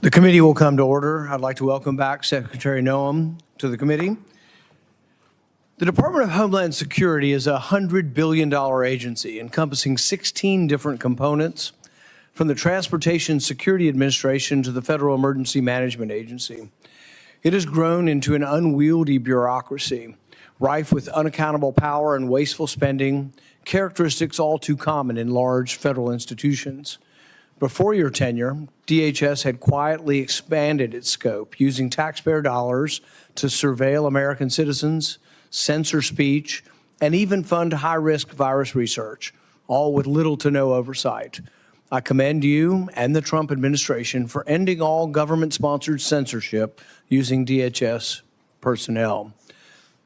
The committee will come to order. I'd like to welcome back Secretary Noem to the committee. The Department of Homeland Security is a $100 billion agency encompassing 16 different components, from the Transportation Security Administration to the Federal Emergency Management Agency. It has grown into an unwieldy bureaucracy, rife with unaccountable power and wasteful spending, characteristics all too common in large federal institutions. Before your tenure, DHS had quietly expanded its scope, using taxpayer dollars to surveil American citizens, censor speech, and even fund high-risk virus research, all with little to no oversight. I commend you and the Trump administration for ending all government-sponsored censorship using DHS personnel.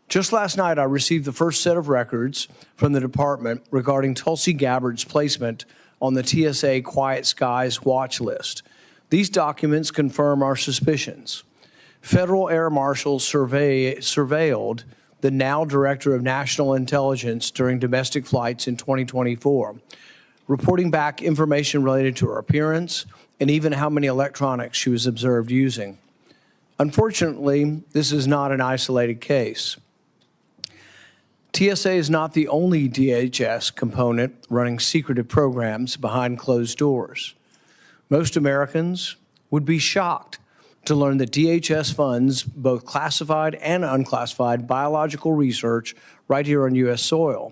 Just last night, I received the first set of records from the department regarding Tulsi Gabbard's placement on the TSA Quiet Skies watch list. These documents confirm our suspicions. Federal air marshals surveilled the now Director of National Intelligence during domestic flights in 2024, reporting back information related to her appearance and even how many electronics she was observed using. Unfortunately, this is not an isolated case. TSA is not the only DHS component running secretive programs behind closed doors. Most Americans would be shocked to learn that DHS funds both classified and unclassified biological research right here on U.S. soil.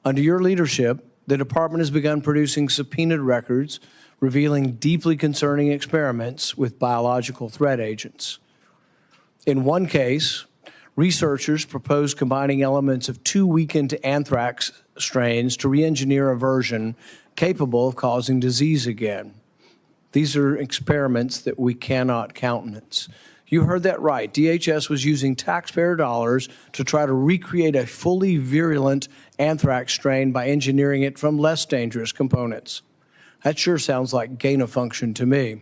Under your leadership, the department has begun producing subpoenaed records revealing deeply concerning experiments with biological threat agents. In one case, researchers proposed combining elements of 2 weakened anthrax strains to re-engineer a version capable of causing disease again. These are experiments that we cannot countenance. You heard that right. DHS was using taxpayer dollars to try to recreate a fully virulent anthrax strain by engineering it from less dangerous components. That sure sounds like gain of function to me.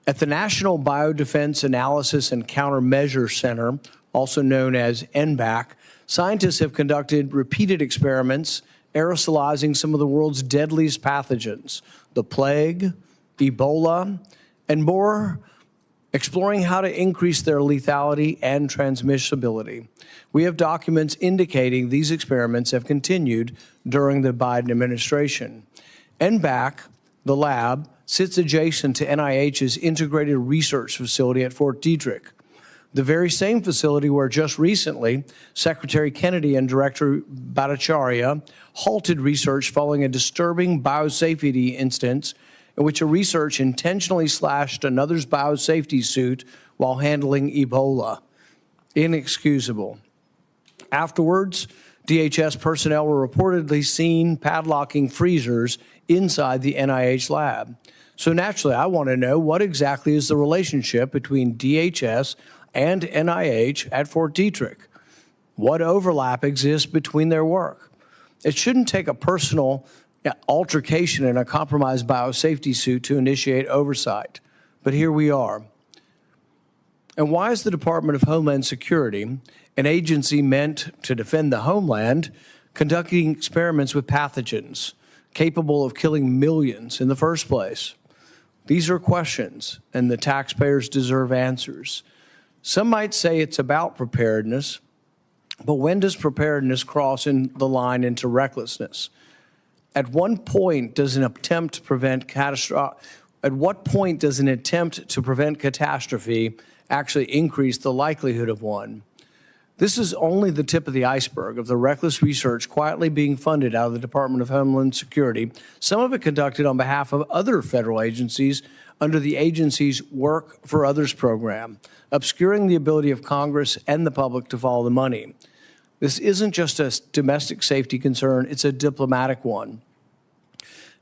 At the National Biodefense Analysis and Countermeasure Center, also known as NBAC, scientists have conducted repeated experiments aerosolizing some of the world's deadliest pathogens, the plague, Ebola, and more, exploring how to increase their lethality and transmissibility. We have documents indicating these experiments have continued during the Biden administration. NBAC, the lab, sits adjacent to NIH's Integrated Research Facility at Fort Detrick, the very same facility where just recently Secretary Kennedy and Director Bhattacharya halted research following a disturbing biosafety instance in which a researcher intentionally slashed another's biosafety suit while handling Ebola. Inexcusable. Afterwards, DHS personnel were reportedly seen padlocking freezers inside the NIH lab. So naturally, I want to know what exactly is the relationship between DHS and NIH at Fort Detrick. What overlap exists between their work? It shouldn't take a personal altercation in a compromised biosafety suit to initiate oversight, but here we are. And why is the Department of Homeland Security, an agency meant to defend the homeland, conducting experiments with pathogens capable of killing millions in the first place? These are questions, and the taxpayers deserve answers. Some might say it's about preparedness, but when does preparedness cross in the line into recklessness? At what point does an attempt to prevent catastrophe actually increase the likelihood of one? This is only the tip of the iceberg of the reckless research quietly being funded out of the Department of Homeland Security, some of it conducted on behalf of other federal agencies under the agency's Work for Others program, obscuring the ability of Congress and the public to follow the money. This isn't just a domestic safety concern, it's a diplomatic one.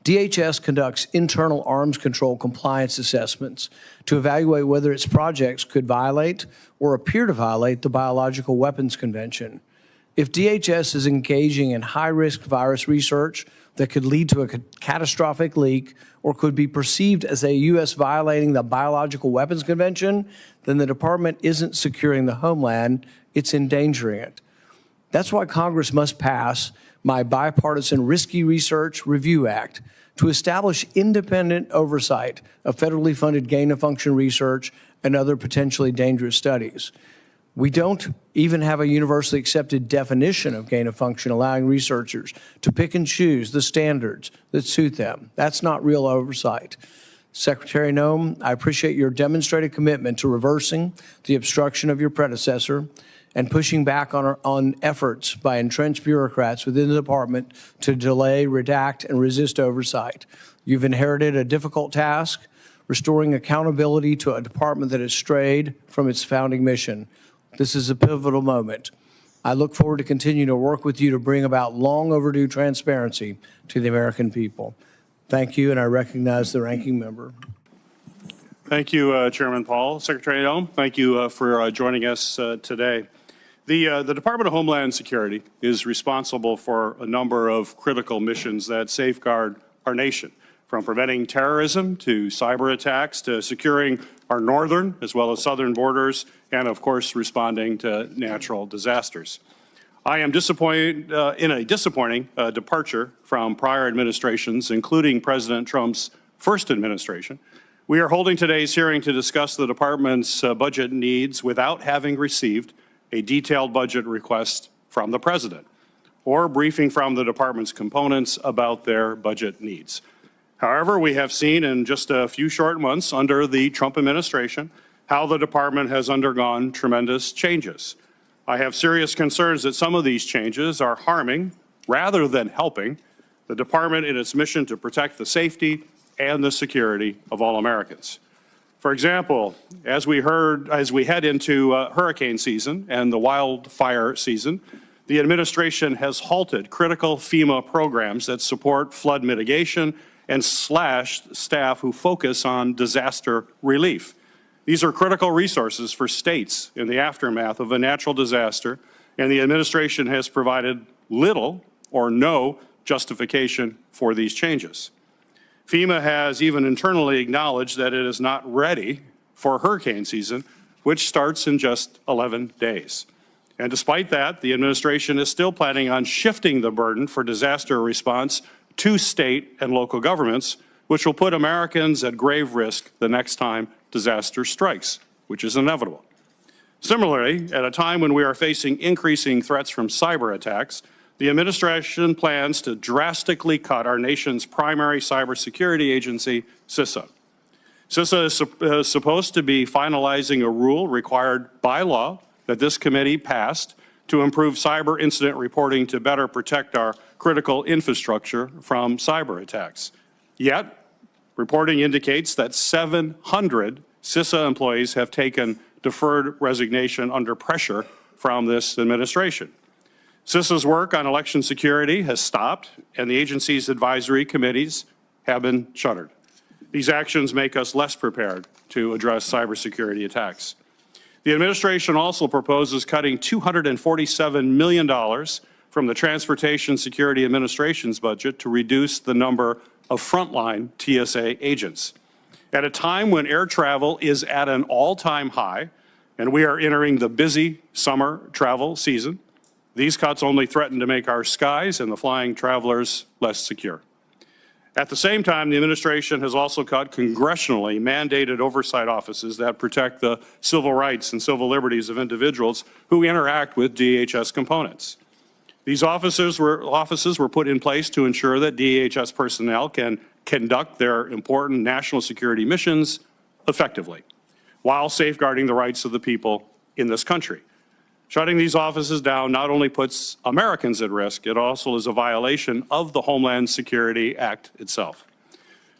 DHS conducts internal arms control compliance assessments to evaluate whether its projects could violate or appear to violate the Biological Weapons Convention. If DHS is engaging in high-risk virus research that could lead to a catastrophic leak or could be perceived as a U.S. violating the Biological Weapons Convention, then the department isn't securing the homeland, it's endangering it. That's why Congress must pass my bipartisan Risky Research Review Act to establish independent oversight of federally funded gain-of-function research and other potentially dangerous studies. We don't even have a universally accepted definition of gain-of-function, allowing researchers to pick and choose the standards that suit them. That's not real oversight. Secretary Noem, I appreciate your demonstrated commitment to reversing the obstruction of your predecessor and pushing back on efforts by entrenched bureaucrats within the department to delay, redact, and resist oversight. You've inherited a difficult task, restoring accountability to a department that has strayed from its founding mission. This is a pivotal moment. I look forward to continuing to work with you to bring about long overdue transparency to the American people. Thank you, and I recognize the ranking member. Thank you, Chairman Paul. Secretary Noem, thank you for joining us today. The Department of Homeland Security is responsible for a number of critical missions that safeguard our nation, from preventing terrorism to cyber attacks to securing our northern as well as southern borders, and of course responding to natural disasters. I am disappointed in a disappointing departure from prior administrations, including President Trump's first administration. We are holding today's hearing to discuss the department's budget needs without having received a detailed budget request from the President or briefing from the department's components about their budget needs. However, we have seen in just a few short months under the Trump administration how the department has undergone tremendous changes. I have serious concerns that some of these changes are harming rather than helping the department in its mission to protect the safety and the security of all Americans. For example, as we head into hurricane season and the wildfire season, the administration has halted critical FEMA programs that support flood mitigation and slashed staff who focus on disaster relief. These are critical resources for states in the aftermath of a natural disaster, and the administration has provided little or no justification for these changes. FEMA has even internally acknowledged that it is not ready for hurricane season, which starts in just 11 days. And despite that, the administration is still planning on shifting the burden for disaster response to state and local governments, which will put Americans at grave risk the next time disaster strikes, which is inevitable. Similarly, at a time when we are facing increasing threats from cyber attacks, the administration plans to drastically cut our nation's primary cybersecurity agency, CISA. CISA is supposed to be finalizing a rule required by law that this committee passed to improve cyber incident reporting to better protect our critical infrastructure from cyber attacks. Yet, reporting indicates that 700 CISA employees have taken deferred resignation under pressure from this administration. CISA's work on election security has stopped, and the agency's advisory committees have been shuttered. These actions make us less prepared to address cybersecurity attacks. The administration also proposes cutting $247 million from the Transportation Security Administration's budget to reduce the number of frontline TSA agents. At a time when air travel is at an all-time high, and we are entering the busy summer travel season, these cuts only threaten to make our skies and the flying travelers less secure. At the same time, the administration has also cut congressionally mandated oversight offices that protect the civil rights and civil liberties of individuals who interact with DHS components. These offices were put in place to ensure that DHS personnel can conduct their important national security missions effectively, while safeguarding the rights of the people in this country. Shutting these offices down not only puts Americans at risk, it also is a violation of the Homeland Security Act itself.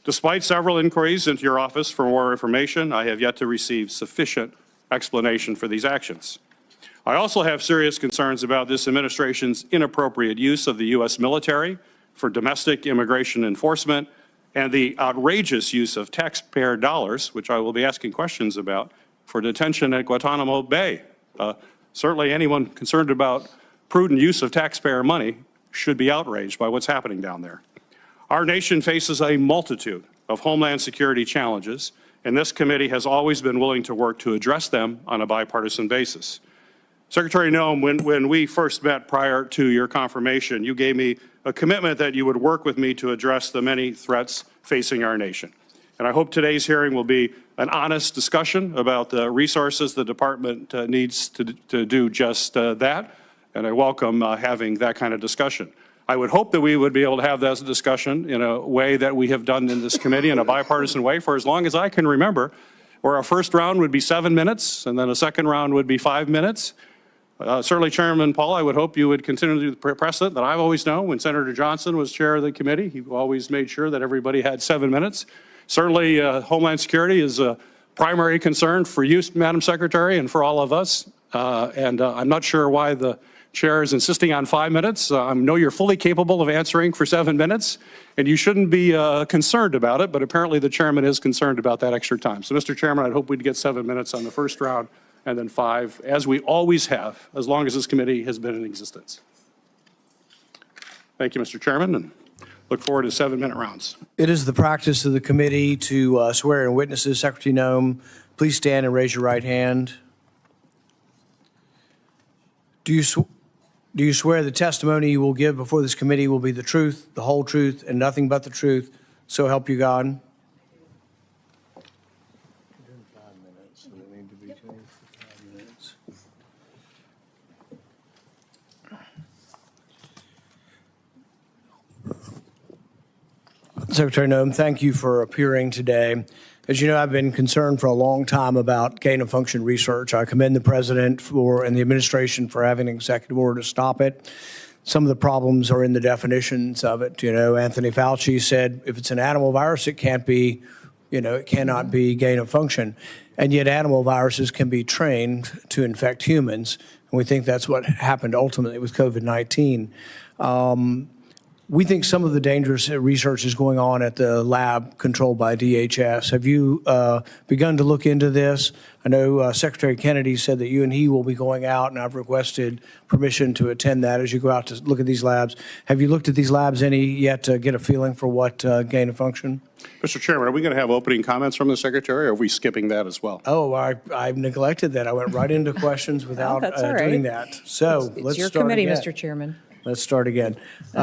Despite several inquiries into your office for more information, I have yet to receive sufficient explanation for these actions. I also have serious concerns about this administration's inappropriate use of the U.S. military for domestic immigration enforcement and the outrageous use of taxpayer dollars, which I will be asking questions about, for detention at Guantanamo Bay. Certainly anyone concerned about prudent use of taxpayer money should be outraged by what's happening down there. Our nation faces a multitude of Homeland Security challenges, and this committee has always been willing to work to address them on a bipartisan basis. Secretary Noem, when we first met prior to your confirmation, you gave me a commitment that you would work with me to address the many threats facing our nation. And I hope today's hearing will be an honest discussion about the resources the department needs to do just that. And I welcome having that kind of discussion. I would hope that we would be able to have that discussion in a way that we have done in this committee in a bipartisan way for as long as I can remember, where our first round would be 7 minutes and then a second round would be 5 minutes. Certainly, Chairman Paul, I would hope you would continue the precedent that I've always known. When Senator Johnson was chair of the committee, he always made sure that everybody had 7 minutes. Certainly, Homeland Security is a primary concern for you, Madam Secretary, and for all of us. I'm not sure why the chair is insisting on 5 minutes. I know you're fully capable of answering for 7 minutes, and you shouldn't be concerned about it, but apparently the chairman is concerned about that extra time. So, Mr. Chairman, I'd hope we'd get 7 minutes on the first round and then 5, as we always have, as long as this committee has been in existence. Thank you, Mr. Chairman, and look forward to 7-minute rounds. It is the practice of the committee to swear in witnesses. Secretary Noem, please stand and raise your right hand. Do you swear the testimony you will give before this committee will be the truth, the whole truth, and nothing but the truth? So help you God. Secretary Noem, thank you for appearing today. As you know, I've been concerned for a long time about gain-of-function research. I commend the President and the administration for having an executive order to stop it. Some of the problems are in the definitions of it. You know, Anthony Fauci said if it's an animal virus, it can't be, it cannot be gain-of-function. And yet animal viruses can be trained to infect humans. And we think that's what happened ultimately with COVID-19. We think some of the dangerous research is going on at the lab controlled by DHS. Have you begun to look into this? I know Secretary Kennedy said that you and he will be going out, and I've requested permission to attend that as you go out to look at these labs. Have you looked at these labs any yet to get a feeling for what gain of function? Mr. Chairman, are we going to have opening comments from the Secretary, or are we skipping that as well? Oh, I've neglected that. I went right into questions without doing that. So it's your committee, Mr. Chairman. Let's start again.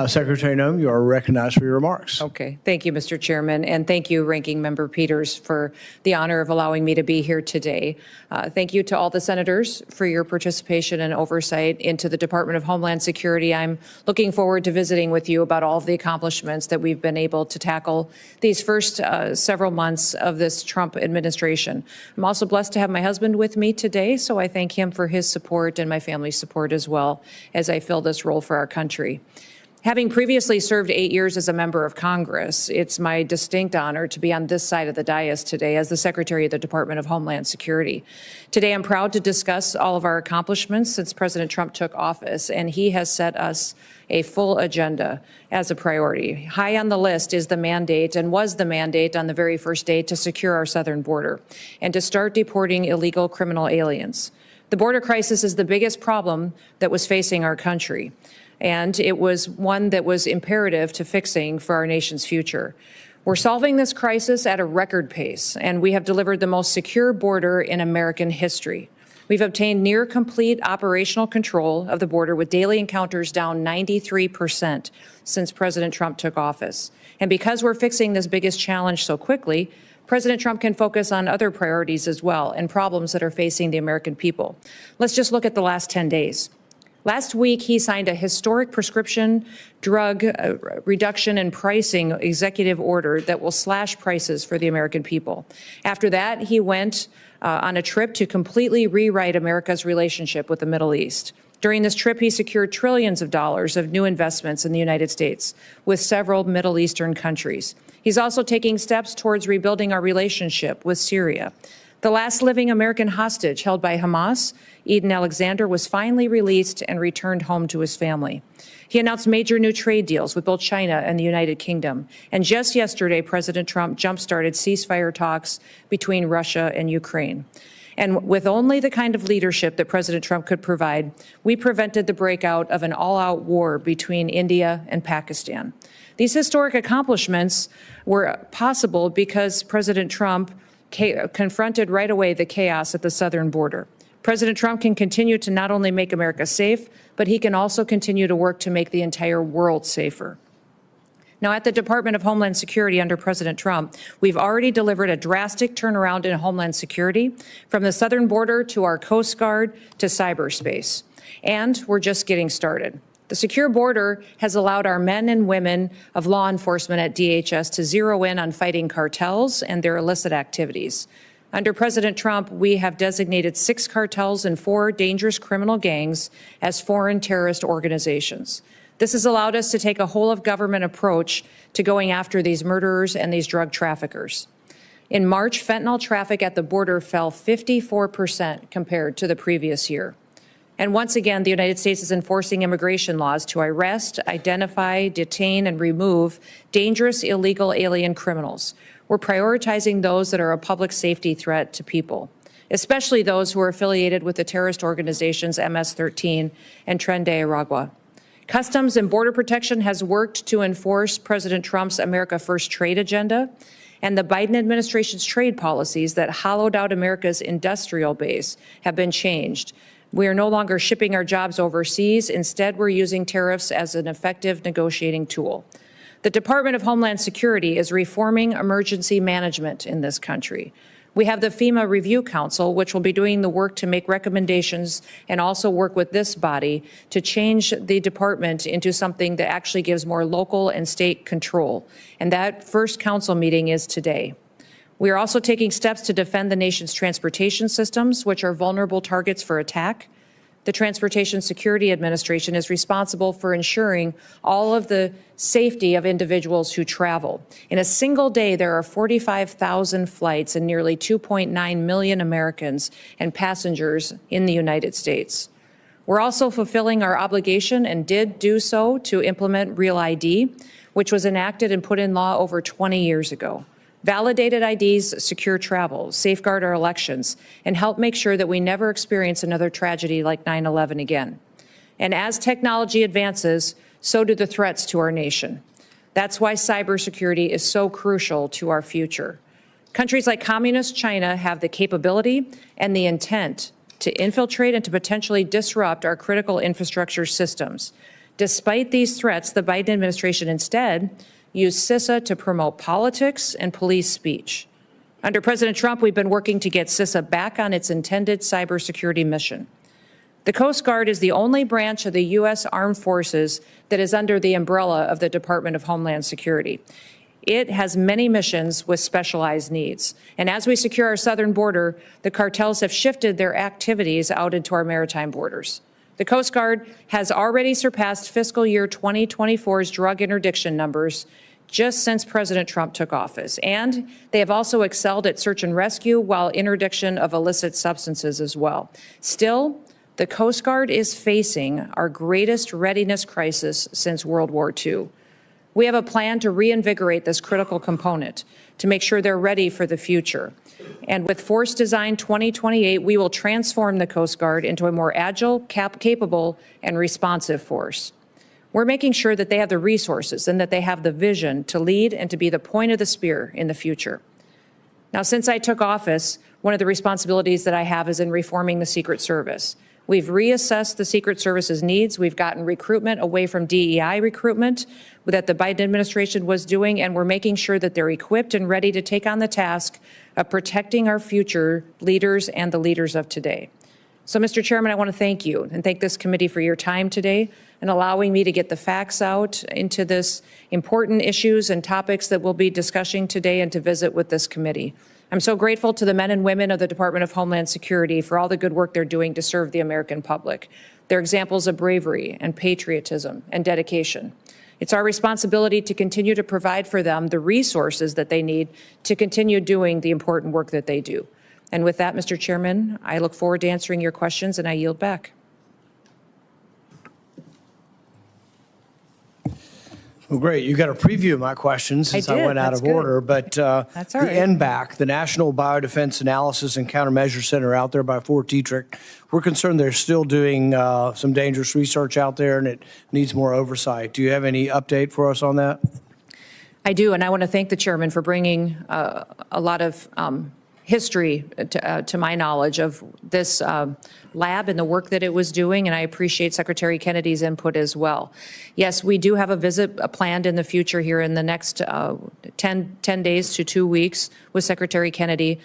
Secretary Noem, you are recognized for your remarks. Okay. Thank you, Mr. Chairman, and thank you, Ranking Member Peters, for the honor of allowing me to be here today. Thank you to all the senators for your participation and oversight into the Department of Homeland Security. I'm looking forward to visiting with you about all of the accomplishments that we've been able to tackle these first several months of this Trump administration. I'm also blessed to have my husband with me today, so I thank him for his support and my family's support as well as I fill this role for our country. Having previously served 8 years as a member of Congress, it's my distinct honor to be on this side of the dais today as the Secretary of the Department of Homeland Security. Today, I'm proud to discuss all of our accomplishments since President Trump took office, and he has set us a full agenda as a priority. High on the list is the mandate, and was the mandate on the very first day, to secure our southern border and to start deporting illegal criminal aliens. The border crisis is the biggest problem that was facing our country, and it was one that was imperative to fixing for our nation's future. We're solving this crisis at a record pace, and we have delivered the most secure border in American history. We've obtained near complete operational control of the border, with daily encounters down 93% since President Trump took office. And because we're fixing this biggest challenge so quickly, President Trump can focus on other priorities as well and problems that are facing the American people. Let's just look at the last 10 days. Last week, he signed a historic prescription drug reduction and pricing executive order that will slash prices for the American people. After that, he went on a trip to completely rewrite America's relationship with the Middle East. During this trip, he secured trillions of dollars of new investments in the United States with several Middle Eastern countries. He's also taking steps towards rebuilding our relationship with Syria. The last living American hostage held by Hamas, Eden Alexander, was finally released and returned home to his family. He announced major new trade deals with both China and the United Kingdom. And just yesterday, President Trump jump-started ceasefire talks between Russia and Ukraine. And with only the kind of leadership that President Trump could provide, we prevented the breakout of an all-out war between India and Pakistan. These historic accomplishments were possible because President Trump confronted right away the chaos at the southern border. President Trump can continue to not only make America safe, but he can also continue to work to make the entire world safer. Now, at the Department of Homeland Security under President Trump, we've already delivered a drastic turnaround in Homeland Security, from the southern border to our Coast Guard to cyberspace. And we're just getting started. The secure border has allowed our men and women of law enforcement at DHS to zero in on fighting cartels and their illicit activities. Under President Trump, we have designated 6 cartels and 4 dangerous criminal gangs as foreign terrorist organizations. This has allowed us to take a whole-of-government approach to going after these murderers and these drug traffickers. In March, fentanyl traffic at the border fell 54% compared to the previous year. And once again, the United States is enforcing immigration laws to arrest, identify, detain, and remove dangerous illegal alien criminals. We're prioritizing those that are a public safety threat to people, especially those who are affiliated with the terrorist organizations MS-13 and Tren de Aragua. Customs and Border Protection has worked to enforce President Trump's America First trade agenda, and the Biden administration's trade policies that hollowed out America's industrial base have been changed. We are no longer shipping our jobs overseas. Instead, we're using tariffs as an effective negotiating tool. The Department of Homeland Security is reforming emergency management in this country. We have the FEMA Review Council, which will be doing the work to make recommendations and also work with this body to change the department into something that actually gives more local and state control. And that first council meeting is today. We are also taking steps to defend the nation's transportation systems, which are vulnerable targets for attack. The Transportation Security Administration is responsible for ensuring all of the safety of individuals who travel. In a single day, there are 45,000 flights and nearly 2.9 million Americans and passengers in the United States. We're also fulfilling our obligation, and did do so, to implement Real ID, which was enacted and put in law over 20 years ago. Validated IDs secure travel, safeguard our elections, and help make sure that we never experience another tragedy like 9/11 again. And as technology advances, so do the threats to our nation. That's why cybersecurity is so crucial to our future. Countries like Communist China have the capability and the intent to infiltrate and to potentially disrupt our critical infrastructure systems. Despite these threats, the Biden administration instead used CISA to promote politics and police speech. Under President Trump, we've been working to get CISA back on its intended cybersecurity mission. The Coast Guard is the only branch of the U.S. Armed Forces that is under the umbrella of the Department of Homeland Security. It has many missions with specialized needs. And as we secure our southern border, the cartels have shifted their activities out into our maritime borders. The Coast Guard has already surpassed fiscal year 2024's drug interdiction numbers just since President Trump took office. And they have also excelled at search and rescue while interdiction of illicit substances as well. Still, the Coast Guard is facing our greatest readiness crisis since World War II. We have a plan to reinvigorate this critical component to make sure they're ready for the future. And with Force Design 2028, we will transform the Coast Guard into a more agile, capable, and responsive force. We're making sure that they have the resources and that they have the vision to lead and to be the point of the spear in the future. Now, since I took office, one of the responsibilities that I have is in reforming the Secret Service. We've reassessed the Secret Service's needs. We've gotten recruitment away from DEI recruitment that the Biden administration was doing, and we're making sure that they're equipped and ready to take on the task of protecting our future leaders and the leaders of today. So, Mr. Chairman, I want to thank you and thank this committee for your time today and allowing me to get the facts out into this important issues and topics that we'll be discussing today and to visit with this committee. I'm so grateful to the men and women of the Department of Homeland Security for all the good work they're doing to serve the American public. They're examples of bravery and patriotism and dedication. It's our responsibility to continue to provide for them the resources that they need to continue doing the important work that they do. And with that, Mr. Chairman, I look forward to answering your questions, and I yield back. Well, great. You got a preview of my questions since I went out of order. But That's all right. The NBAC, the National Biodefense Analysis and Countermeasure Center out there by Fort Detrick, we're concerned they're still doing some dangerous research out there, and it needs more oversight. Do you have any update for us on that? I do, and I want to thank the chairman for bringing a lot of history, to my knowledge, of this lab and the work that it was doing, and I appreciate Secretary Kennedy's input as well. Yes, we do have a visit planned in the future here in the next 10 days to 2 weeks with Secretary Kennedy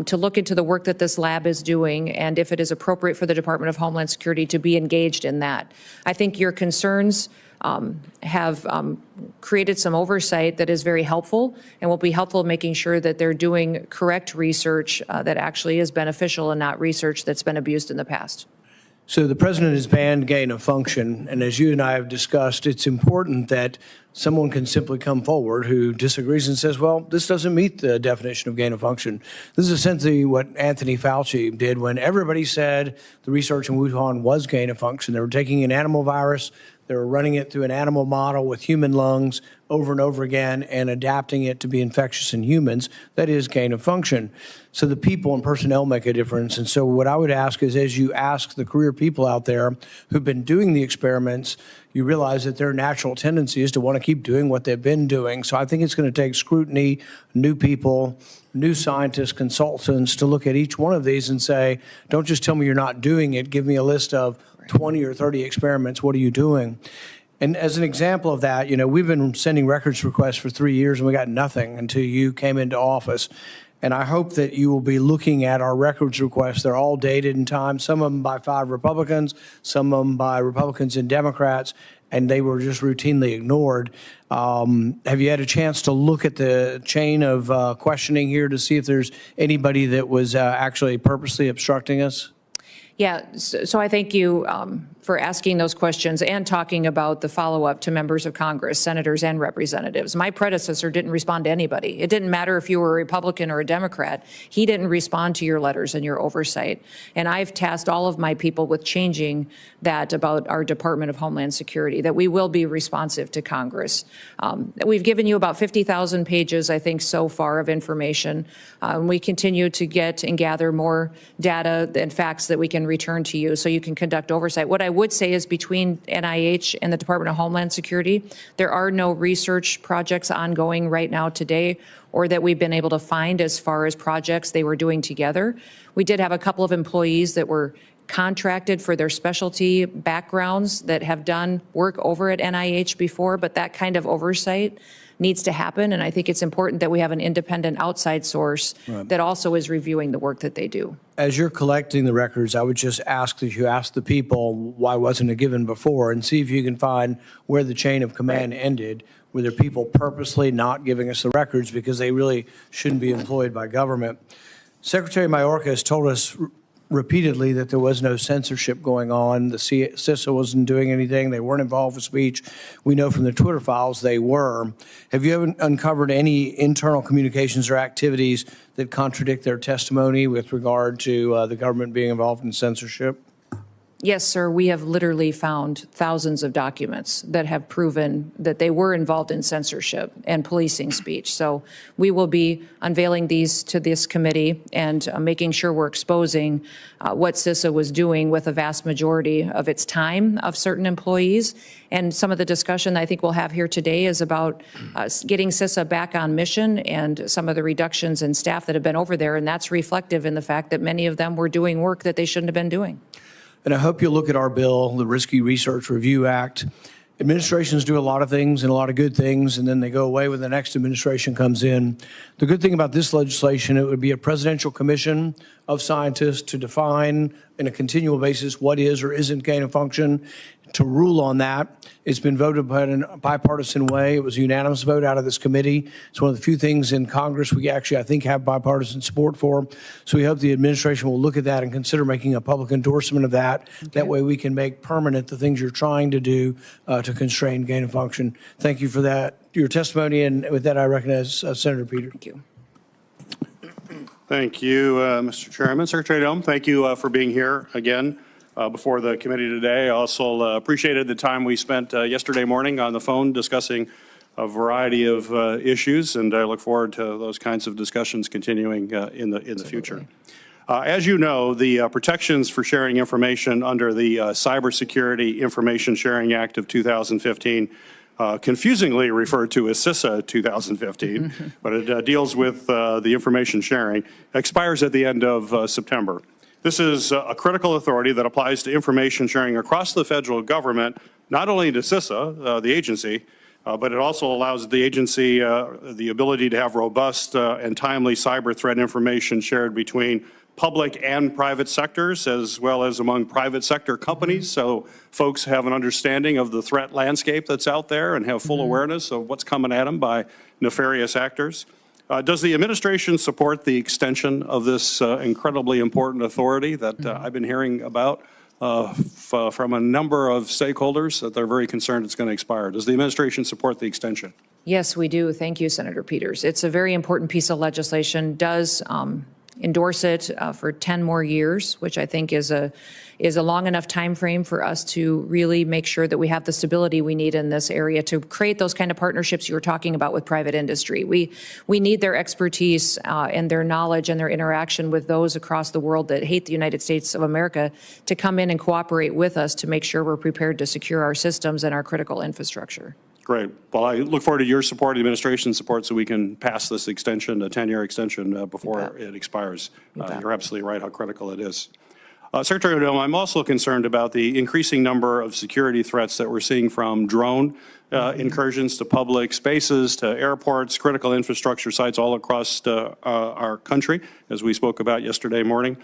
to look into the work that this lab is doing and if it is appropriate for the Department of Homeland Security to be engaged in that. I think your concerns have created some oversight that is very helpful and will be helpful in making sure that they're doing correct research that actually is beneficial and not research that's been abused in the past. So the president has banned gain of function, and as you and I have discussed, it's important that someone can simply come forward who disagrees and says, well, this doesn't meet the definition of gain of function. This is essentially what Anthony Fauci did when everybody said the research in Wuhan was gain of function. They were taking an animal virus, they were running it through an animal model with human lungs over and over again and adapting it to be infectious in humans. That is gain of function. So the people and personnel make a difference. And so what I would ask is, as you ask the career people out there who've been doing the experiments, you realize that their natural tendency is to want to keep doing what they've been doing. So I think it's going to take scrutiny, new people, new scientists, consultants to look at each one of these and say, don't just tell me you're not doing it. Give me a list of 20 or 30 experiments. What are you doing? And as an example of that, you know, we've been sending records requests for 3 years and we got nothing until you came into office. And I hope that you will be looking at our records requests. They're all dated in time, some of them by 5 Republicans, some of them by Republicans and Democrats, and they were just routinely ignored. Have you had a chance to look at the chain of questioning here to see if there's anybody that was actually purposely obstructing us? Yeah, so I thank you for asking those questions and talking about the follow-up to members of Congress, senators and representatives. My predecessor didn't respond to anybody. It didn't matter if you were a Republican or a Democrat. He didn't respond to your letters and your oversight. And I've tasked all of my people with changing that about our Department of Homeland Security, that we will be responsive to Congress. We've given you about 50,000 pages, I think, so far of information. We continue to get and gather more data and facts that we can return to you so you can conduct oversight. What I would say is between NIH and the Department of Homeland Security, there are no research projects ongoing right now today or that we've been able to find as far as projects they were doing together. We did have a couple of employees that were contracted for their specialty backgrounds that have done work over at NIH before, but that kind of oversight needs to happen. And I think it's important that we have an independent outside source that also is reviewing the work that they do. As you're collecting the records, I would just ask that you ask the people, why wasn't it given before, and see if you can find where the chain of command ended. Were there people purposely not giving us the records because they really shouldn't be employed by government? Secretary Mayorkas has told us repeatedly that there was no censorship going on. The CISA wasn't doing anything. They weren't involved with speech. We know from the Twitter files they were. Have you ever uncovered any internal communications or activities that contradict their testimony with regard to the government being involved in censorship? Yes, sir. We have literally found thousands of documents that have proven that they were involved in censorship and policing speech. So we will be unveiling these to this committee and making sure we're exposing what CISA was doing with a vast majority of its time of certain employees. And some of the discussion I think we'll have here today is about getting CISA back on mission and some of the reductions in staff that have been over there. And that's reflective in the fact that many of them were doing work that they shouldn't have been doing. And I hope you'll look at our bill, the Risky Research Review Act. Administrations do a lot of things and a lot of good things, and then they go away when the next administration comes in. The good thing about this legislation, it would be a presidential commission of scientists to define on a continual basis what is or isn't gain of function, to rule on that. It's been voted by in a bipartisan way. It was a unanimous vote out of this committee. It's one of the few things in Congress we actually, I think, have bipartisan support for. So we hope the administration will look at that and consider making a public endorsement of that. Okay. That way we can make permanent the things you're trying to do to constrain gain of function. Thank you for that, your testimony. And with that, I recognize Senator Peter. Thank you. Thank you, Mr. Chairman. Secretary Noem, thank you for being here again before the committee today. I also appreciated the time we spent yesterday morning on the phone discussing a variety of issues, and I look forward to those kinds of discussions continuing in the future. As you know, the protections for sharing information under the Cybersecurity Information Sharing Act of 2015 confusingly referred to as CISA 2015, but it deals with the information sharing, expires at the end of September. This is a critical authority that applies to information sharing across the federal government, not only to CISA, the agency, but it also allows the agency the ability to have robust and timely cyber threat information shared between public and private sectors, as well as among private sector companies, so folks have an understanding of the threat landscape that's out there and have full awareness of what's coming at them by nefarious actors. Does the administration support the extension of this incredibly important authority that I've been hearing about from a number of stakeholders that they're very concerned it's going to expire? Does the administration support the extension? Yes, we do. Thank you, Senator Peters. It's a very important piece of legislation. Does endorse it for 10 more years, which I think is a long enough time frame for us to really make sure that we have the stability we need in this area to create those kind of partnerships you were talking about with private industry. We need their expertise and their knowledge and their interaction with those across the world that hate the United States of America to come in and cooperate with us to make sure we're prepared to secure our systems and our critical infrastructure. Great. Well, I look forward to your support, the administration's support, so we can pass this extension, a 10-year extension, before it expires. You're absolutely right how critical it is. Secretary Noem, I'm also concerned about the increasing number of security threats that we're seeing from drone incursions to public spaces, to airports, critical infrastructure sites all across our country, as we spoke about yesterday morning.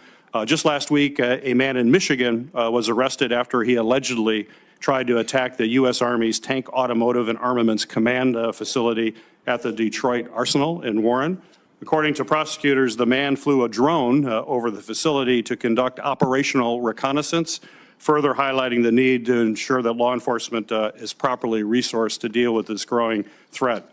Just last week, a man in Michigan was arrested after he allegedly tried to attack the U.S. Army's Tank Automotive and Armaments Command facility at the Detroit Arsenal in Warren. According to prosecutors, the man flew a drone over the facility to conduct operational reconnaissance, further highlighting the need to ensure that law enforcement is properly resourced to deal with this growing threat.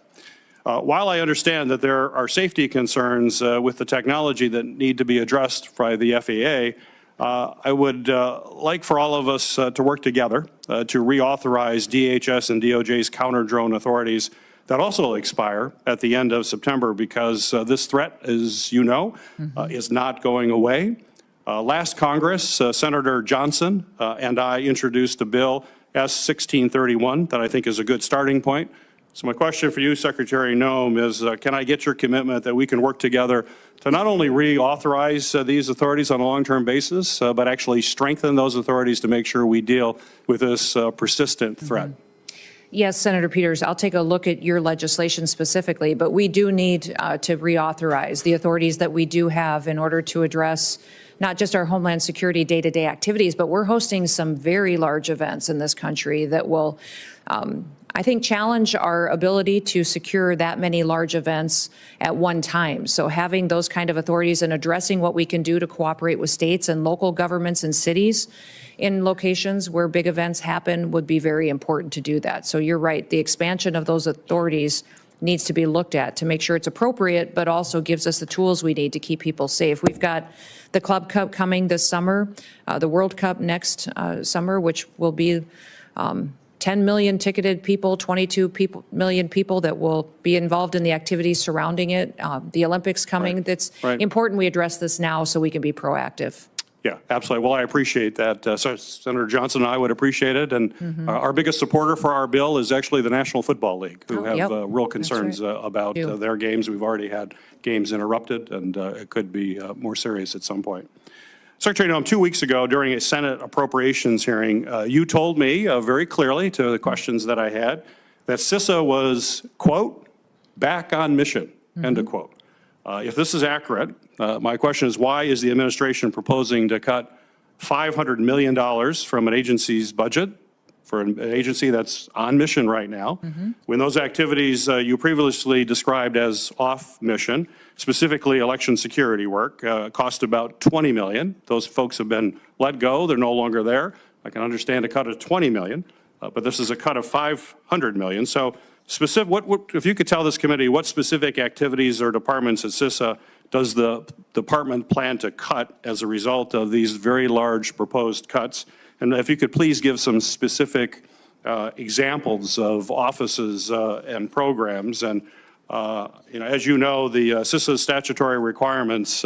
While I understand that there are safety concerns with the technology that need to be addressed by the FAA, I would like for all of us to work together to reauthorize DHS and DOJ's counter-drone authorities that also expire at the end of September, because this threat, as you know, is not going away. Last Congress, Senator Johnson and I introduced a bill, S-1631, that I think is a good starting point. So my question for you, Secretary Noem, is can I get your commitment that we can work together to not only reauthorize these authorities on a long-term basis, but actually strengthen those authorities to make sure we deal with this persistent threat? Yes, Senator Peters, I'll take a look at your legislation specifically, but we do need to reauthorize the authorities that we do have in order to address not just our Homeland Security day-to-day activities, but we're hosting some very large events in this country that will, I think, challenge our ability to secure that many large events at one time. So having those kind of authorities and addressing what we can do to cooperate with states and local governments and cities in locations where big events happen would be very important to do that. So you're right, the expansion of those authorities needs to be looked at to make sure it's appropriate, but also gives us the tools we need to keep people safe. We've got the Club Cup coming this summer, the World Cup next summer, which will be 10 million ticketed people, 22 million people that will be involved in the activities surrounding it. The Olympics coming. Right. That's right. important we address this now so we can be proactive. Yeah, absolutely. Well, I appreciate that. Senator Johnson and I would appreciate it. And our biggest supporter for our bill is actually the National Football League, who have real concerns about their games. We've already had games interrupted, and it could be more serious at some point. Secretary Noem, 2 weeks ago during a Senate appropriations hearing, you told me very clearly to the questions that I had that CISA was, quote, back on mission, end of quote. If this is accurate, my question is, why is the administration proposing to cut $500 million from an agency's budget for an agency that's on mission right now, when those activities you previously described as off mission, specifically election security work, cost about $20 million. Those folks have been let go. They're no longer there. I can understand a cut of $20 million, but this is a cut of $500 million. So specific, if you could tell this committee what specific activities or departments at CISA does the department plan to cut as a result of these very large proposed cuts? And if you could please give some specific examples of offices and programs. And as you know, the CISA statutory requirements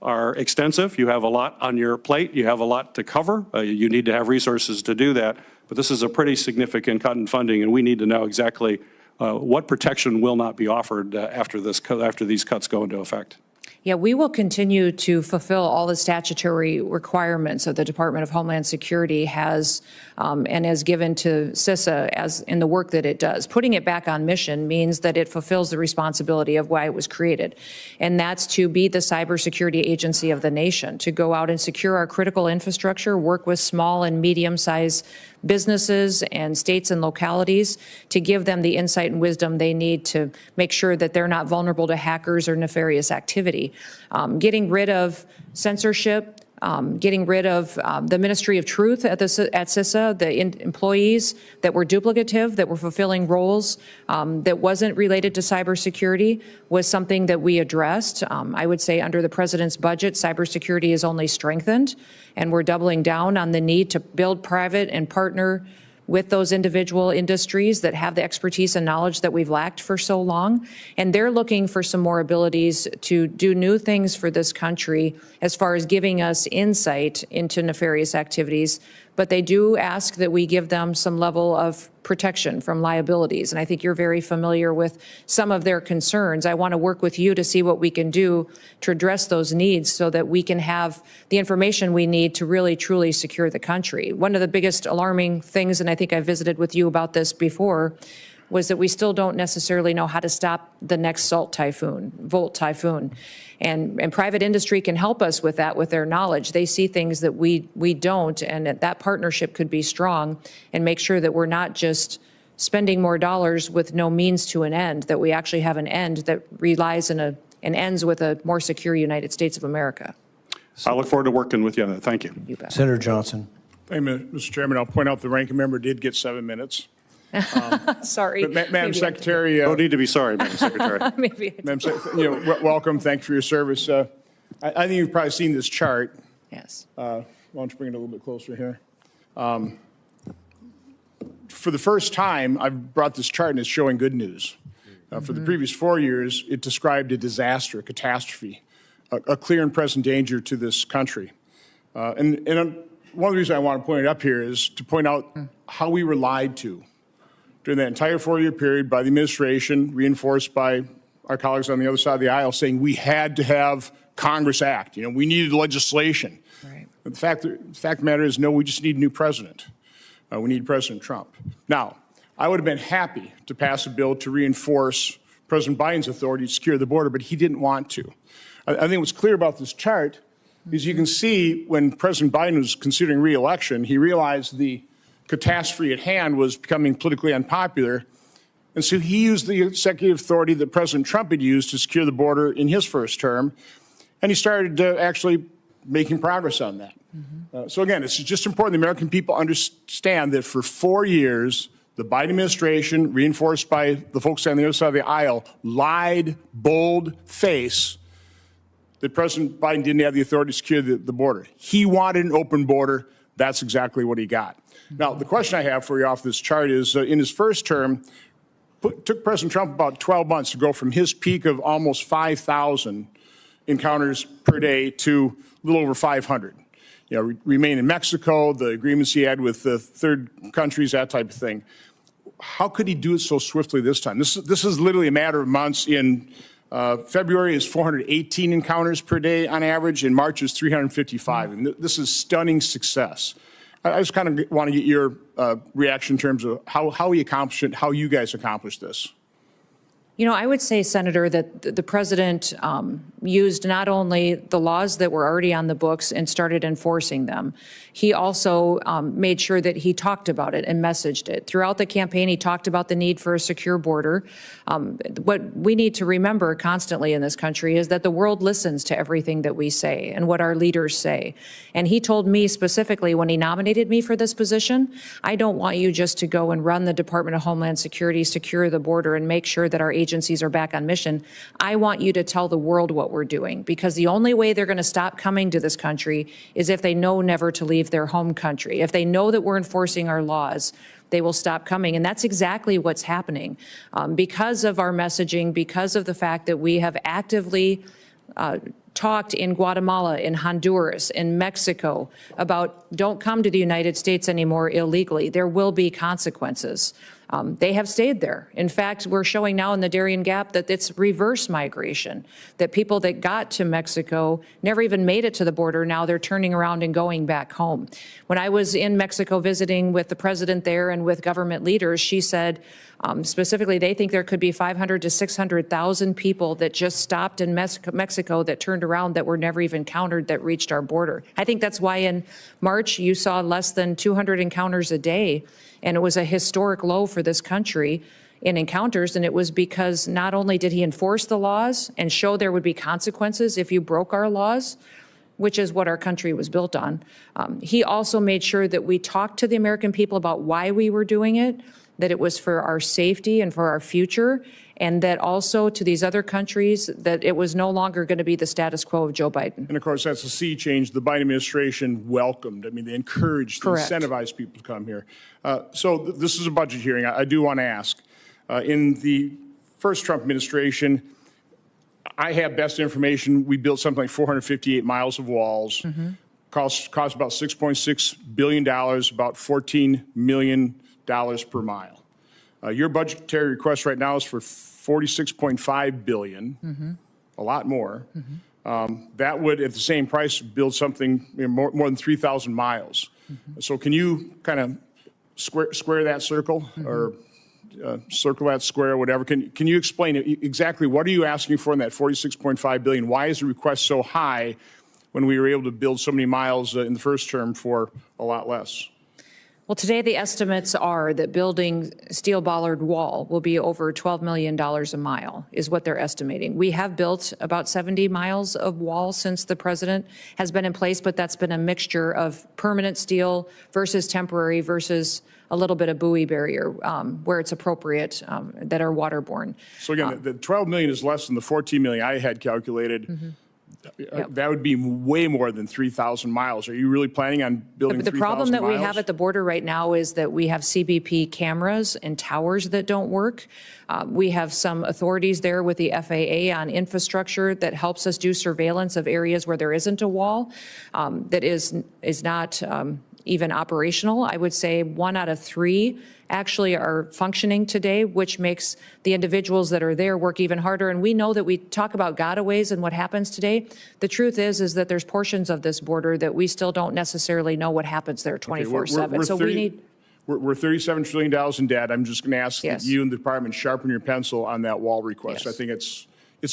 are extensive. You have a lot on your plate. You have a lot to cover. You need to have resources to do that. But this is a pretty significant cut in funding, and we need to know exactly what protection will not be offered after these cuts go into effect. Yeah, we will continue to fulfill all the statutory requirements that the Department of Homeland Security has and has given to CISA as in the work that it does. Putting it back on mission means that it fulfills the responsibility of why it was created, and that's to be the cybersecurity agency of the nation, to go out and secure our critical infrastructure, work with small and medium-sized businesses and states and localities to give them the insight and wisdom they need to make sure that they're not vulnerable to hackers or nefarious activity. Getting rid of censorship, getting rid of the Ministry of Truth at CISA, the employees that were duplicative, that were fulfilling roles that wasn't related to cybersecurity was something that we addressed. I would say under the president's budget, cybersecurity is only strengthened, and we're doubling down on the need to build private and partner with those individual industries that have the expertise and knowledge that we've lacked for so long. And they're looking for some more abilities to do new things for this country as far as giving us insight into nefarious activities. But they do ask that we give them some level of protection from liabilities. And I think you're very familiar with some of their concerns. I want to work with you to see what we can do to address those needs so that we can have the information we need to really, truly secure the country. One of the biggest alarming things, and I think I visited with you about this before, was that we still don't necessarily know how to stop the next Volt typhoon. And private industry can help us with that, with their knowledge. They see things that we don't, and that partnership could be strong and make sure that we're not just spending more dollars with no means to an end, that we actually have an end that relies in and ends with a more secure United States of America. I look forward to working with you on that. Thank you. You bet. Senator Johnson. Thank you, Mr. Chairman. I'll point out the ranking member did get 7 minutes. Sorry. But Madam Secretary. No need to be sorry, Madam Secretary. Maybe. Madam welcome. Thanks for your service. I think you've probably seen this chart. Yes. Why don't you bring it a little bit closer here? For the first time, I've brought this chart and it's showing good news. For the previous 4 years, it described a disaster, a catastrophe, a clear and present danger to this country. And one of the reasons I want to point it up here is to point out how we were lied to during that entire 4-year period by the administration, reinforced by our colleagues on the other side of the aisle, saying we had to have Congress act. We needed legislation. Right. But the fact of the matter is, no, we just need a new president. We need President Trump. Now, I would have been happy to pass a bill to reinforce President Biden's authority to secure the border, but he didn't want to. I think what's clear about this chart is you can see when President Biden was considering re-election, he realized the catastrophe at hand was becoming politically unpopular. And so he used the executive authority that President Trump had used to secure the border in his first term. And he started actually making progress on that. So again, it's just important the American people understand that for 4 years, the Biden administration, reinforced by the folks on the other side of the aisle, lied, bold-faced, that President Biden didn't have the authority to secure the border. He wanted an open border. That's exactly what he got. Now, the question I have for you off this chart is, in his first term, took President Trump about 12 months to go from his peak of almost 5,000 encounters per day to a little over 500. Remain in Mexico, the agreements he had with the third countries, that type of thing. How could he do it so swiftly this time? This is literally a matter of months. In February is 418 encounters per day on average. In March is 355. And this is stunning success. I just kind of want to get your reaction in terms of how he accomplished it, how you guys accomplished this. I would say, Senator, that the president used not only the laws that were already on the books and started enforcing them, he also made sure that he talked about it and messaged it. Throughout the campaign, he talked about the need for a secure border. What we need to remember constantly in this country is that the world listens to everything that we say and what our leaders say. And he told me specifically when he nominated me for this position, I don't want you just to go and run the Department of Homeland Security, secure the border, and make sure that our agencies are back on mission. I want you to tell the world what we're doing, because the only way they're going to stop coming to this country is if they know never to leave their home country. If they know that we're enforcing our laws, they will stop coming. And that's exactly what's happening. Because of our messaging, because of the fact that we have actively talked in Guatemala, in Honduras, in Mexico about don't come to the United States anymore illegally. There will be consequences. They have stayed there. In fact, we're showing now in the Darien Gap that it's reverse migration, that people that got to Mexico never even made it to the border. Now they're turning around and going back home. When I was in Mexico visiting with the president there and with government leaders, she said specifically they think there could be 500 to 600,000 people that just stopped in Mexico that turned around that were never even countered that reached our border. I think that's why in March you saw less than 200 encounters a day. And it was a historic low for this country in encounters. And it was because not only did he enforce the laws and show there would be consequences if you broke our laws, which is what our country was built on, he also made sure that we talked to the American people about why we were doing it, that it was for our safety and for our future, and that also to these other countries that it was no longer going to be the status quo of Joe Biden. And of course, that's a sea change the Biden administration welcomed. I mean, they encouraged, they incentivized people to come here. So this is a budget hearing. I do want to ask. In the first Trump administration, I have best information. We built something like 458 miles of walls. Cost about $6.6 billion, about $14 million per mile. Your budgetary request right now is for $46.5 billion, a lot more. That would, at the same price, build something more than 3,000 miles. So can you kind of square that circle or circle that square, whatever? Can you explain exactly what are you asking for in that $46.5 billion? Why is the request so high when we were able to build so many miles in the first term for a lot less? Well, today the estimates are that building steel bollard wall will be over $12 million a mile, is what they're estimating. We have built about 70 miles of wall since the president has been in place, but that's been a mixture of permanent steel versus temporary versus a little bit of buoy barrier where it's appropriate that are waterborne. So again, the 12 million is less than the 14 million I had calculated. Yep. That would be way more than 3,000 miles. Are you really planning on building 3,000 miles? The problem that we have at the border right now is that we have CBP cameras and towers that don't work. We have some authorities there with the FAA on infrastructure that helps us do surveillance of areas where there isn't a wall that is not even operational. I would say 1 out of 3 actually are functioning today, which makes the individuals that are there work even harder. And we know that we talk about gotaways and what happens today. The truth is that there's portions of this border that we still don't necessarily know what happens there 24/7. So we need. We're $37 trillion in debt. I'm just going to ask that you and the department sharpen your pencil on that wall request. I think it's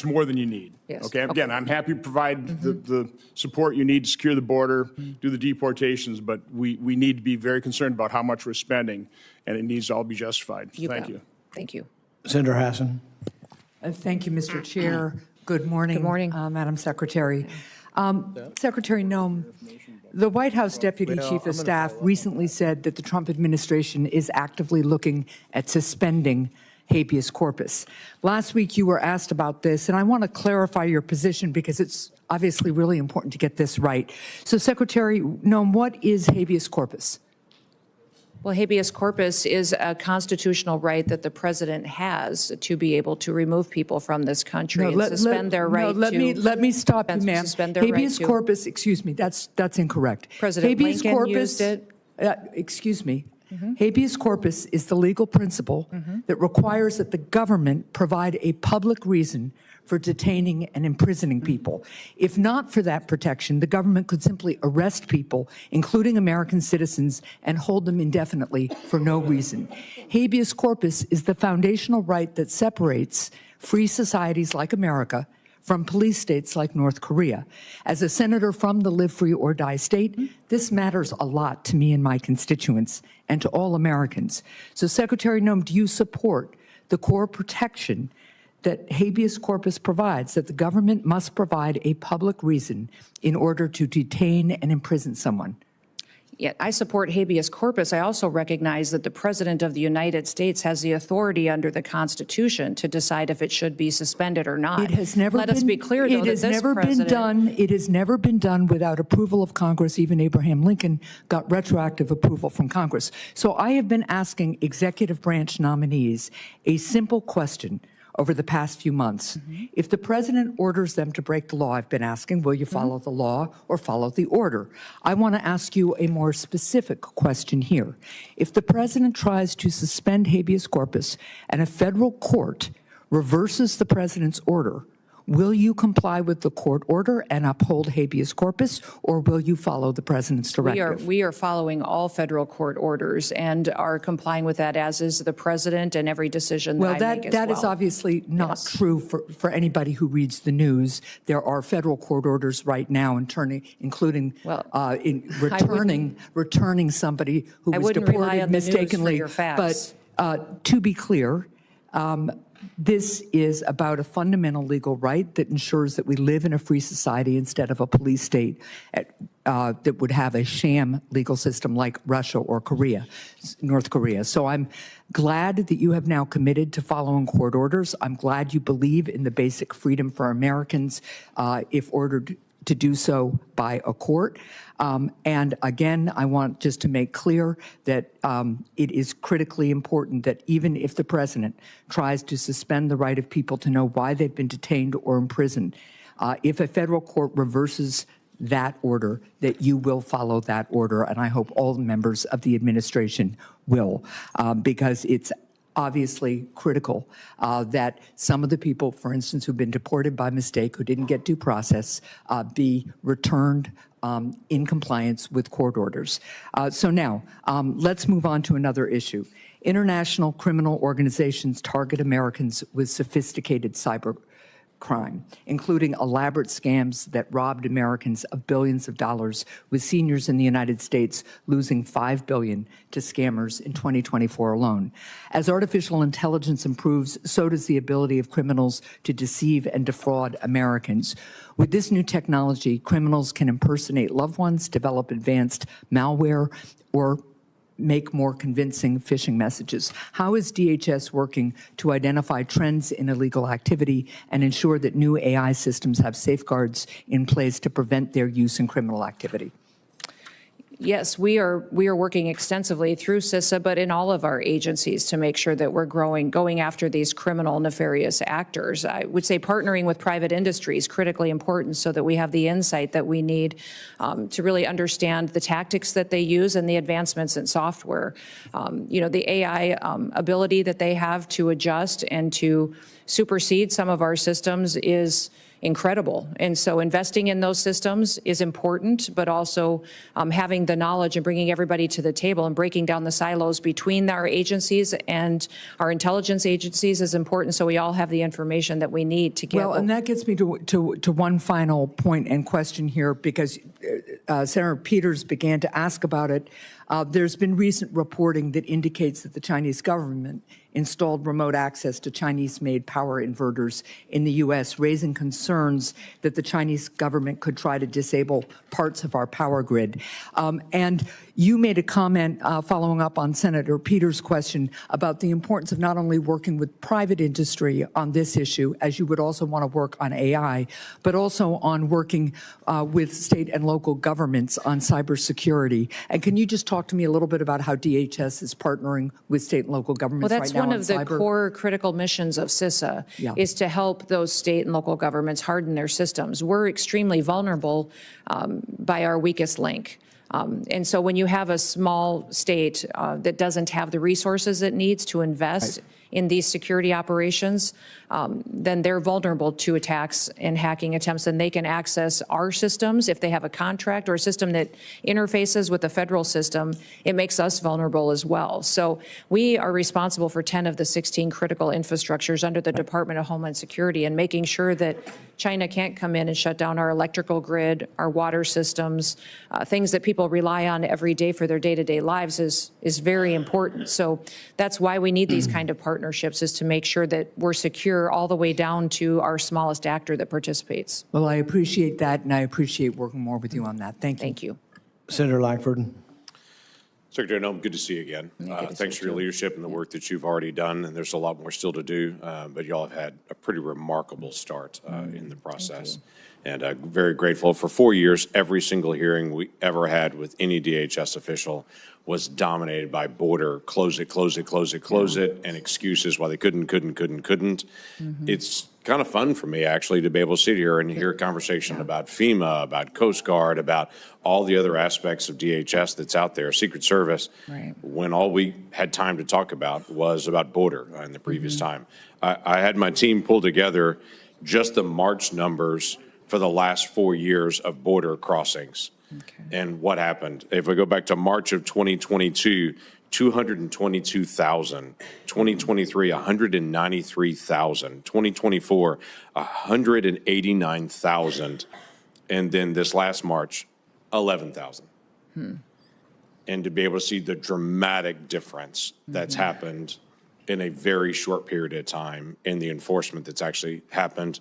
more than you need. Okay. Again, I'm happy to provide the support you need to secure the border, do the deportations, but we need to be very concerned about how much we're spending, and it needs to all be justified. Thank you. Thank you. Senator Hassan. Thank you, Mr. Chair. Good morning. Good morning. Madam Secretary. Secretary Noem, the White House Deputy Chief of Staff recently said that the Trump administration is actively looking at suspending habeas corpus. Last week you were asked about this, and I want to clarify your position because it's obviously really important to get this right. So, Secretary Noem, what is habeas corpus? Well, habeas corpus is a constitutional right that the president has to be able to remove people from this country and suspend their right to. Let me stop you, ma'am. Habeas corpus, excuse me, that's incorrect. President Lincoln used it. Excuse me. Habeas corpus is the legal principle that requires that the government provide a public reason for detaining and imprisoning people. If not for that protection, the government could simply arrest people, including American citizens, and hold them indefinitely for no reason. Habeas corpus is the foundational right that separates free societies like America from police states like North Korea. As a senator from the Live Free or Die state, this matters a lot to me and my constituents and to all Americans. So, Secretary Noem, do you support the core protection that habeas corpus provides, that the government must provide a public reason in order to detain and imprison someone? Yeah, I support habeas corpus. I also recognize that the President of the United States has the authority under the Constitution to decide if it should be suspended or not. It has never Let us be clear, though, that this president... It has never been done without approval of Congress. Even Abraham Lincoln got retroactive approval from Congress. So I have been asking executive branch nominees a simple question. over the past few months. If the president orders them to break the law, I've been asking, will you follow the law or follow the order? I want to ask you a more specific question here. If the president tries to suspend habeas corpus and a federal court reverses the president's order, will you comply with the court order and uphold habeas corpus, or will you follow the president's directive? We are following all federal court orders and are complying with that, as is the president, and every decision that I make as well. That is obviously not true for anybody who reads the news. There are federal court orders right now, including returning somebody who was deported mistakenly. But to be clear, this is about a fundamental legal right that ensures that we live in a free society instead of a police state that would have a sham legal system like Russia or North Korea. So I'm glad that you have now committed to following court orders. I'm glad you believe in the basic freedom for Americans if ordered to do so by a court. And again, I want just to make clear that it is critically important that even if the president tries to suspend the right of people to know why they've been detained or imprisoned, if a federal court reverses that order, that you will follow that order. And I hope all members of the administration will, because it's obviously critical that some of the people, for instance, who've been deported by mistake, who didn't get due process, be returned in compliance with court orders. So now, let's move on to another issue. International criminal organizations target Americans with sophisticated cyber crime, including elaborate scams that robbed Americans of billions of dollars, with seniors in the United States losing $5 billion to scammers in 2024 alone. As artificial intelligence improves, so does the ability of criminals to deceive and defraud Americans. With this new technology, criminals can impersonate loved ones, develop advanced malware, or make more convincing phishing messages. How is DHS working to identify trends in illegal activity and ensure that new AI systems have safeguards in place to prevent their use in criminal activity? Yes, we are working extensively through CISA, but in all of our agencies to make sure that we're going after these criminal, nefarious actors. I would say partnering with private industry is critically important so that we have the insight that we need to really understand the tactics that they use and the advancements in software. The AI ability that they have to adjust and to supersede some of our systems is incredible. And so investing in those systems is important, but also having the knowledge and bringing everybody to the table and breaking down the silos between our agencies and our intelligence agencies is important, so we all have the information that we need to get. Well, and that gets me to one final point and question here, because Senator Peters began to ask about it. There's been recent reporting that indicates that the Chinese government installed remote access to Chinese-made power inverters in the U.S., raising concerns that the Chinese government could try to disable parts of our power grid. And you made a comment following up on Senator Peters' question about the importance of not only working with private industry on this issue, as you would also want to work on AI, but also on working with state and local governments on cybersecurity. And can you just talk to me a little bit about how DHS is partnering with state and local governments right now on cyber? Well, that's one of the core critical missions of CISA, is to help those state and local governments harden their systems. We're extremely vulnerable by our weakest link. And so when you have a small state that doesn't have the resources it needs to invest in these security operations, then they're vulnerable to attacks and hacking attempts, and they can access our systems. If they have a contract or a system that interfaces with the federal system, it makes us vulnerable as well. So we are responsible for 10 of the 16 critical infrastructures under the Department of Homeland Security, and making sure that China can't come in and shut down our electrical grid, our water systems, things that people rely on every day for their day-to-day lives is very important. So that's why we need these kind of partnerships, is to make sure that we're secure all the way down to our smallest actor that participates. Well, I appreciate that, and I appreciate working more with you on that. Thank you. Thank you. Senator Lankford. Secretary Noem, good to see you again. Thanks for your leadership and the work that you've already done, and there's a lot more still to do, but you all have had a pretty remarkable start in the process. And very grateful. For 4 years, every single hearing we ever had with any DHS official was dominated by border, close it, close it, close it, close it, and excuses why they couldn't. It's kind of fun for me, actually, to be able to sit here and hear a conversation about FEMA, about Coast Guard, about all the other aspects of DHS that's out there, Secret Service, when all we had time to talk about was about border in the previous time. I had my team pull together just the March numbers for the last 4 years of border crossings. And what happened? If we go back to March of 2022, 222,000, 2023, 193,000, 2024, 189,000, and then this last March, 11,000. And to be able to see the dramatic difference that's happened in a very short period of time in the enforcement that's actually happened,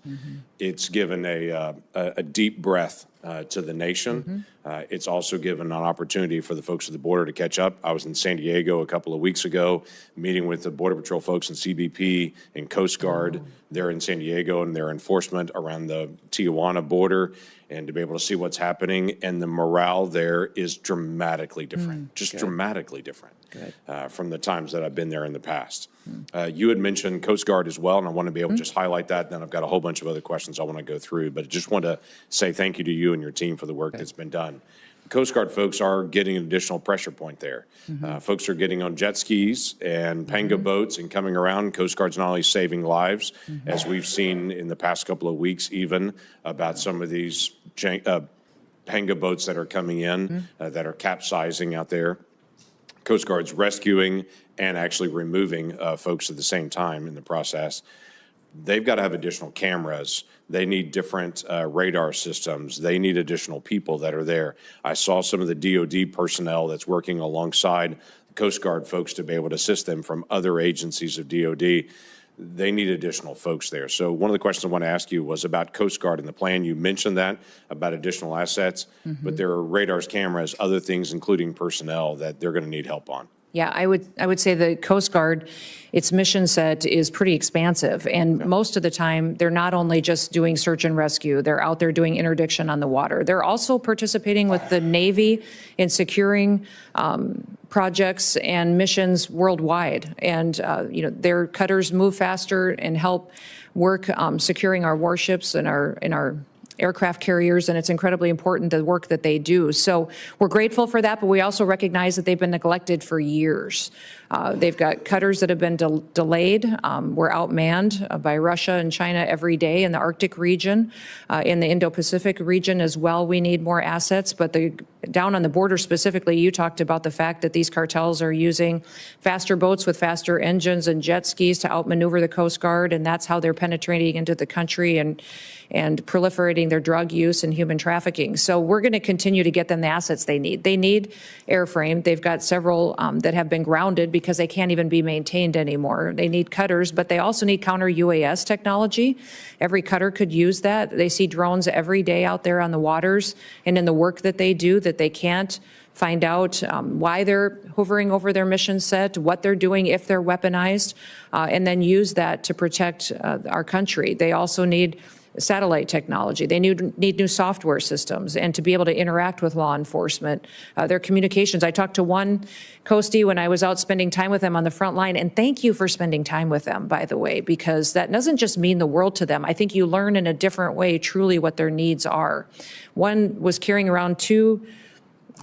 it's given a deep breath to the nation. It's also given an opportunity for the folks at the border to catch up. I was in San Diego a couple of weeks ago, meeting with the Border Patrol folks in CBP and Coast Guard. They're in San Diego and their enforcement around the Tijuana border, and to be able to see what's happening. And the morale there is dramatically different, dramatically different from the times that I've been there in the past. You had mentioned Coast Guard as well, and I want to be able to just highlight that. Then I've got a whole bunch of other questions I want to go through, but I just want to say thank you to you and your team for the work that's been done. The Coast Guard folks are getting an additional pressure point there. Folks are getting on jet skis and panga boats and coming around. Coast Guard's not only saving lives, as we've seen in the past couple of weeks, even about some of these panga boats that are coming in that are capsizing out there. Coast Guard's rescuing and actually removing folks at the same time in the process. They've got to have additional cameras. They need different radar systems. They need additional people that are there. I saw some of the DOD personnel that's working alongside Coast Guard folks to be able to assist them from other agencies of DOD. They need additional folks there. So one of the questions I want to ask you was about Coast Guard and the plan. You mentioned that about additional assets, but there are radars, cameras, other things, including personnel that they're going to need help on. Yeah, I would say the Coast Guard, its mission set is pretty expansive, and most of the time they're not only just doing search and rescue, they're out there doing interdiction on the water. They're also participating with the Navy in securing projects and missions worldwide, and their cutters move faster and help work securing our warships and our aircraft carriers, and it's incredibly important, the work that they do. So we're grateful for that, but we also recognize that they've been neglected for years. They've got cutters that have been delayed. We're outmanned by Russia and China every day in the Arctic region, in the Indo-Pacific region as well. We need more assets, but down on the border specifically, you talked about the fact that these cartels are using faster boats with faster engines and jet skis to outmaneuver the Coast Guard, and that's how they're penetrating into the country and proliferating their drug use and human trafficking. So we're going to continue to get them the assets they need. They need airframe. They've got several that have been grounded because they can't even be maintained anymore. They need cutters, but they also need counter UAS technology. Every cutter could use that. They see drones every day out there on the waters, and in the work that they do, that they can't find out why they're hovering over their mission set, what they're doing if they're weaponized, and then use that to protect our country. They also need satellite technology. They need new software systems and to be able to interact with law enforcement. Their communications. I talked to one Coastie when I was out spending time with them on the front line, and thank you for spending time with them, by the way, because that doesn't just mean the world to them. I think you learn in a different way truly what their needs are. One was carrying around 2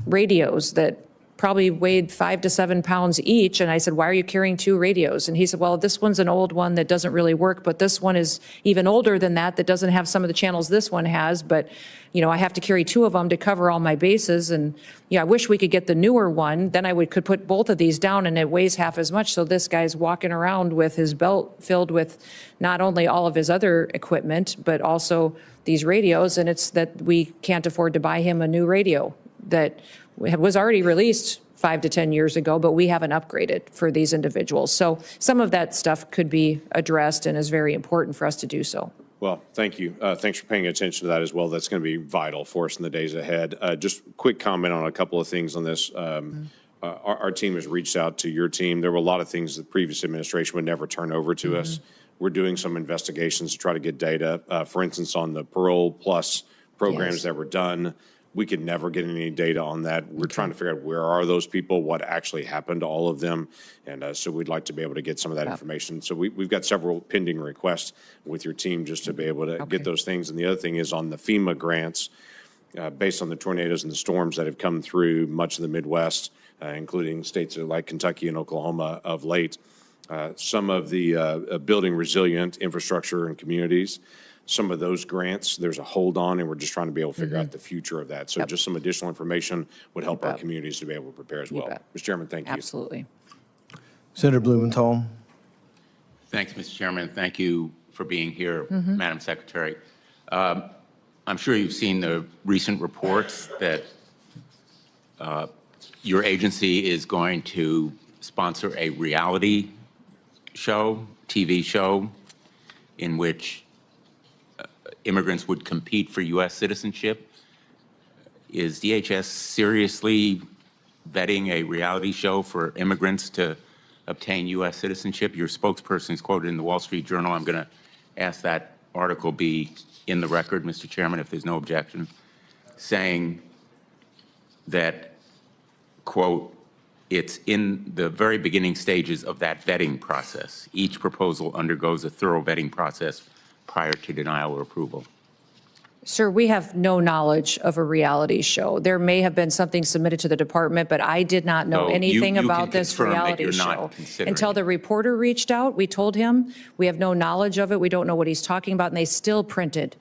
radios that probably weighed 5 to 7 pounds each. And I said, why are you carrying 2 radios? And he said, well, this one's an old one that doesn't really work, but this one is even older than that doesn't have some of the channels this one has. But, I have to carry 2 of them to cover all my bases. And, I wish we could get the newer one. Then I could put both of these down and it weighs half as much. So this guy's walking around with his belt filled with not only all of his other equipment, but also these radios. And it's that we can't afford to buy him a new radio that was already released 5 to 10 years ago, but we haven't upgraded for these individuals. So some of that stuff could be addressed and is very important for us to do so. Well, thank you. Thanks for paying attention to that as well. That's going to be vital for us in the days ahead. Just quick comment on a couple of things on this. our team has reached out to your team. There were a lot of things the previous administration would never turn over to us. We're doing some investigations to try to get data. For instance, on the Parole Plus programs that were done, we could never get any data on that. We're trying to figure out where are those people, what actually happened to all of them. And so we'd like to be able to get some of that information. So we've got several pending requests with your team just to be able to get those things. And the other thing is on the FEMA grants, based on the tornadoes and the storms that have come through much of the Midwest, including states like Kentucky and Oklahoma of late, some of the building resilient infrastructure and communities, some of those grants, there's a hold on, and we're just trying to be able to figure out the future of that. So just some additional information would help our communities to be able to prepare as well. Mr. Chairman, thank you. Absolutely. Senator Blumenthal. Thanks, Mr. Chairman. Thank you for being here, Madam Secretary. I'm sure you've seen the recent reports that your agency is going to sponsor a reality show, TV show, in which immigrants would compete for U.S. citizenship. Is DHS seriously vetting a reality show for immigrants to obtain U.S. citizenship? Your spokesperson is quoted in the Wall Street Journal. I'm going to ask that article be in the record, Mr. Chairman, if there's no objection, saying that, quote, it's in the very beginning stages of that vetting process. Each proposal undergoes a thorough vetting process prior to denial or approval. Sir, we have no knowledge of a reality show. There may have been something submitted to the department, but I did not know anything about this reality show. Until the reporter reached out, we told him we have no knowledge of it. We don't know what he's talking about, and they still printed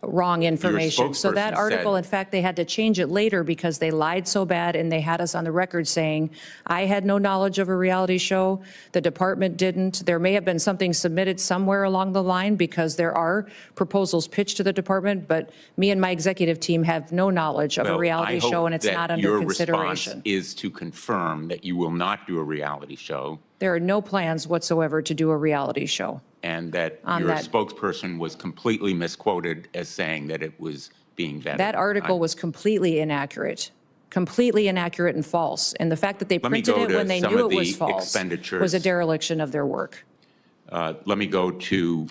wrong information. So that article, in fact, they had to change it later because they lied so bad, and they had us on the record saying, I had no knowledge of a reality show. The department didn't. There may have been something submitted somewhere along the line because there are proposals pitched to the department, but me and my executive team have no knowledge of a reality show, and it's not under consideration. Your response is to confirm that you will not do a reality show. There are no plans whatsoever to do a reality show. And that your spokesperson was completely misquoted as saying that it was being vetted. That article was completely inaccurate and false. And the fact that they printed it when they knew it was false was a dereliction of their work. Let me go to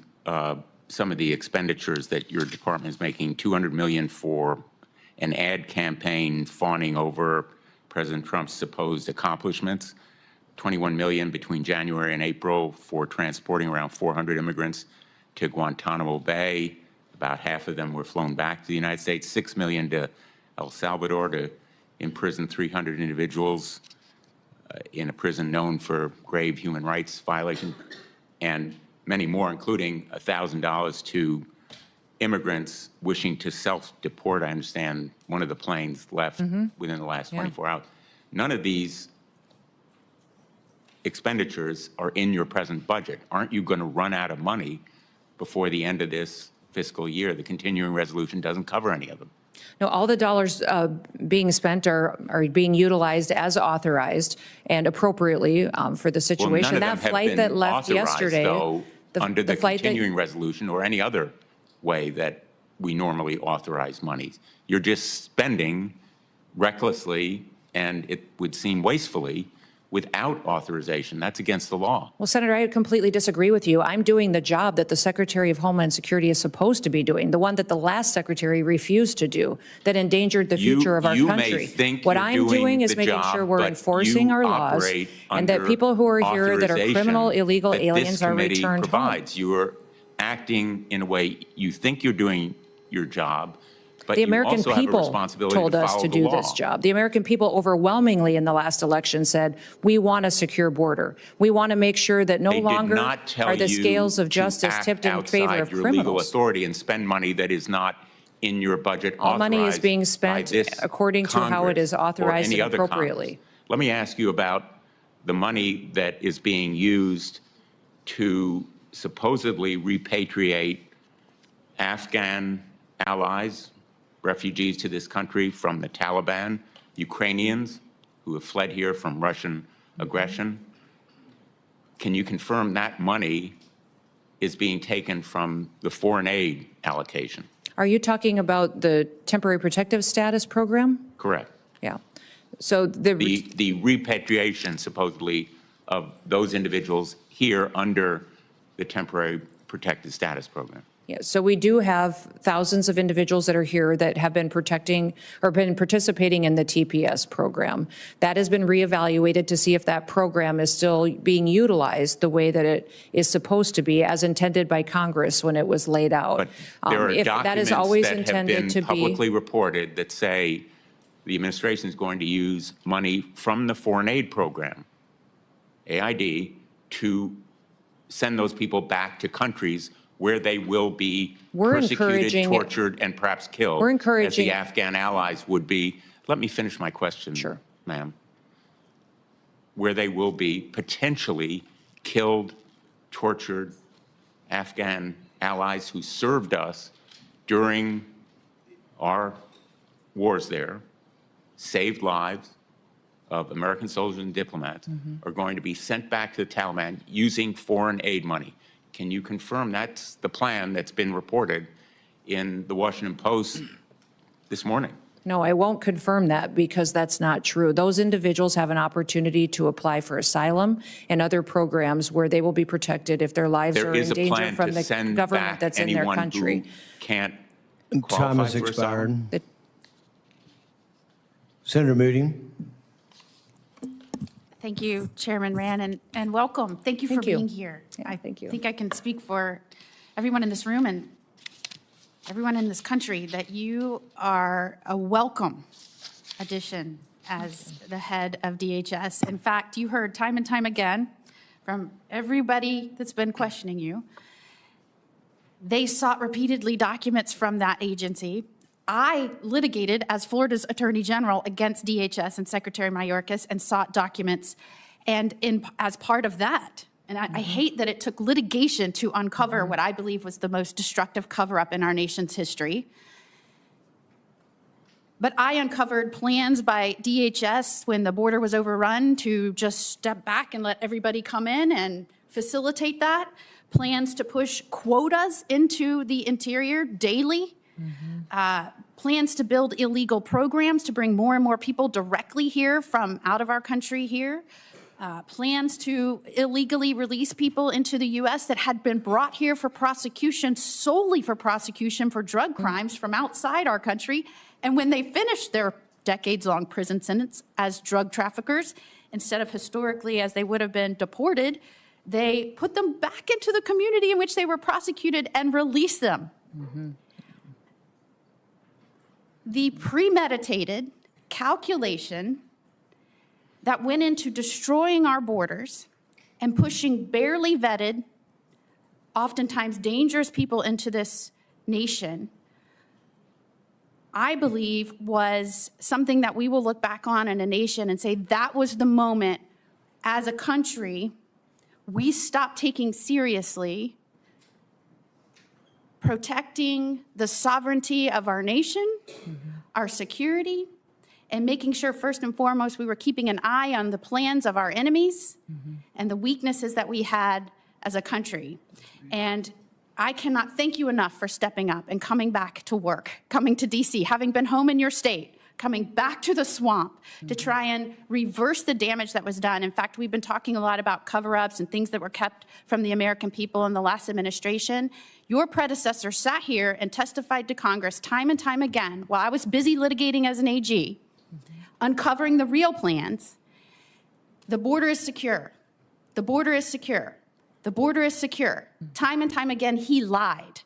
some of the expenditures that your department is making. $200 million for an ad campaign fawning over President Trump's supposed accomplishments. $21 million between January and April for transporting around 400 immigrants to Guantanamo Bay. About half of them were flown back to the United States. $6 million to El Salvador to imprison 300 individuals in a prison known for grave human rights violations, and many more, including $1,000 to immigrants wishing to self-deport. I understand one of the planes left within the last 24 hours. None of these expenditures are in your present budget. Aren't you going to run out of money before the end of this fiscal year? The continuing resolution doesn't cover any of them. No, all the dollars being spent are being utilized as authorized and appropriately for the situation. Well, that flight that left yesterday, though, under the continuing resolution or any other way that we normally authorize money. You're just spending recklessly, and it would seem wastefully, without authorization. That's against the law. Well, Senator, I completely disagree with you. I'm doing the job that the Secretary of Homeland Security is supposed to be doing, the one that the last secretary refused to do, that endangered the future of our country. What I'm doing is making sure we're enforcing our laws and that people who are here that are criminal, illegal aliens are returned home. You are acting in a way you think you're doing your job, but the American people told us to do this job. The American people overwhelmingly in the last election said, we want a secure border. We want to make sure that no longer are the scales of justice tipped in favor of criminals. Legal authority and spend money that is not in your budget. All money is being spent according to how it is authorized and appropriately. Let me ask you about the money that is being used to supposedly repatriate Afghan allies, refugees to this country from the Taliban, Ukrainians who have fled here from Russian aggression. Can you confirm that money is being taken from the foreign aid allocation? Are you talking about the temporary protective status program? Correct. Yeah. So the repatriation, supposedly, of those individuals here under the temporary protected status program. Yeah, so we do have thousands of individuals that are here that have been protecting or been participating in the TPS program. That has been reevaluated to see if that program is still being utilized the way that it is supposed to be, as intended by Congress when it was laid out. But there are if that is documents always that have intended been to be publicly reported that say the administration is going to use money from the foreign aid program, AID, to send those people back to countries where they will be persecuted, tortured, and perhaps killed, as the Afghan allies would be. Let me finish my question, Sure, ma'am. Where they will be potentially killed, tortured Afghan allies who served us during our wars there, saved lives of American soldiers and diplomats, are going to be sent back to the Taliban using foreign aid money. Can you confirm that's the plan that's been reported in the Washington Post this morning? No, I won't confirm that because that's not true. Those individuals have an opportunity to apply for asylum and other programs where they will be protected if their lives are in danger from the government that's in their country. Who can't Time has qualify for asylum? expired. Senator Moody. Thank you, Chairman Rand, and welcome. Thank you for being here. Yeah, thank you. I think I can speak for everyone in this room and everyone in this country that you are a welcome addition as the head of DHS. In fact, you heard time and time again from everybody that's been questioning you. They sought repeatedly documents from that agency. I litigated as Florida's Attorney General against DHS and Secretary Mayorkas and sought documents. And as part of that, and I hate that it took litigation to uncover what I believe was the most destructive cover-up in our nation's history. But I uncovered plans by DHS when the border was overrun to just step back and let everybody come in and facilitate that. Plans to push quotas into the interior daily. Plans to build illegal programs to bring more and more people directly here from out of our country here. Plans to illegally release people into the U.S. that had been brought here for prosecution, solely for prosecution for drug crimes from outside our country. And when they finished their decades-long prison sentence as drug traffickers, instead of historically as they would have been deported, they put them back into the community in which they were prosecuted and released them. The premeditated calculation that went into destroying our borders and pushing barely vetted, oftentimes dangerous people into this nation, I believe was something that we will look back on in a nation and say that was the moment as a country we stopped taking seriously protecting the sovereignty of our nation, our security, and making sure first and foremost we were keeping an eye on the plans of our enemies and the weaknesses that we had as a country. And I cannot thank you enough for stepping up and coming back to work, coming to DC, having been home in your state, coming back to the swamp to try and reverse the damage that was done. In fact, we've been talking a lot about cover-ups and things that were kept from the American people in the last administration. Your predecessor sat here and testified to Congress time and time again while I was busy litigating as an AG, uncovering the real plans. The border is secure. The border is secure. The border is secure. Time and time again, he lied.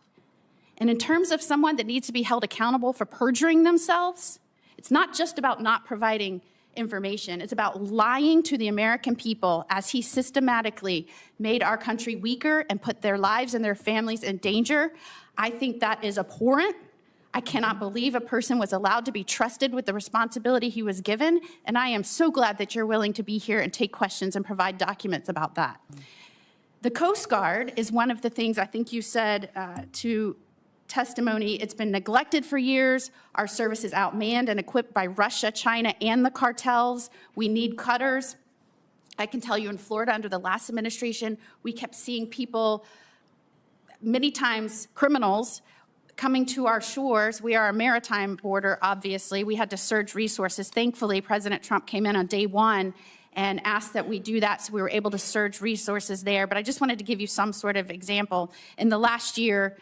And in terms of someone that needs to be held accountable for perjuring themselves, it's not just about not providing information. It's about lying to the American people as he systematically made our country weaker and put their lives and their families in danger. I think that is abhorrent. I cannot believe a person was allowed to be trusted with the responsibility he was given, and I am so glad that you're willing to be here and take questions and provide documents about that. The Coast Guard is one of the things I think you said to testimony. It's been neglected for years. Our service is outmanned and equipped by Russia, China, and the cartels. We need cutters. I can tell you in Florida under the last administration, we kept seeing people, many times criminals, coming to our shores. We are a maritime border, obviously. We had to surge resources. Thankfully, President Trump came in on day one and asked that we do that, so we were able to surge resources there. But I just wanted to give you some sort of example. In the last year,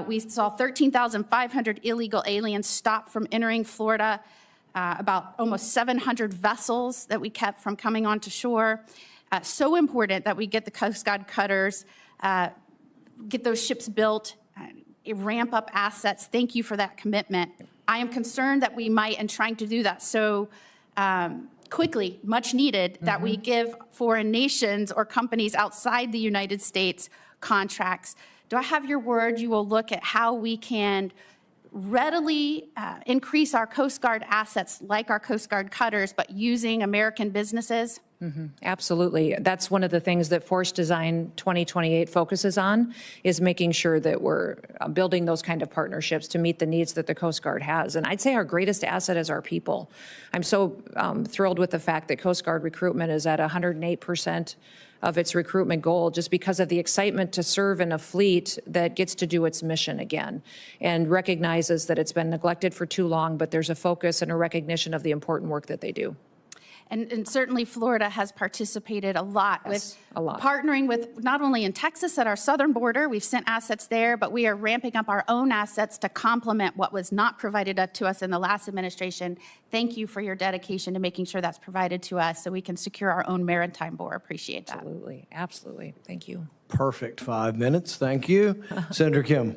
we saw 13,500 illegal aliens stop from entering Florida, about almost 700 vessels that we kept from coming onto shore. So important that we get the Coast Guard cutters, get those ships built, ramp up assets. Thank you for that commitment. I am concerned that we might, in trying to do that so quickly, much needed, that we give foreign nations or companies outside the United States contracts. Do I have your word? You will look at how we can readily increase our Coast Guard assets like our Coast Guard cutters, but using American businesses? Absolutely. That's one of the things that Force Design 2028 focuses on, is making sure that we're building those kind of partnerships to meet the needs that the Coast Guard has. And I'd say our greatest asset is our people. I'm so thrilled with the fact that Coast Guard recruitment is at 108% of its recruitment goal, just because of the excitement to serve in a fleet that gets to do its mission again and recognizes that it's been neglected for too long, but there's a focus and a recognition of the important work that they do. And certainly Florida has participated a lot with partnering with not only in Texas at our southern border, we've sent assets there, but we are ramping up our own assets to complement what was not provided to us in the last administration. Thank you for your dedication to making sure that's provided to us so we can secure our own maritime border. Appreciate that. Absolutely. Absolutely. Thank you. Perfect 5 minutes. Thank you. Senator Kim.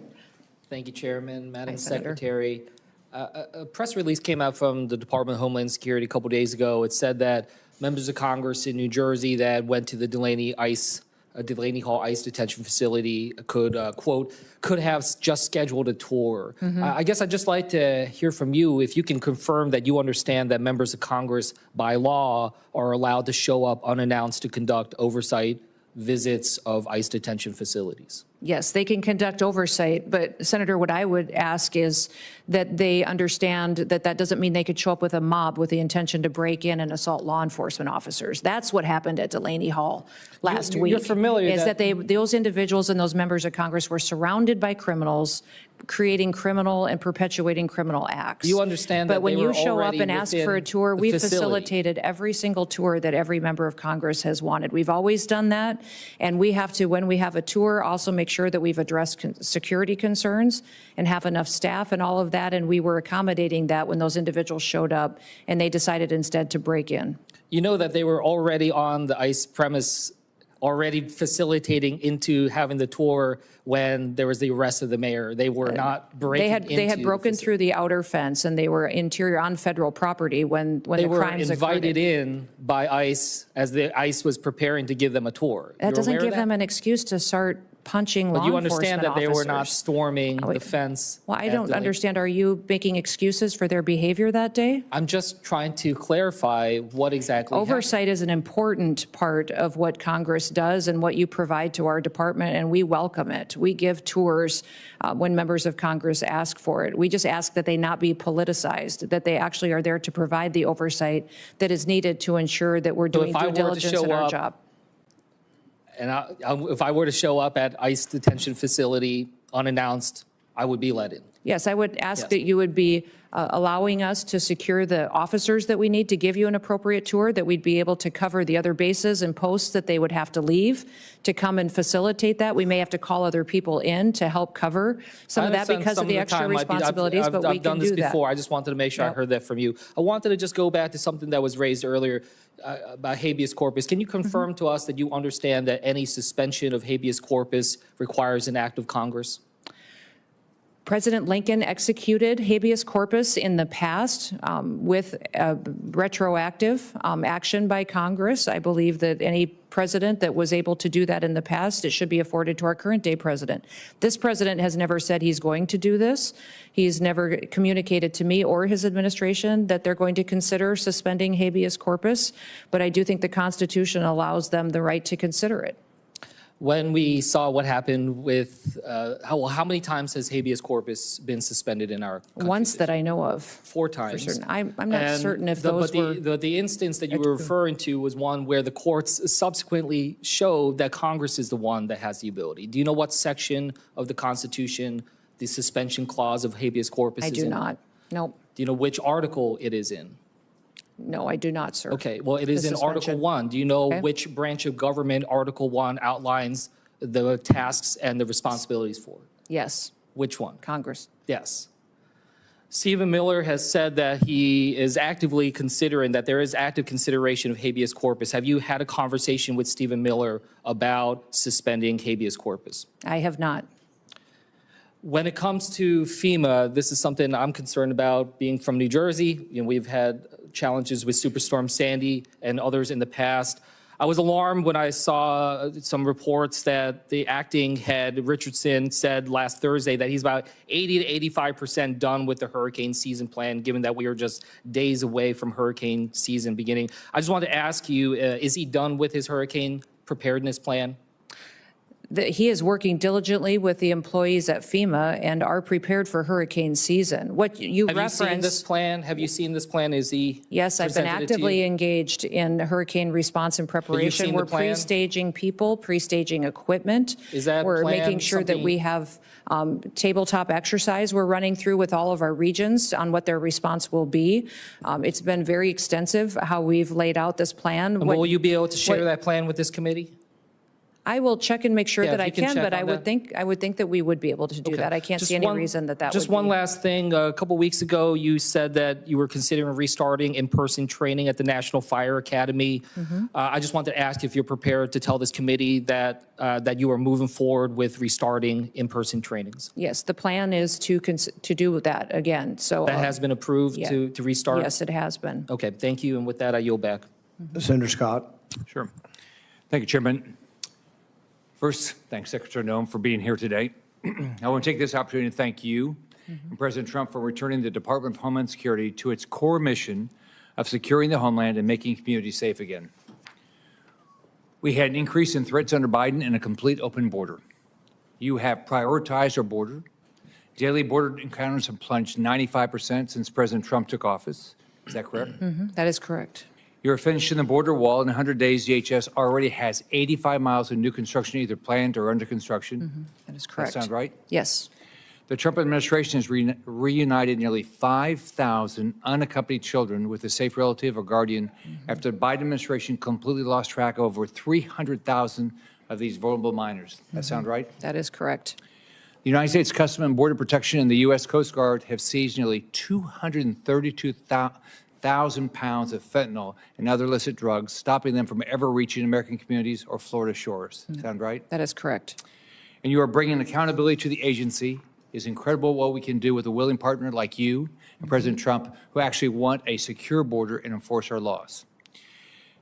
Thank you, Chairman. Madam Senator. Secretary. A press release came out from the Department of Homeland Security a couple days ago. It said that members of Congress in New Jersey that went to the Delaney Hall ICE detention facility could, quote, could have just scheduled a tour. I guess I'd just like to hear from you if you can confirm that you understand that members of Congress by law are allowed to show up unannounced to conduct oversight visits of ICE detention facilities. Yes, they can conduct oversight, but Senator, what I would ask is that they understand that that doesn't mean they could show up with a mob with the intention to break in and assault law enforcement officers. That's what happened at Delaney Hall last week. You're familiar is that those individuals and those members of Congress were surrounded by criminals, creating criminal and perpetuating criminal acts. You understand that but when they you were show up already and ask for a within tour, the we've facility. facilitated every single tour that every member of Congress has wanted. We've always done that, and we have to, when we have a tour, also make sure that we've addressed security concerns and have enough staff and all of that, and we were accommodating that when those individuals showed up and they decided instead to break in. You know that they were already on the ICE premise, already facilitating into having the tour when there was the arrest of the mayor. They were not breaking into They had broken through the outer fence, and they were interior on federal property when the crimes occurred. They were invited in by ICE as the ICE was preparing to give them a tour. That doesn't give them an excuse to start punching law enforcement officers. But you understand that they were not storming the fence. Well, I don't understand. Are you making excuses for their behavior that day? I'm just trying to clarify what exactly Oversight is an important part of what Congress does and what you provide to our department, and we welcome it. We give tours when members of Congress ask for it. We just ask that they not be politicized, that they actually are there to provide the oversight that is needed to ensure that we're doing due diligence in our job. And if I were to show up at ICE detention facility unannounced, I would be let in. Yes, I would ask that you would be allowing us to secure the officers that we need to give you an appropriate tour, that we'd be able to cover the other bases and posts that they would have to leave to come and facilitate that. We may have to call other people in to help cover some of that because of the extra responsibilities, but we can do that. I've done this before. I just wanted to make sure I heard that from you. I wanted to just go back to something that was raised earlier about habeas corpus. Can you confirm to us that you understand that any suspension of habeas corpus requires an act of Congress? President Lincoln executed habeas corpus in the past with retroactive action by Congress. I believe that any president that was able to do that in the past, it should be afforded to our current day president. This president has never said he's going to do this. He's never communicated to me or his administration that they're going to consider suspending habeas corpus, but I do think the Constitution allows them the right to consider it. When we saw what happened with, how many times has habeas corpus been suspended in our country? Once that I know of. 4 times. For certain. I'm not certain if those were. The instance that you were referring to was one where the courts subsequently showed that Congress is the one that has the ability. Do you know what section of the Constitution the suspension clause of habeas corpus? I is do in? not. Nope. Do you know which article it is in? No, I do not, sir. Okay, well, it is The in Article suspension. 1. Do you know Okay. which branch of government Article 1 outlines the tasks and the responsibilities for? Yes, Which one? Congress. Yes. Stephen Miller has said that he is actively considering, that there is active consideration of habeas corpus. Have you had a conversation with Stephen Miller about suspending habeas corpus? I have not. When it comes to FEMA, this is something I'm concerned about. Being from New Jersey, we've had challenges with Superstorm Sandy and others in the past. I was alarmed when I saw some reports that the acting head, Richardson, said last Thursday that he's about 80 to 85% done with the hurricane season plan, given that we are just days away from hurricane season beginning. I just wanted to ask you, is he done with his hurricane preparedness plan? He is working diligently with the employees at FEMA and are prepared for hurricane season. What you Have referenced. you seen this plan? Have you seen this plan? Is he Yes, I've been presented it to you? actively engaged in hurricane response and preparation. seen the We're plan? pre-staging people, pre-staging equipment. Is that We're plan making sure that something- we have tabletop exercise we're running through with all of our regions on what their response will be. It's been very extensive how we've laid out this plan. And What- will you be able to share what- that plan with this committee? I will check and make sure Yeah, that if I you can can, check but on I would that. think that we would be able to do Okay. that. I can't Just see any one- reason that Just would one be. last thing. A couple weeks ago, you said that you were considering restarting in-person training at the National Fire Academy. Mm-hmm. I just wanted to ask if you're prepared to tell this committee that that you are moving forward with restarting in-person trainings. Yes, the plan is to do that again, so. That has been approved yeah. to restart? Yes, it has been. Okay, thank you. And with that, I yield back. Senator Scott. Sure. Thank you, Chairman. First, thanks, Secretary Noem, for being here today. I want to take this opportunity to thank you and President Trump for returning the Department of Homeland Security to its core mission of securing the homeland and making communities safe again. We had an increase in threats under Biden and a complete open border. You have prioritized our border. Daily border encounters have plunged 95% since President Trump took office. Is that correct? That is correct. You're finishing the border wall. In 100 days, DHS already has 85 miles of new construction, either planned or under construction. That is correct. That sound right? Yes. The Trump administration has reunited nearly 5,000 unaccompanied children with a safe relative or guardian after the Biden administration completely lost track of over 300,000 of these vulnerable minors. That sound right? That is correct. The United States Customs and Border Protection and the U.S. Coast Guard have seized nearly 232,000 pounds of fentanyl and other illicit drugs, stopping them from ever reaching American communities or Florida shores. Sound right? That is correct. And you are bringing accountability to the agency. It's incredible what we can do with a willing partner like you and President Trump, who actually want a secure border and enforce our laws.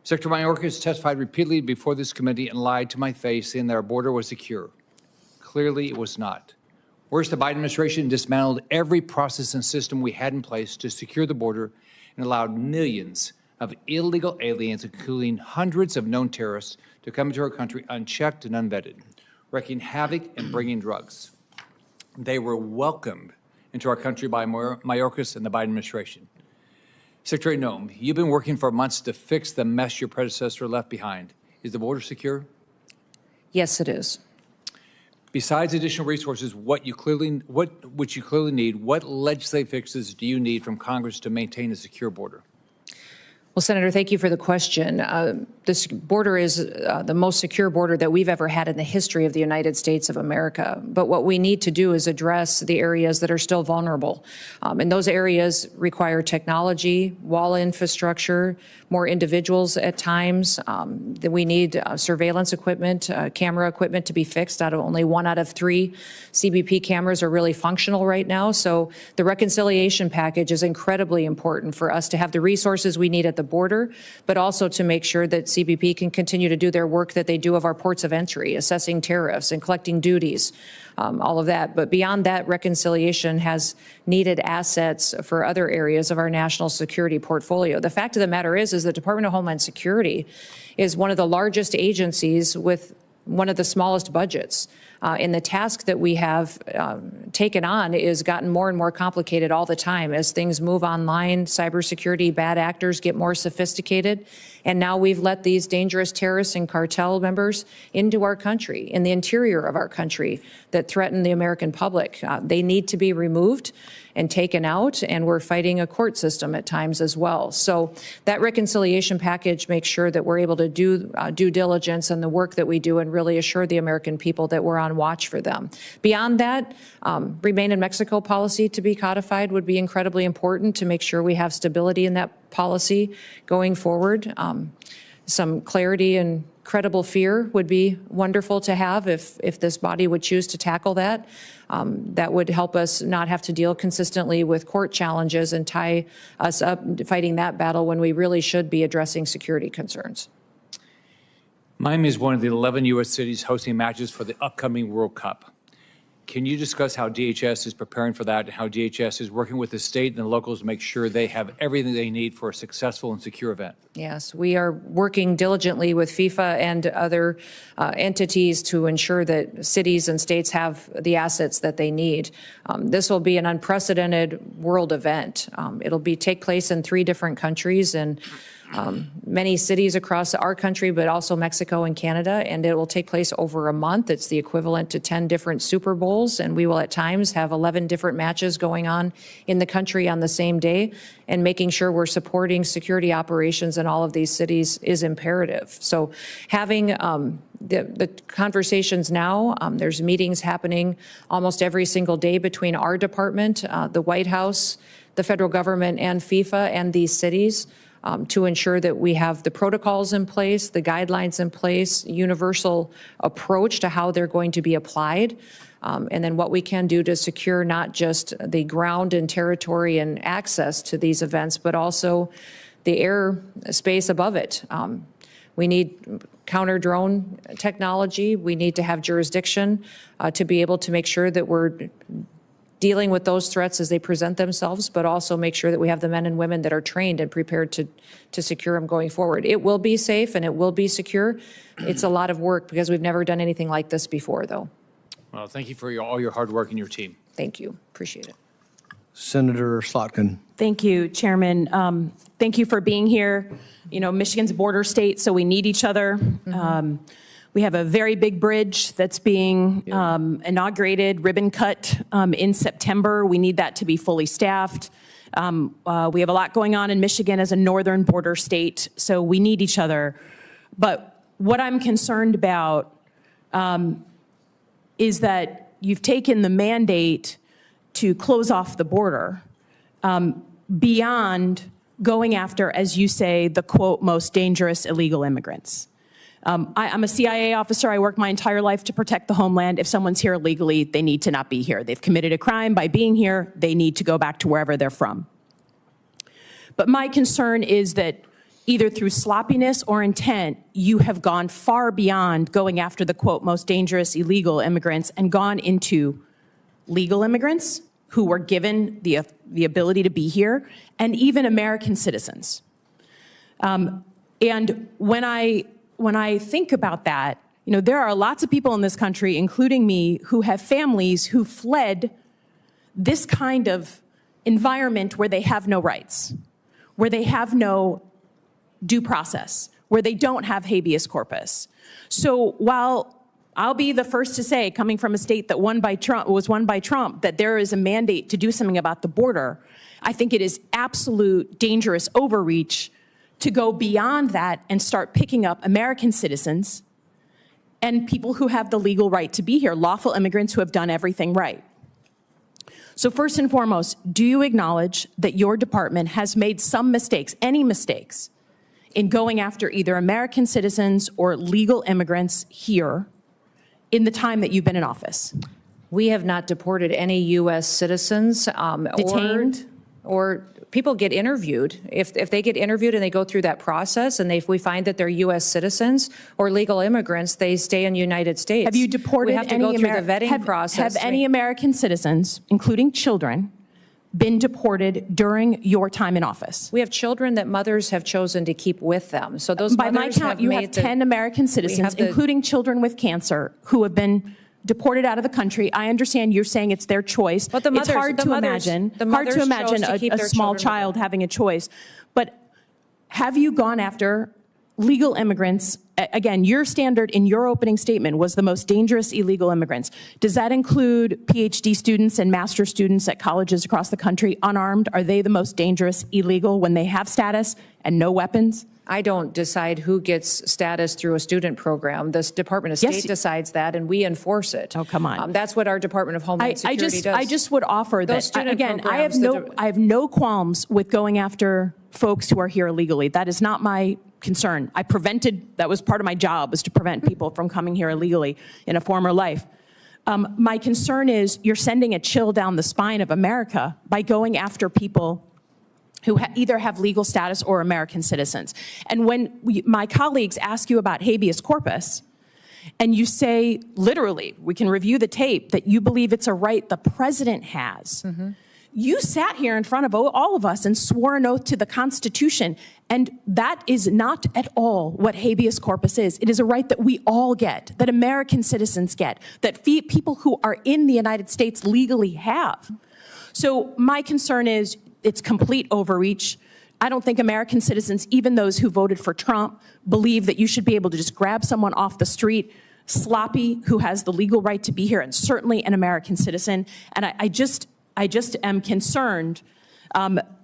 Secretary Mayorkas testified repeatedly before this committee and lied to my face, saying that our border was secure. Clearly, it was not. Worse, the Biden administration dismantled every process and system we had in place to secure the border and allowed millions of illegal aliens, including hundreds of known terrorists, to come into our country unchecked and unvetted, wreaking havoc and bringing drugs. They were welcomed into our country by Mayorkas and the Biden administration. Secretary Noem, you've been working for months to fix the mess your predecessor left behind. Is the border secure? Yes, it is. Besides additional resources, which you clearly need, what legislative fixes do you need from Congress to maintain a secure border? Well, Senator, thank you for the question. This border is the most secure border that we've ever had in the history of the United States of America. But what we need to do is address the areas that are still vulnerable. And those areas require technology, wall infrastructure, more individuals at times. That we need surveillance equipment, camera equipment to be fixed. Only 1 out of 3 CBP cameras are really functional right now. So the reconciliation package is incredibly important for us to have the resources we need at the border, but also to make sure that CBP can continue to do their work that they do of our ports of entry, assessing tariffs and collecting duties, all of that. But beyond that, reconciliation has needed assets for other areas of our national security portfolio. The fact of the matter is the Department of Homeland Security is one of the largest agencies with one of the smallest budgets. And the task that we have taken on is gotten more and more complicated all the time as things move online, cybersecurity, bad actors get more sophisticated. And now we've let these dangerous terrorists and cartel members into our country, in the interior of our country, that threaten the American public. They need to be removed and taken out, and we're fighting a court system at times as well. So that reconciliation package makes sure that we're able to do due diligence and the work that we do and really assure the American people that we're on watch for them. Beyond that, Remain in Mexico policy to be codified would be incredibly important to make sure we have stability in that policy going forward. Some clarity and credible fear would be wonderful to have if this body would choose to tackle that. That would help us not have to deal consistently with court challenges and tie us up fighting that battle when we really should be addressing security concerns. Miami is one of the 11 U.S. cities hosting matches for the upcoming World Cup. Can you discuss how DHS is preparing for that and how DHS is working with the state and the locals to make sure they have everything they need for a successful and secure event? Yes, we are working diligently with FIFA and other entities to ensure that cities and states have the assets that they need. This will be an unprecedented world event. It'll take place in 3 different countries and many cities across our country, but also Mexico and Canada, and it will take place over a month. It's the equivalent to 10 different Super Bowls, and we will at times have 11 different matches going on in the country on the same day, and making sure we're supporting security operations in all of these cities is imperative. So having the conversations now, there's meetings happening almost every single day between our department, the White House, the federal government, and FIFA and these cities, to ensure that we have the protocols in place, the guidelines in place, universal approach to how they're going to be applied, and then what we can do to secure not just the ground and territory and access to these events, but also the air space above it. We need counter-drone technology. We need to have jurisdiction to be able to make sure that we're dealing with those threats as they present themselves, but also make sure that we have the men and women that are trained and prepared to secure them going forward. It will be safe and it will be secure. It's a lot of work because we've never done anything like this before, though. Well, thank you for all your hard work and your team. Thank you. Appreciate it. Senator Slotkin. Thank you, Chairman. Thank you for being here. You know, Michigan's a border state, so we need each other. We have a very big bridge that's being inaugurated, ribbon cut in September. We need that to be fully staffed. We have a lot going on in Michigan as a northern border state, so we need each other. But what I'm concerned about is that you've taken the mandate to close off the border beyond going after, as you say, the, quote, most dangerous illegal immigrants. I'm a CIA officer. I worked my entire life to protect the homeland. If someone's here illegally, they need to not be here. They've committed a crime by being here. They need to go back to wherever they're from. But my concern is that either through sloppiness or intent, you have gone far beyond going after the, quote, most dangerous illegal immigrants and gone into legal immigrants who were given the ability to be here, and even American citizens. And when I think about that, you know, there are lots of people in this country, including me, who have families who fled this kind of environment where they have no rights, where they have no due process, where they don't have habeas corpus. So while I'll be the first to say, coming from a state that was won by Trump, that there is a mandate to do something about the border, I think it is absolute dangerous overreach to go beyond that and start picking up American citizens and people who have the legal right to be here, lawful immigrants who have done everything right. So first and foremost, do you acknowledge that your department has made some mistakes, any mistakes, in going after either American citizens or legal immigrants here in the time that you've been in office? We have not deported any U.S. citizens. Detained? Or people get interviewed. If they get interviewed and they go through that process and if we find that they're U.S. citizens or legal immigrants, they stay in the United States. Have you deported we have to go through the vetting process. Have any American citizens, including children, been deported during your time in office? We have children that mothers have chosen to keep with them. So those by my count, you have 10 American citizens, including children with cancer, who have been deported out of the country. I understand you're saying it's their choice. But the mothers, it's hard to imagine a small child having a choice. But have you gone after legal immigrants? Again, your standard in your opening statement was the most dangerous illegal immigrants. Does that include PhD students and master's students at colleges across the country, unarmed? Are they the most dangerous illegal when they have status and no weapons? I don't decide who gets status through a student program. The Department of State decides that, and we enforce it. Oh, come on. That's what our Department of Homeland Security does. I just would offer Those that, again, I programs, have no qualms with going after folks who are here illegally. That is not my concern. That was part of my job, was to prevent people from coming here illegally in a former life. My concern is you're sending a chill down the spine of America by going after people who either have legal status or American citizens. And when my colleagues ask you about habeas corpus, and you say, literally, we can review the tape, that you believe it's a right the president has, you sat here in front of all of us and swore an oath to the Constitution, and that is not at all what habeas corpus is. It is a right that we all get, that American citizens get, that people who are in the United States legally have. So my concern is it's complete overreach. I don't think American citizens, even those who voted for Trump, believe that you should be able to just grab someone off the street, sloppy, who has the legal right to be here, and certainly an American citizen. And I just am concerned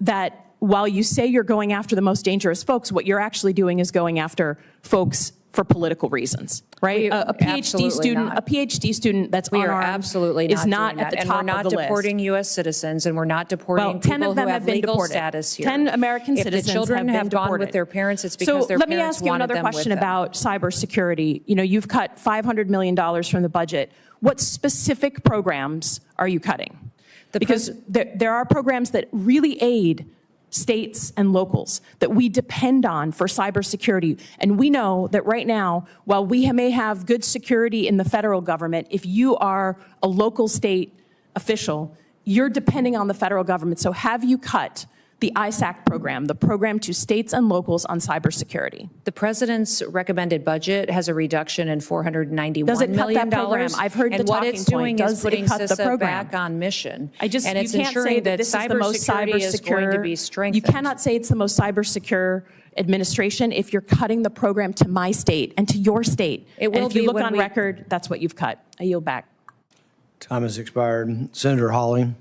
that while you say you're going after the most dangerous folks, what you're actually doing is going after folks for political reasons, right? A PhD student that's unarmed is not at the top of the list. And we're not deporting U.S. citizens, and we're not deporting 10 people of them who have have been legal deported. status here. 10 American citizens If the children have gone with their parents, it's because their parents wanted them with them. So let me ask you another question about cybersecurity. You know, you've cut $500 million from the budget. What specific programs are you cutting? Because there are programs that really aid states and locals that we depend on for cybersecurity. And we know that right now, while we may have good security in the federal government, if you are a local state official, you're depending on the federal government. So have you cut the ISAC program, the program to states and locals on cybersecurity? The president's recommended budget has a reduction in $491 million. Does it cut that program? I've heard the talking point. And what it's doing is putting CISA CISA back on mission. And it's you can't ensuring say that this is the most cybersecurity is going to be strengthened. You cannot say it's the most cyber-secure administration if you're cutting the program to my state and to your state. It will and if be you look when on record, that's what you've cut. I yield back. Time has expired. Senator Hawley.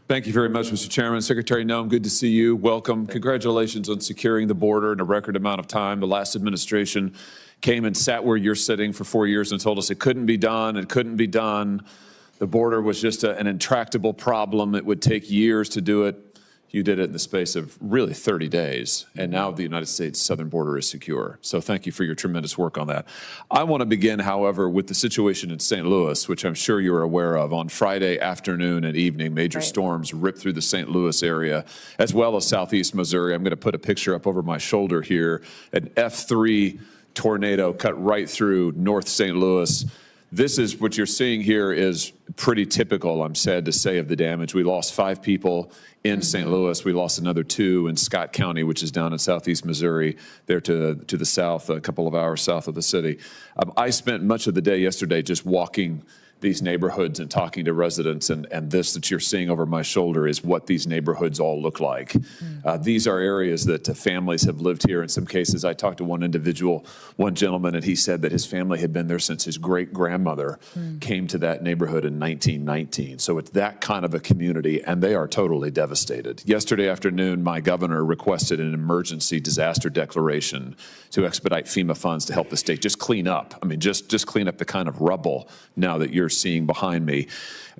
Thank you very much, Mr. Chairman. Secretary Noem, good to see you. Welcome. Congratulations on securing the border in a record amount of time. The last administration came and sat where you're sitting for 4 years and told us it couldn't be done, it couldn't be done. The border was just an intractable problem. It would take years to do it. You did it in the space of really 30 days, and now the United States southern border is secure. So thank you for your tremendous work on that. I want to begin, however, with the situation in St. Louis, which I'm sure you're aware of. On Friday afternoon and evening, major storms ripped through the St. Louis area, as well as southeast Missouri. I'm going to put a picture up over my shoulder here. An F3 tornado cut right through North St. Louis. This is what you're seeing here is pretty typical, I'm sad to say, of the damage. We lost 5 people in St. Louis. We lost another 2 in Scott County, which is down in southeast Missouri, there to the south, a couple of hours south of the city. I spent much of the day yesterday just walking these neighborhoods and talking to residents, and this that you're seeing over my shoulder is what these neighborhoods all look like. These are areas that families have lived here. In some cases, I talked to one individual, one gentleman, and he said that his family had been there since his great-grandmother came to that neighborhood in 1919. So it's that kind of a community, and they are totally devastated. Yesterday afternoon, my governor requested an emergency disaster declaration to expedite FEMA funds to help the state just clean up. I mean, just clean up the kind of rubble now that you're seeing behind me.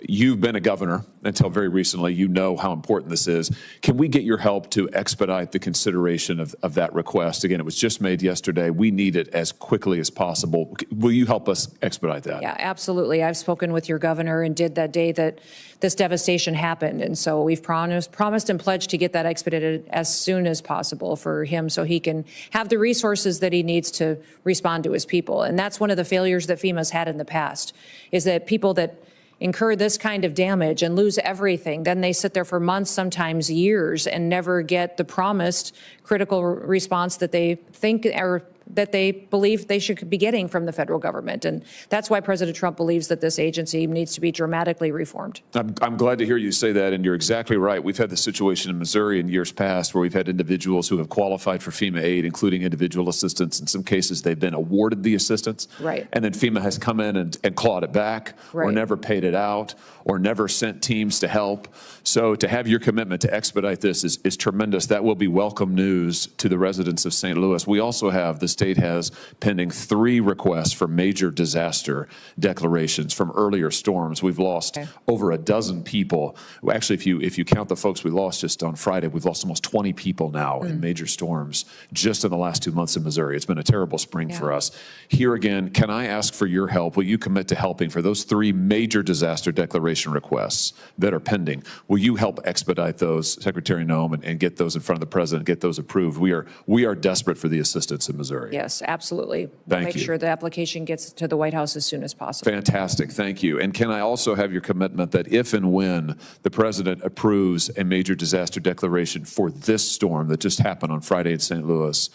You've been a governor until very recently. You know how important this is. Can we get your help to expedite the consideration of that request? Again, it was just made yesterday. We need it as quickly as possible. Will you help us expedite that? Yeah, absolutely. I've spoken with your governor and did that day that this devastation happened. And so we've promised and pledged to get that expedited as soon as possible for him so he can have the resources that he needs to respond to his people. And that's one of the failures that FEMA's had in the past, is that people that incur this kind of damage and lose everything, then they sit there for months, sometimes years, and never get the promised critical response that they think or that they believe they should be getting from the federal government. And that's why President Trump believes that this agency needs to be dramatically reformed. I'm glad to hear you say that, and you're exactly right. We've had the situation in Missouri in years past where we've had individuals who have qualified for FEMA aid, including individual assistance. In some cases, they've been awarded the assistance, right, and then FEMA has come in and clawed it back, right, or never paid it out, or never sent teams to help. So to have your commitment to expedite this is tremendous. That will be welcome news to the residents of St. Louis. We also have, the state has pending 3 requests for major disaster declarations from earlier storms. We've lost over a dozen people. Actually, if you count the folks we lost just on Friday, we've lost almost 20 people now in major storms just in the last 2 months in Missouri. It's been a terrible spring for us. Here again, can I ask for your help? Will you commit to helping for those 3 major disaster declaration requests that are pending? Will you help expedite those, Secretary Noem, and get those in front of the president, get those approved? We are desperate for the assistance in Missouri. Yes, absolutely. We'll Thank make you. sure the application gets to the White House as soon as possible. Fantastic. Thank you. And can I also have your commitment that if and when the president approves a major disaster declaration for this storm that just happened on Friday in St. Louis,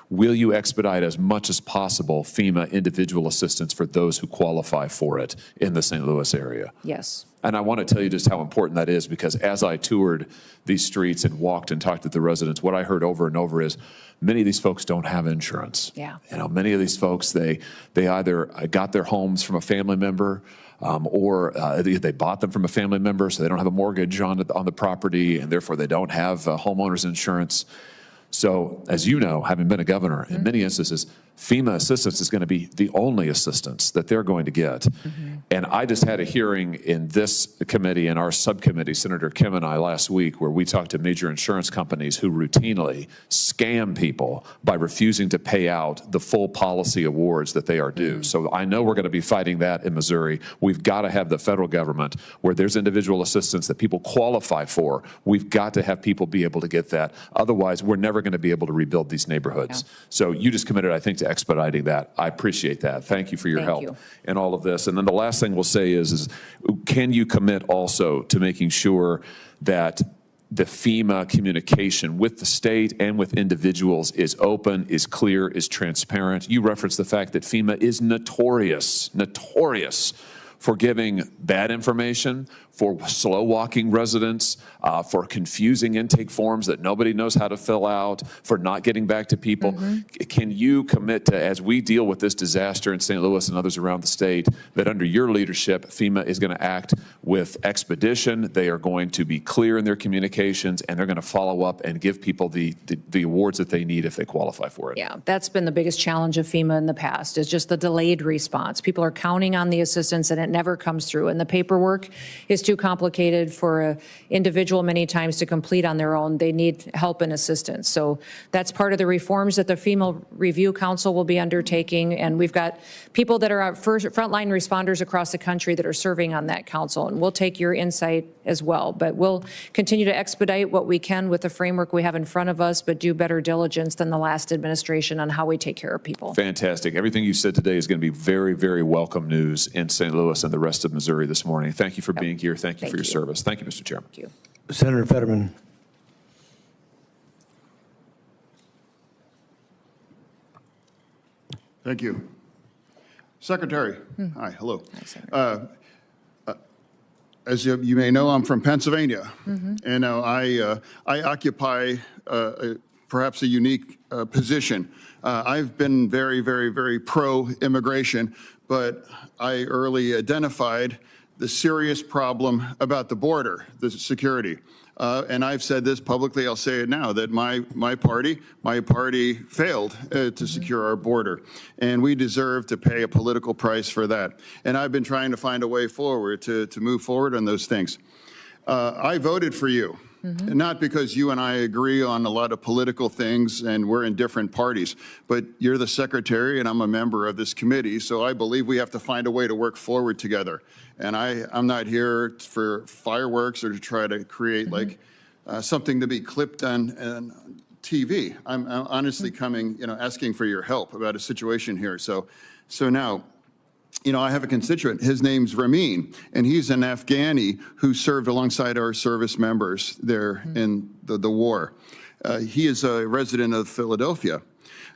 will you expedite as much as possible FEMA individual assistance for those who qualify for it in the St. Louis area? Yes. And I want to tell you just how important that is, because as I toured these streets and walked and talked to the residents, what I heard over and over is many of these folks don't have insurance. Yeah. You know, many of these folks, they either got their homes from a family member, or they bought them from a family member, so they don't have a mortgage on the property, and therefore they don't have homeowners insurance. So, as you know, having been a governor, in many instances, FEMA assistance is going to be the only assistance that they're going to get. And I just had a hearing in this committee and our subcommittee, Senator Kim and I, last week, where we talked to major insurance companies who routinely scam people by refusing to pay out the full policy awards that they are due. So I know we're going to be fighting that in Missouri. We've got to have the federal government where there's individual assistance that people qualify for. We've got to have people be able to get that. Otherwise, we're never going to be able to rebuild these neighborhoods. Yeah. So you just committed, I think, to expediting that. I appreciate that. Thank you for your help in all of this. And then the last thing we'll say is can you commit also to making sure that the FEMA communication with the state and with individuals is open, is clear, is transparent? You referenced the fact that FEMA is notorious for giving bad information, for slow walking residents, for confusing intake forms that nobody knows how to fill out, for not getting back to people. Can you commit to, as we deal with this disaster in St. Louis and others around the state, that under your leadership, FEMA is going to act with expedition, they are going to be clear in their communications, and they're going to follow up and give people the awards that they need if they qualify for it? Yeah, that's been the biggest challenge of FEMA in the past, is just the delayed response. People are counting on the assistance and it never comes through. And the paperwork is too complicated for an individual many times to complete on their own. They need help and assistance. So that's part of the reforms that the FEMA Review Council will be undertaking. And we've got people that are frontline responders across the country that are serving on that council. And we'll take your insight as well. But we'll continue to expedite what we can with the framework we have in front of us, but do better diligence than the last administration on how we take care of people. Fantastic. Everything you said today is going to be very, very welcome news in St. Louis and the rest of Missouri this morning. Thank you for being here. Thank you for your service. Thank you, Mr. Chairman. Thank you. Senator Fetterman. Thank you. Secretary. Hi, hello. Hi, Senator. As you may know, I'm from Pennsylvania, and I occupy perhaps a unique position. I've been very, very, very pro-immigration, but I early identified the serious problem about the border, the security. And I've said this publicly, I'll say it now, that my party failed to secure our border. And we deserve to pay a political price for that. And I've been trying to find a way forward to move forward on those things. I voted for you. Not because you and I agree on a lot of political things and we're in different parties, but you're the secretary and I'm a member of this committee, so I believe we have to find a way to work forward together. And I'm not here for fireworks or to try to create like something to be clipped on TV. I'm honestly coming, asking for your help about a situation here. So now, I have a constituent, his name's Ramin, and he's an Afghani who served alongside our service members there in the war. He is a resident of Philadelphia.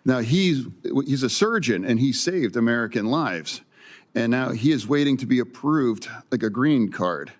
Now, he's a surgeon, and he saved American lives. And now he is waiting to be approved like a green card.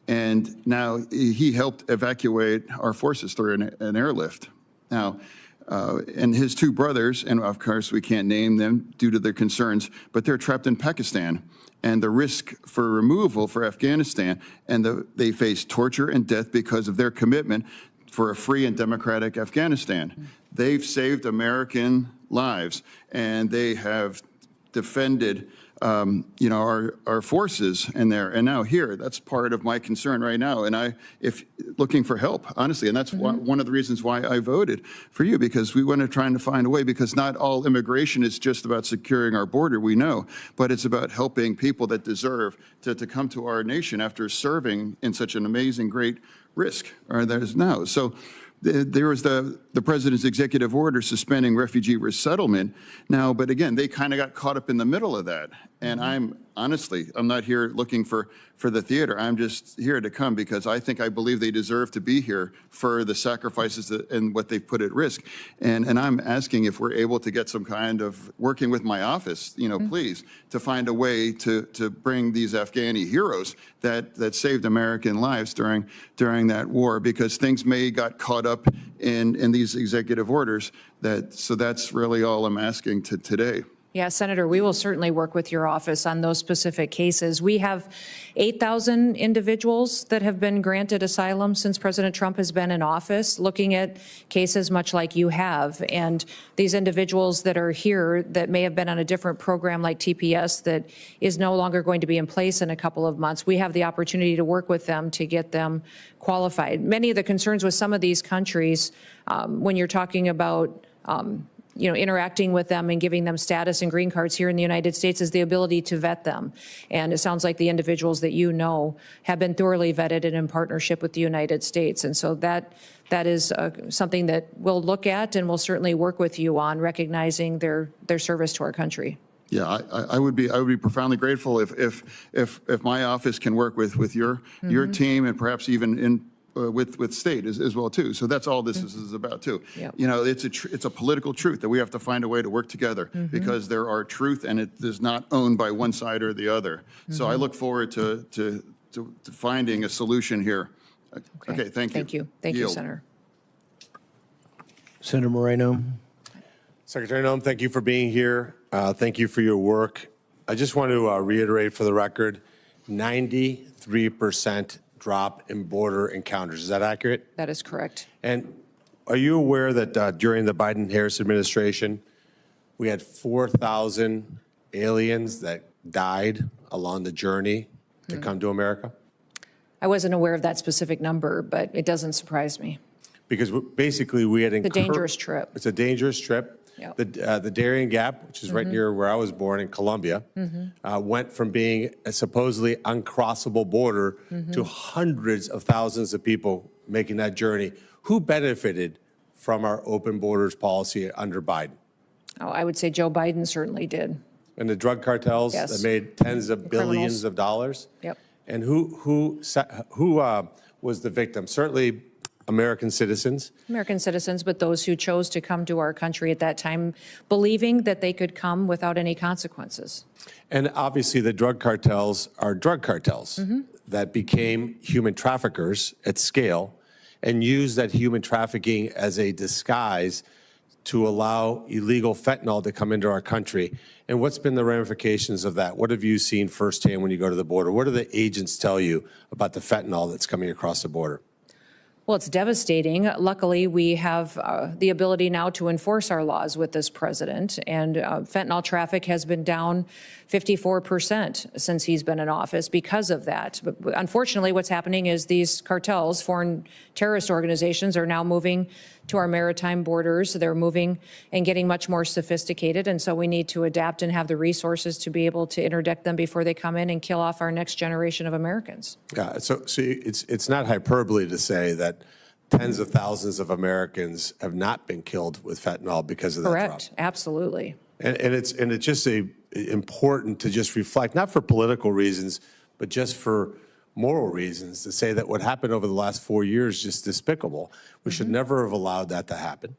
And now he helped evacuate our forces through an airlift. Now, and his two brothers, and of course we can't name them due to their concerns, but they're trapped in Pakistan. And the risk for removal for Afghanistan, and they face torture and death because of their commitment for a free and democratic Afghanistan. They've saved American lives, and they have defended our forces in there. And now here, that's part of my concern right now. And if looking for help, honestly, and that's one of the reasons why I voted for you, because we want to try to find a way, because not all immigration is just about securing our border, we know, but it's about helping people that deserve to come to our nation after serving in such an amazing, great risk, or there's now. So there was the president's executive order suspending refugee resettlement now, but again, they kind of got caught up in the middle of that. And I'm not here looking for the theater. I'm just here to come because I believe they deserve to be here for the sacrifices and what they've put at risk. And I'm asking if we're able to get some kind of, working with my office, please, to find a way to bring these Afghani heroes that saved American lives during that war, because things may got caught up in these executive orders. So that's really all I'm asking today. Yeah, Senator, we will certainly work with your office on those specific cases. We have 8,000 individuals that have been granted asylum since President Trump has been in office, looking at cases much like you have. And these individuals that are here that may have been on a different program like TPS that is no longer going to be in place in a couple of months, we have the opportunity to work with them to get them qualified. Many of the concerns with some of these countries, when you're talking about interacting with them and giving them status and green cards here in the United States, is the ability to vet them. And it sounds like the individuals that you know have been thoroughly vetted and in partnership with the United States. And so that is something that we'll look at and we'll certainly work with you on, recognizing their service to our country. Yeah, I would be profoundly grateful if my office can work with your team, and perhaps even with state as well too. So that's all this is about too. Yep. It's a political truth that we have to find a way to work together, because there are truth, and it is not owned by one side or the other. So I look forward to finding a solution here. Okay, thank you. Thank you, Senator. Senator Moreno. Secretary Noem, thank you for being here. Thank you for your work. I just want to reiterate for the record, 93% drop in border encounters. Is that accurate? That is correct. And are you aware that during the Biden-Harris administration, we had 4,000 aliens that died along the journey to come to America? I wasn't aware of that specific number, but it doesn't surprise me. Because basically we had It's a dangerous trip. It's a dangerous trip. Yep. The Darien Gap, which is right near where I was born in Columbia, went from being a supposedly uncrossable border to hundreds of thousands of people making that journey. Who benefited from our open borders policy under Biden? Oh, I would say Joe Biden certainly did. And the drug cartels that made tens of billions of dollars? Yep. And who was the victim? Certainly American citizens. American citizens, but those who chose to come to our country at that time, believing that they could come without any consequences. And obviously the drug cartels are drug cartels that became human traffickers at scale and used that human trafficking as a disguise to allow illegal fentanyl to come into our country. And what's been the ramifications of that? What have you seen firsthand when you go to the border? What do the agents tell you about the fentanyl that's coming across the border? Well, it's devastating. Luckily, we have the ability now to enforce our laws with this president, and fentanyl traffic has been down 54% since he's been in office because of that. But unfortunately, what's happening is these cartels, foreign terrorist organizations, are now moving to our maritime borders. They're moving and getting much more sophisticated, and so we need to adapt and have the resources to be able to interdict them before they come in and kill off our next generation of Americans. Yeah, so it's not hyperbole to say that tens of thousands of Americans have not been killed with fentanyl because of that drop. Correct, absolutely. And it's just important to just reflect, not for political reasons, but just for moral reasons to say that what happened over the last 4 years is just despicable. We should never have allowed that to happen.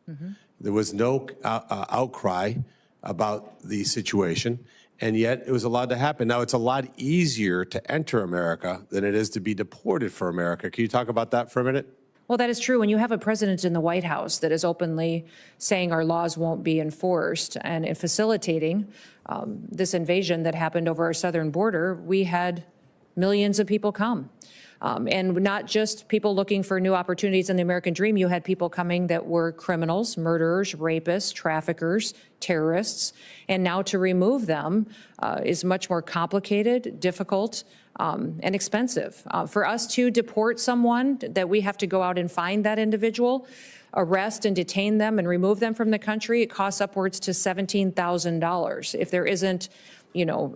There was no outcry about the situation, and yet it was allowed to happen. Now, it's a lot easier to enter America than it is to be deported for America. Can you talk about that for a minute? Well, that is true. When you have a president in the White House that is openly saying our laws won't be enforced and in facilitating this invasion that happened over our southern border, we had millions of people come. And not just people looking for new opportunities in the American dream. You had people coming that were criminals, murderers, rapists, traffickers, terrorists. And now to remove them is much more complicated, difficult, and expensive. For us to deport someone, that we have to go out and find that individual, arrest and detain them and remove them from the country, it costs upwards to $17,000 if there isn't,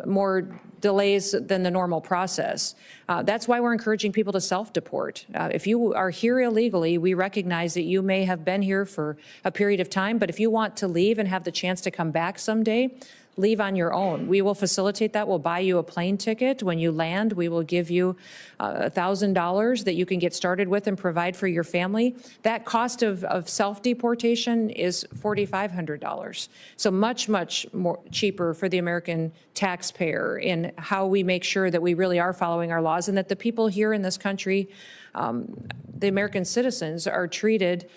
more delays than the normal process. That's why we're encouraging people to self-deport. If you are here illegally, we recognize that you may have been here for a period of time, but if you want to leave and have the chance to come back someday, leave on your own. We will facilitate that. We'll buy you a plane ticket. When you land, we will give you $1,000 that you can get started with and provide for your family. That cost of self-deportation is $4,500. So much, much more cheaper for the American taxpayer in how we make sure that we really are following our laws and that the people here in this country, the American citizens, are treated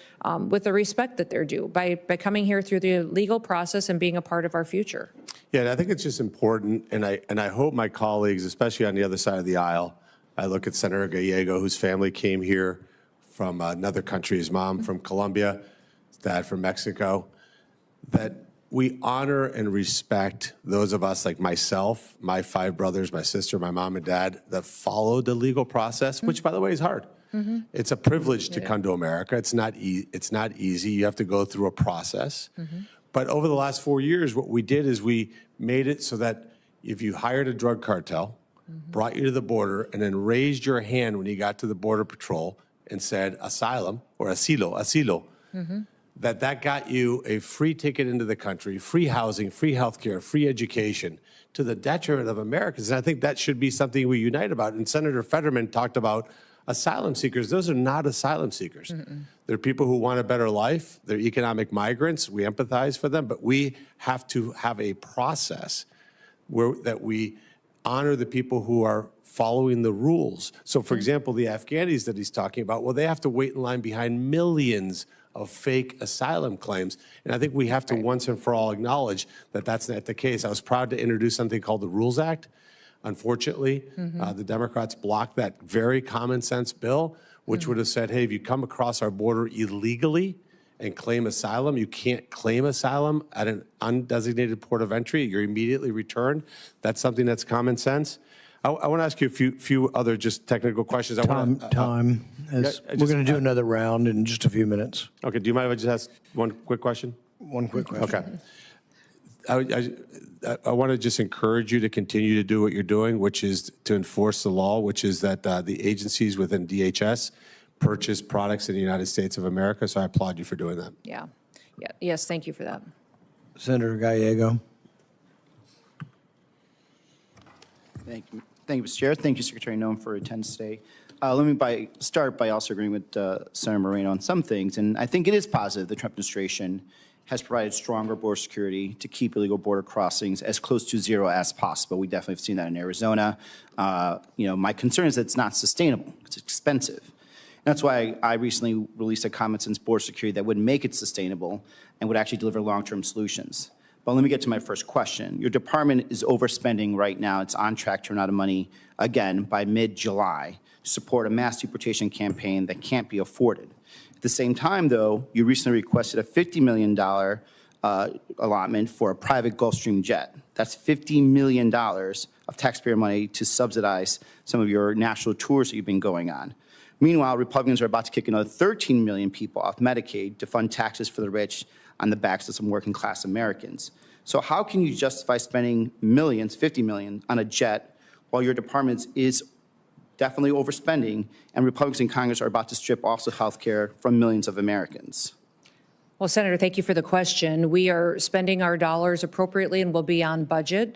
with the respect that they're due by coming here through the legal process and being a part of our future. Yeah, and I think it's just important, and I hope my colleagues, especially on the other side of the aisle, I look at Senator Gallego, whose family came here from another country, his mom from Colombia, his dad from Mexico, that we honor and respect those of us like myself, my 5 brothers, my sister, my mom and dad, that followed the legal process, which, by the way, is hard. It's a privilege to come to America. It's not easy. You have to go through a process. But over the last 4 years, what we did is we made it so that if you hired a drug cartel, brought you to the border, and then raised your hand when you got to the Border Patrol and said asylum or asilo, that got you a free ticket into the country, free housing, free health care, free education, to the detriment of Americans. And I think that should be something we unite about. And Senator Fetterman talked about asylum seekers. Those are not asylum seekers. They're people who want a better life. They're economic migrants. We empathize for them, but we have to have a process that we honor the people who are following the rules. So, for example, the Afghanis that he's talking about, well, they have to wait in line behind millions of fake asylum claims. And I think we have to once and for all acknowledge that that's not the case. I was proud to introduce something called the Rules Act. Unfortunately, the Democrats blocked that very common sense bill, which would have said, hey, if you come across our border illegally and claim asylum, you can't claim asylum at an undesignated port of entry. You're immediately returned. That's something that's common sense. I want to ask you a few other just technical questions. We're going to do another round in just a few minutes. Okay. Do you mind if I just ask one quick question? One quick question. Okay. I want to just encourage you to continue to do what you're doing, which is to enforce the law, which is that the agencies within DHS purchase products in the United States of America. So I applaud you for doing that. Yeah. Yes, thank you for that. Senator Gallego. Thank you, Mr. Chair. Thank you, Secretary Noem, for attendance today. Let me start by also agreeing with Senator Moreno on some things, and I think it is positive the Trump administration has provided stronger border security to keep illegal border crossings as close to zero as possible. We definitely have seen that in Arizona. My concern is that it's not sustainable. It's expensive. And that's why I recently released a common sense border security that would make it sustainable and would actually deliver long-term solutions. But let me get to my first question. Your department is overspending right now. It's on track to run out of money again by mid-July to support a mass deportation campaign that can't be afforded. At the same time, though, you recently requested a $50 million allotment for a private Gulfstream jet. That's $50 million of taxpayer money to subsidize some of your national tours that you've been going on. Meanwhile, Republicans are about to kick another 13 million people off Medicaid to fund taxes for the rich on the backs of some working class Americans. So how can you justify spending millions, 50 million, on a jet while your department is definitely overspending and Republicans in Congress are about to strip also health care from millions of Americans? Well, Senator, thank you for the question. We are spending our dollars appropriately and will be on budget.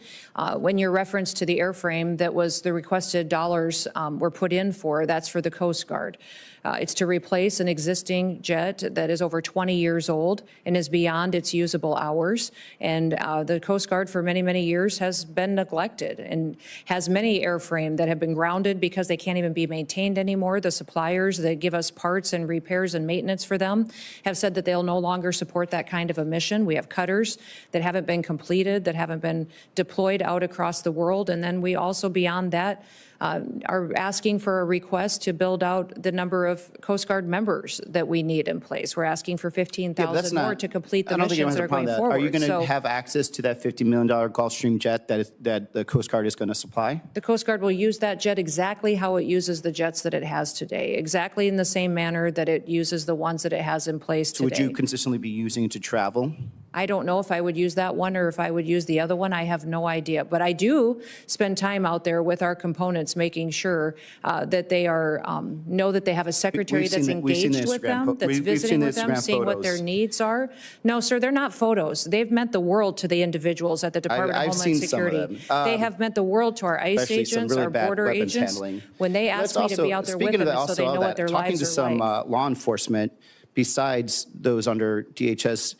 When your reference to the airframe that was the requested dollars were put in for, that's for the Coast Guard. It's to replace an existing jet that is over 20 years old and is beyond its usable hours. And the Coast Guard for many, many years has been neglected and has many airframe that have been grounded because they can't even be maintained anymore. The suppliers that give us parts and repairs and maintenance for them have said that they'll no longer support that kind of a mission. We have cutters that haven't been completed, that haven't been deployed out across the world. And then we also, beyond that, are asking for a request to build out the number of Coast Guard members that we need in place. We're asking for 15,000 more to complete the missions that are going forward. Are you going to have access to that $50 million Gulfstream jet that the Coast Guard is going to supply? The Coast Guard will use that jet exactly how it uses the jets that it has today, exactly in the same manner that it uses the ones that it has in place today. So would you consistently be using it to travel? I don't know if I would use that one or if I would use the other one. I have no idea. But I do spend time out there with our components, making sure that they are know that they have a secretary that's engaged with them, that's visiting with them, seeing what their needs are. No, sir, they're not photos. They've meant the world to the individuals at the Department of Homeland Security. They have meant the world to our ICE agents, our border agents, when they ask me to be out there with them so they know what their lives are like. Talking to some law enforcement, besides those under DHS,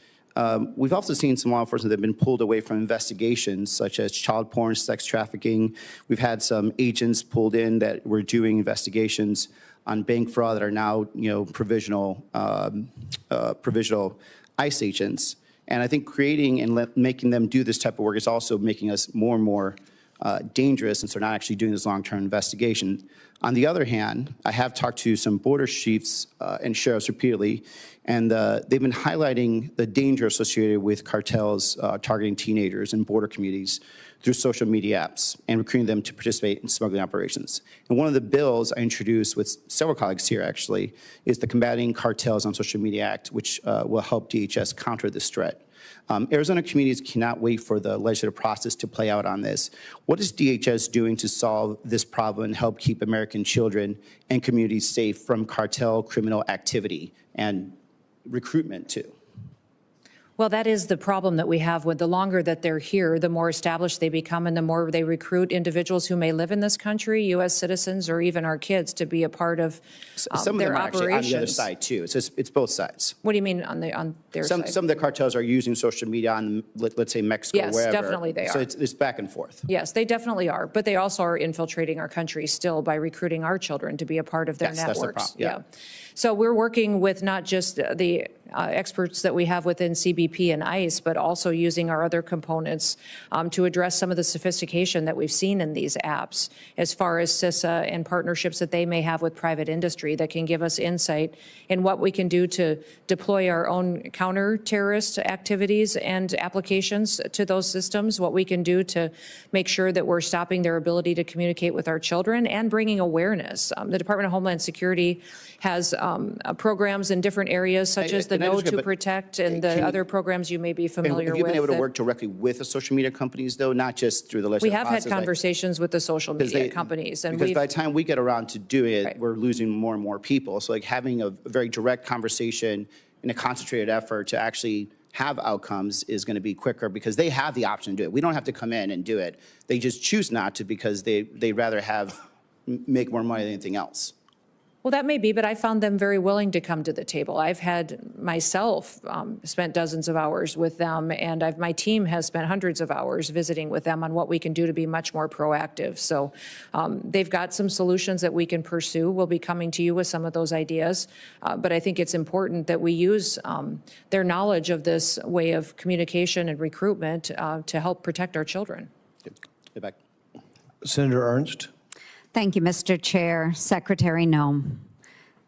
we've also seen some law enforcement that have been pulled away from investigations, such as child porn, sex trafficking. We've had some agents pulled in that were doing investigations on bank fraud that are now, provisional ICE agents. And I think creating and making them do this type of work is also making us more and more dangerous, since they're not actually doing this long-term investigation. On the other hand, I have talked to some border chiefs and sheriffs repeatedly, and they've been highlighting the danger associated with cartels targeting teenagers in border communities through social media apps and recruiting them to participate in smuggling operations. And one of the bills I introduced with several colleagues here, actually, is the Combating Cartels on Social Media Act, which will help DHS counter this threat. Arizona communities cannot wait for the legislative process to play out on this. What is DHS doing to solve this problem and help keep American children and communities safe from cartel criminal activity and recruitment too? Well, that is the problem that we have. With the longer that they're here, the more established they become and the more they recruit individuals who may live in this country, U.S. citizens, or even our kids, to be a part of some their of them are operations. actually on the other side too. It's both sides. What do you mean on their side? Some of the cartels are using social media on, let's say, Mexico, yes, wherever. Yes, definitely they are. So it's back and forth. Yes, they definitely are. But they also are infiltrating our country still by recruiting our children to be a part of their networks. That's the problem. Yeah. So we're working with not just the experts that we have within CBP and ICE, but also using our other components to address some of the sophistication that we've seen in these apps, as far as CISA and partnerships that they may have with private industry that can give us insight in what we can do to deploy our own counter-terrorist activities and applications to those systems, what we can do to make sure that we're stopping their ability to communicate with our children and bringing awareness. The Department of Homeland Security has programs in different areas, such as the Know to Protect and the other programs you may be familiar with. Have you been able to work directly with the social media companies, though, not just through the legislative process? We have had conversations with the social media companies. And because by the time we get around to doing it, we're losing more and more people. So like having a very direct conversation in a concentrated effort to actually have outcomes is going to be quicker, because they have the option to do it. We don't have to come in and do it. They just choose not to because they'd rather make more money than anything else. Well, that may be, but I found them very willing to come to the table. I've had myself spent dozens of hours with them, and my team has spent hundreds of hours visiting with them on what we can do to be much more proactive. So they've got some solutions that we can pursue. We'll be coming to you with some of those ideas, but I think it's important that we use their knowledge of this way of communication and recruitment to help protect our children. Get back. Senator Ernst. Thank you, Mr. Chair. Secretary Noem,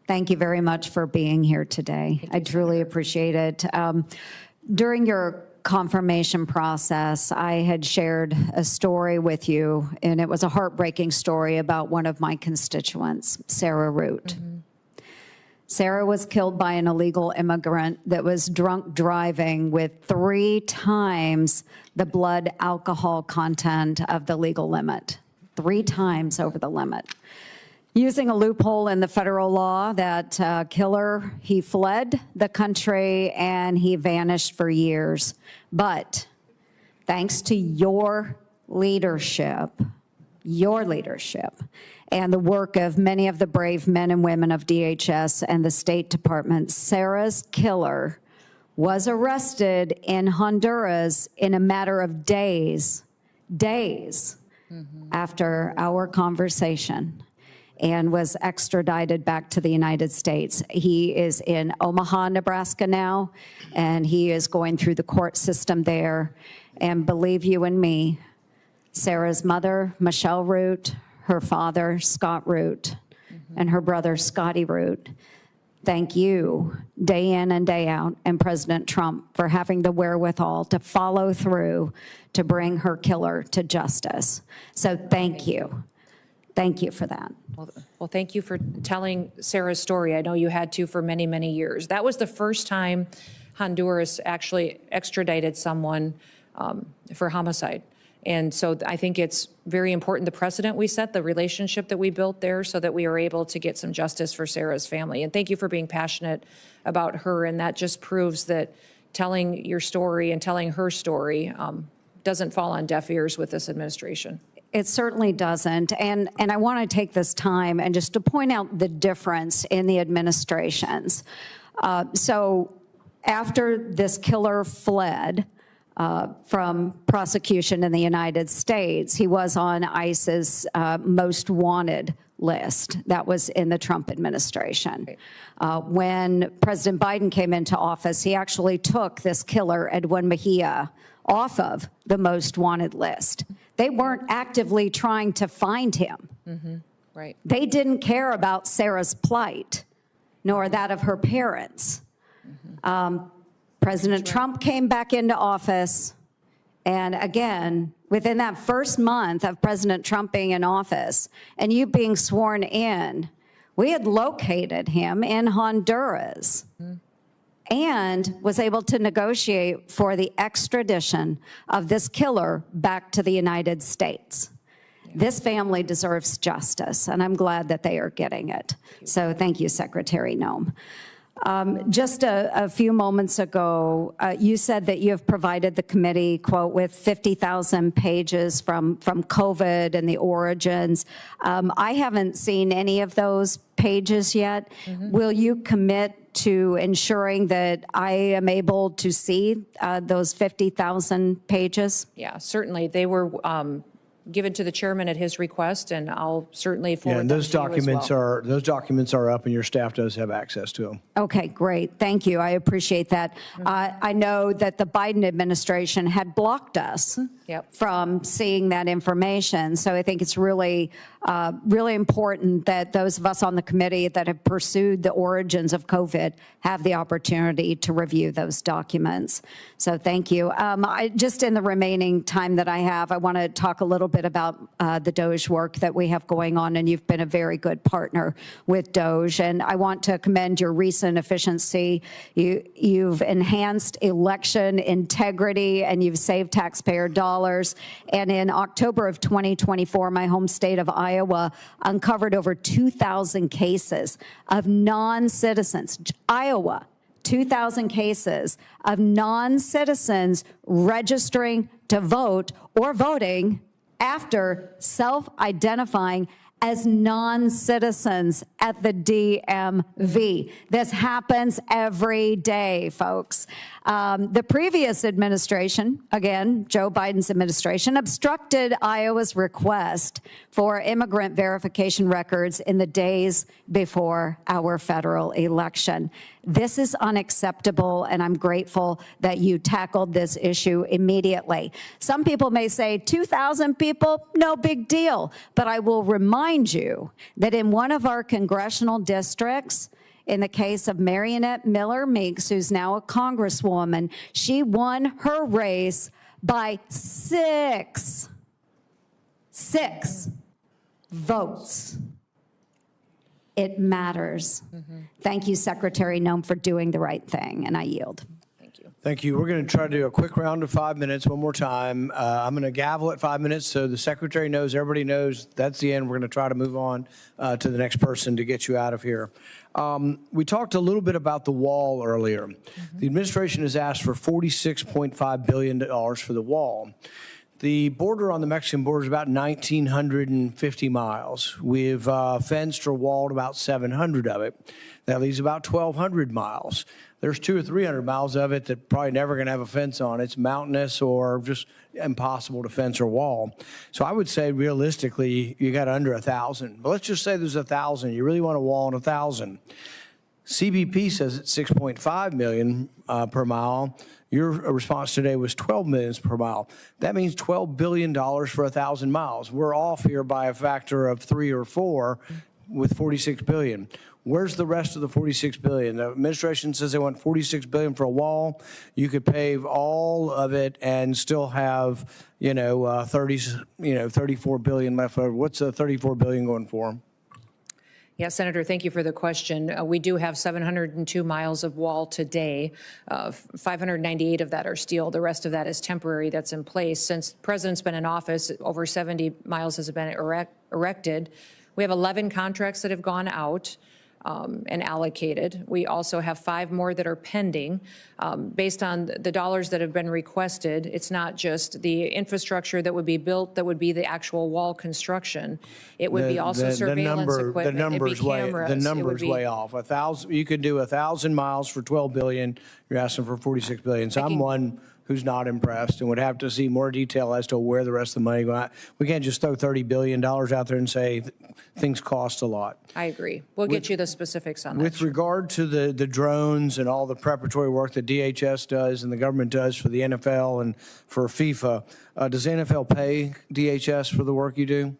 thank you very much for being here today. I truly appreciate it. During your confirmation process, I had shared a story with you, and it was a heartbreaking story about one of my constituents, Sarah Root. Mm-hmm. Sarah was killed by an illegal immigrant that was drunk driving with 3 times the blood alcohol content of the legal limit. 3 times over the limit. using a loophole in the federal law, that killer, he fled the country and he vanished for years. But thanks to your leadership, and the work of many of the brave men and women of DHS and the State Department, Sarah's killer was arrested in Honduras in a matter of days after our conversation, and was extradited back to the United States. He is in Omaha, Nebraska now, and he is going through the court system there. And believe you and me, Sarah's mother, Michelle Root, her father, Scott Root, and her brother, Scotty Root, thank you day in and day out, and President Trump for having the wherewithal to follow through to bring her killer to justice. So thank you. Thank you for that. Well, thank you for telling Sarah's story. I know you had to for many, many years. That was the first time Honduras actually extradited someone for homicide. And so I think it's very important, the precedent we set, the relationship that we built there, so that we are able to get some justice for Sarah's family. And thank you for being passionate about her. And that just proves that telling your story and telling her story doesn't fall on deaf ears with this administration. It certainly doesn't. And I want to take this time and just to point out the difference in the administrations. So after this killer fled from prosecution in the United States, he was on ICE's most wanted list. That was in the Trump administration. When President Biden came into office, he actually took this killer, Edwin Mejia, off of the most wanted list. They weren't actively trying to find him. Right. They didn't care about Sarah's plight, nor that of her parents. President Trump came back into office, and again, within that first month of President Trump being in office and you being sworn in, we had located him in Honduras and was able to negotiate for the extradition of this killer back to the United States. This family deserves justice, and I'm glad that they are getting it. So thank you, Secretary Noem. Just a few moments ago, you said that you have provided the committee, quote, with 50,000 pages from COVID and the origins. I haven't seen any of those pages yet. Will you commit to ensuring that I am able to see those 50,000 pages? Yeah, certainly. They were given to the chairman at his request, and I'll certainly forward Yeah, and those them to you as documents well. those documents are up, and your staff does have access to them. Okay, great. Thank you. I appreciate that. I know that the Biden administration had blocked us from seeing that information. So I think it's really, really important that those of us on the committee that have pursued the origins of COVID have the opportunity to review those documents. So thank you. Just in the remaining time that I have, I want to talk a little bit about the DOJ work that we have going on, and you've been a very good partner with DOJ. And I want to commend your recent efficiency. You've enhanced election integrity, and you've saved taxpayer dollars. And in October of 2024, my home state of Iowa uncovered over 2,000 cases of non-citizens. Iowa, 2,000 cases of non-citizens registering to vote or voting after self-identifying as non-citizens at the DMV. This happens every day, folks. The previous administration, again, Joe Biden's administration, obstructed Iowa's request for immigrant verification records in the days before our federal election. This is unacceptable, and I'm grateful that you tackled this issue immediately. Some people may say 2,000 people, no big deal, but I will remind you that in one of our congressional districts, in the case of Marionette Miller Meeks, who's now a congresswoman, she won her race by six votes. It matters. Thank you, Secretary Noem, for doing the right thing, and I yield. Thank you. Thank you. We're going to try to do a quick round of 5 minutes one more time. I'm going to gavel at 5 minutes so the secretary knows, everybody knows that's the end. We're going to try to move on to the next person to get you out of here. We talked a little bit about the wall earlier. The administration has asked for $46.5 billion for the wall. The border on the Mexican border is about 1,950 miles. We've fenced or walled about 700 of it. That leaves about 1,200 miles. There's 200 or 300 miles of it that probably never going to have a fence on. It's mountainous or just impossible to fence or wall. So I would say realistically, you got under 1,000. But let's just say there's 1,000. You really want to wall on 1,000. CBP says it's 6.5 million per mile. Your response today was 12 million per mile. That means $12 billion for 1,000 miles. We're off here by a factor of 3 or 4 with 46 billion. Where's the rest of the 46 billion? The administration says they want 46 billion for a wall. You could pave all of it and still have, 34 billion left over. What's the 34 billion going for? Yeah, Senator, thank you for the question. We do have 702 miles of wall today. 598 of that are steel. The rest of that is temporary that's in place. Since the president's been in office, over 70 miles has been erected. We have 11 contracts that have gone out and allocated. We also have 5 more that are pending. Based on the dollars that have been requested, it's not just the infrastructure that would be built that would be the actual wall construction. It would be also surveillance equipment. The number's way off. 1,000. You could do 1,000 miles for 12 billion. You're asking for 46 billion. So I'm one who's not impressed and would have to see more detail as to where the rest of the money goes. We can't just throw $30 billion out there and say things cost a lot. I agree. We'll get you the specifics on that. With regard to the drones and all the preparatory work that DHS does and the government does for the NFL and for FIFA, does the NFL pay DHS for the work you do?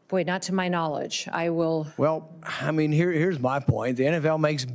Boy, not to my knowledge. I will. Well, I mean, here's my point. The NFL makes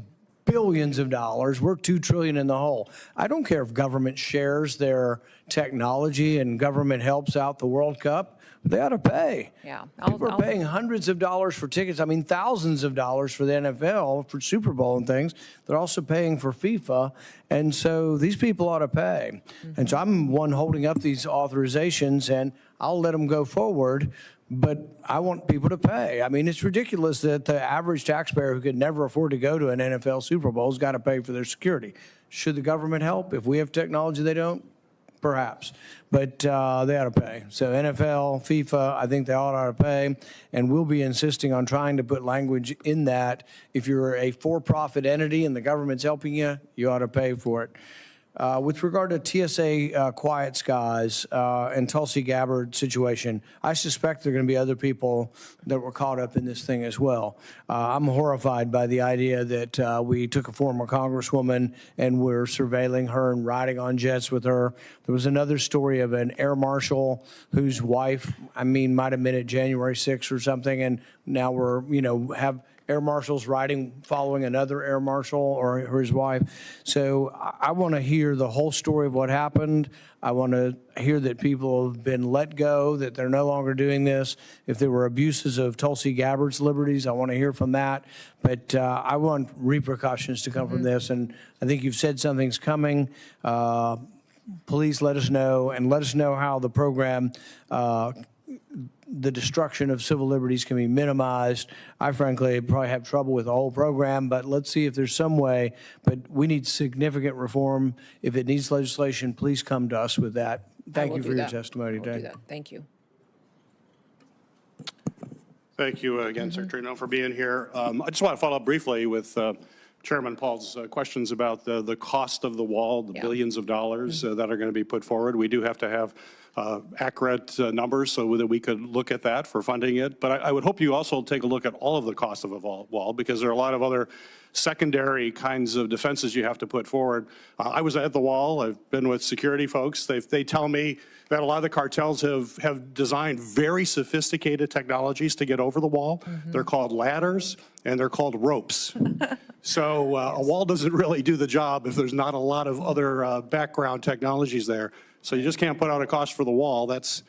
billions of dollars. We're $2 trillion in the hole. I don't care if government shares their technology and government helps out the World Cup. They ought to pay. Yeah, People are paying hundreds of dollars for tickets. I mean, thousands of dollars for the NFL, for Super Bowl and things. They're also paying for FIFA. And so these people ought to pay. And so I'm one holding up these authorizations, and I'll let them go forward. But I want people to pay. I mean, it's ridiculous that the average taxpayer who could never afford to go to an NFL Super Bowl has got to pay for their security. Should the government help? If we have technology they don't, perhaps. But they ought to pay. So NFL, FIFA, I think they all ought to pay. And we'll be insisting on trying to put language in that. If you're a for-profit entity and the government's helping you, you ought to pay for it. With regard to TSA Quiet Skies and Tulsi Gabbard situation, I suspect there are going to be other people that were caught up in this thing as well. I'm horrified by the idea that we took a former congresswoman and we're surveilling her and riding on jets with her. There was another story of an air marshal whose wife, might have been at January 6th or something, and now we're, have air marshals following another air marshal or his wife. So I want to hear the whole story of what happened. I want to hear that people have been let go, that they're no longer doing this. If there were abuses of Tulsi Gabbard's liberties, I want to hear from that. But I want repercussions to come from this. And I think you've said something's coming. Please let us know, and let us know how the program the destruction of civil liberties can be minimized. I frankly probably have trouble with the whole program, but let's see if there's some way. But we need significant reform. If it needs legislation, please come to us with that. Thank you for your testimony today. Thank you. Thank you again, Secretary Noem, for being here. I just want to follow up briefly with Chairman Paul's questions about the cost of the wall, the billions of dollars that are going to be put forward. We do have to have accurate numbers so that we could look at that for funding it. But I would hope you also take a look at all of the cost of a wall, because there are a lot of other secondary kinds of defenses you have to put forward. I was at the wall. I've been with security folks. They tell me that a lot of the cartels have designed very sophisticated technologies to get over the wall. They're called ladders and they're called ropes. So a wall doesn't really do the job if there's not a lot of other background technologies there. So you just can't put out a cost for the wall. That's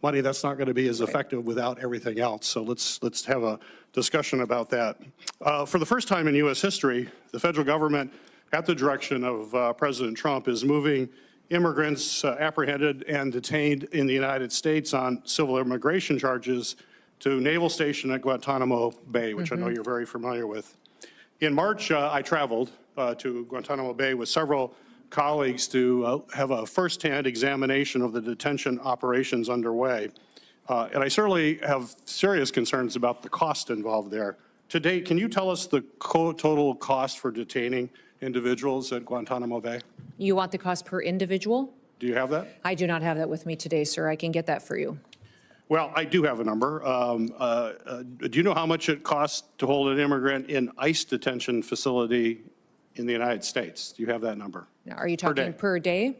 money that's not going to be as effective without everything else. So let's have a discussion about that. For the first time in U.S. history, the federal government at the direction of President Trump, is moving immigrants apprehended and detained in the United States on civil immigration charges to Naval Station at Guantanamo Bay, which I know you're very familiar with. In March, I traveled to Guantanamo Bay with several colleagues to have a firsthand examination of the detention operations underway. And I certainly have serious concerns about the cost involved there. To date, can you tell us the total cost for detaining individuals at Guantanamo Bay? You want the cost per individual? Do you have that? I do not have that with me today, sir. I can get that for you. Well, I do have a number. Do you know how much it costs to hold an immigrant in ICE detention facility in the United States? Do you have that number? Now, are you talking per day?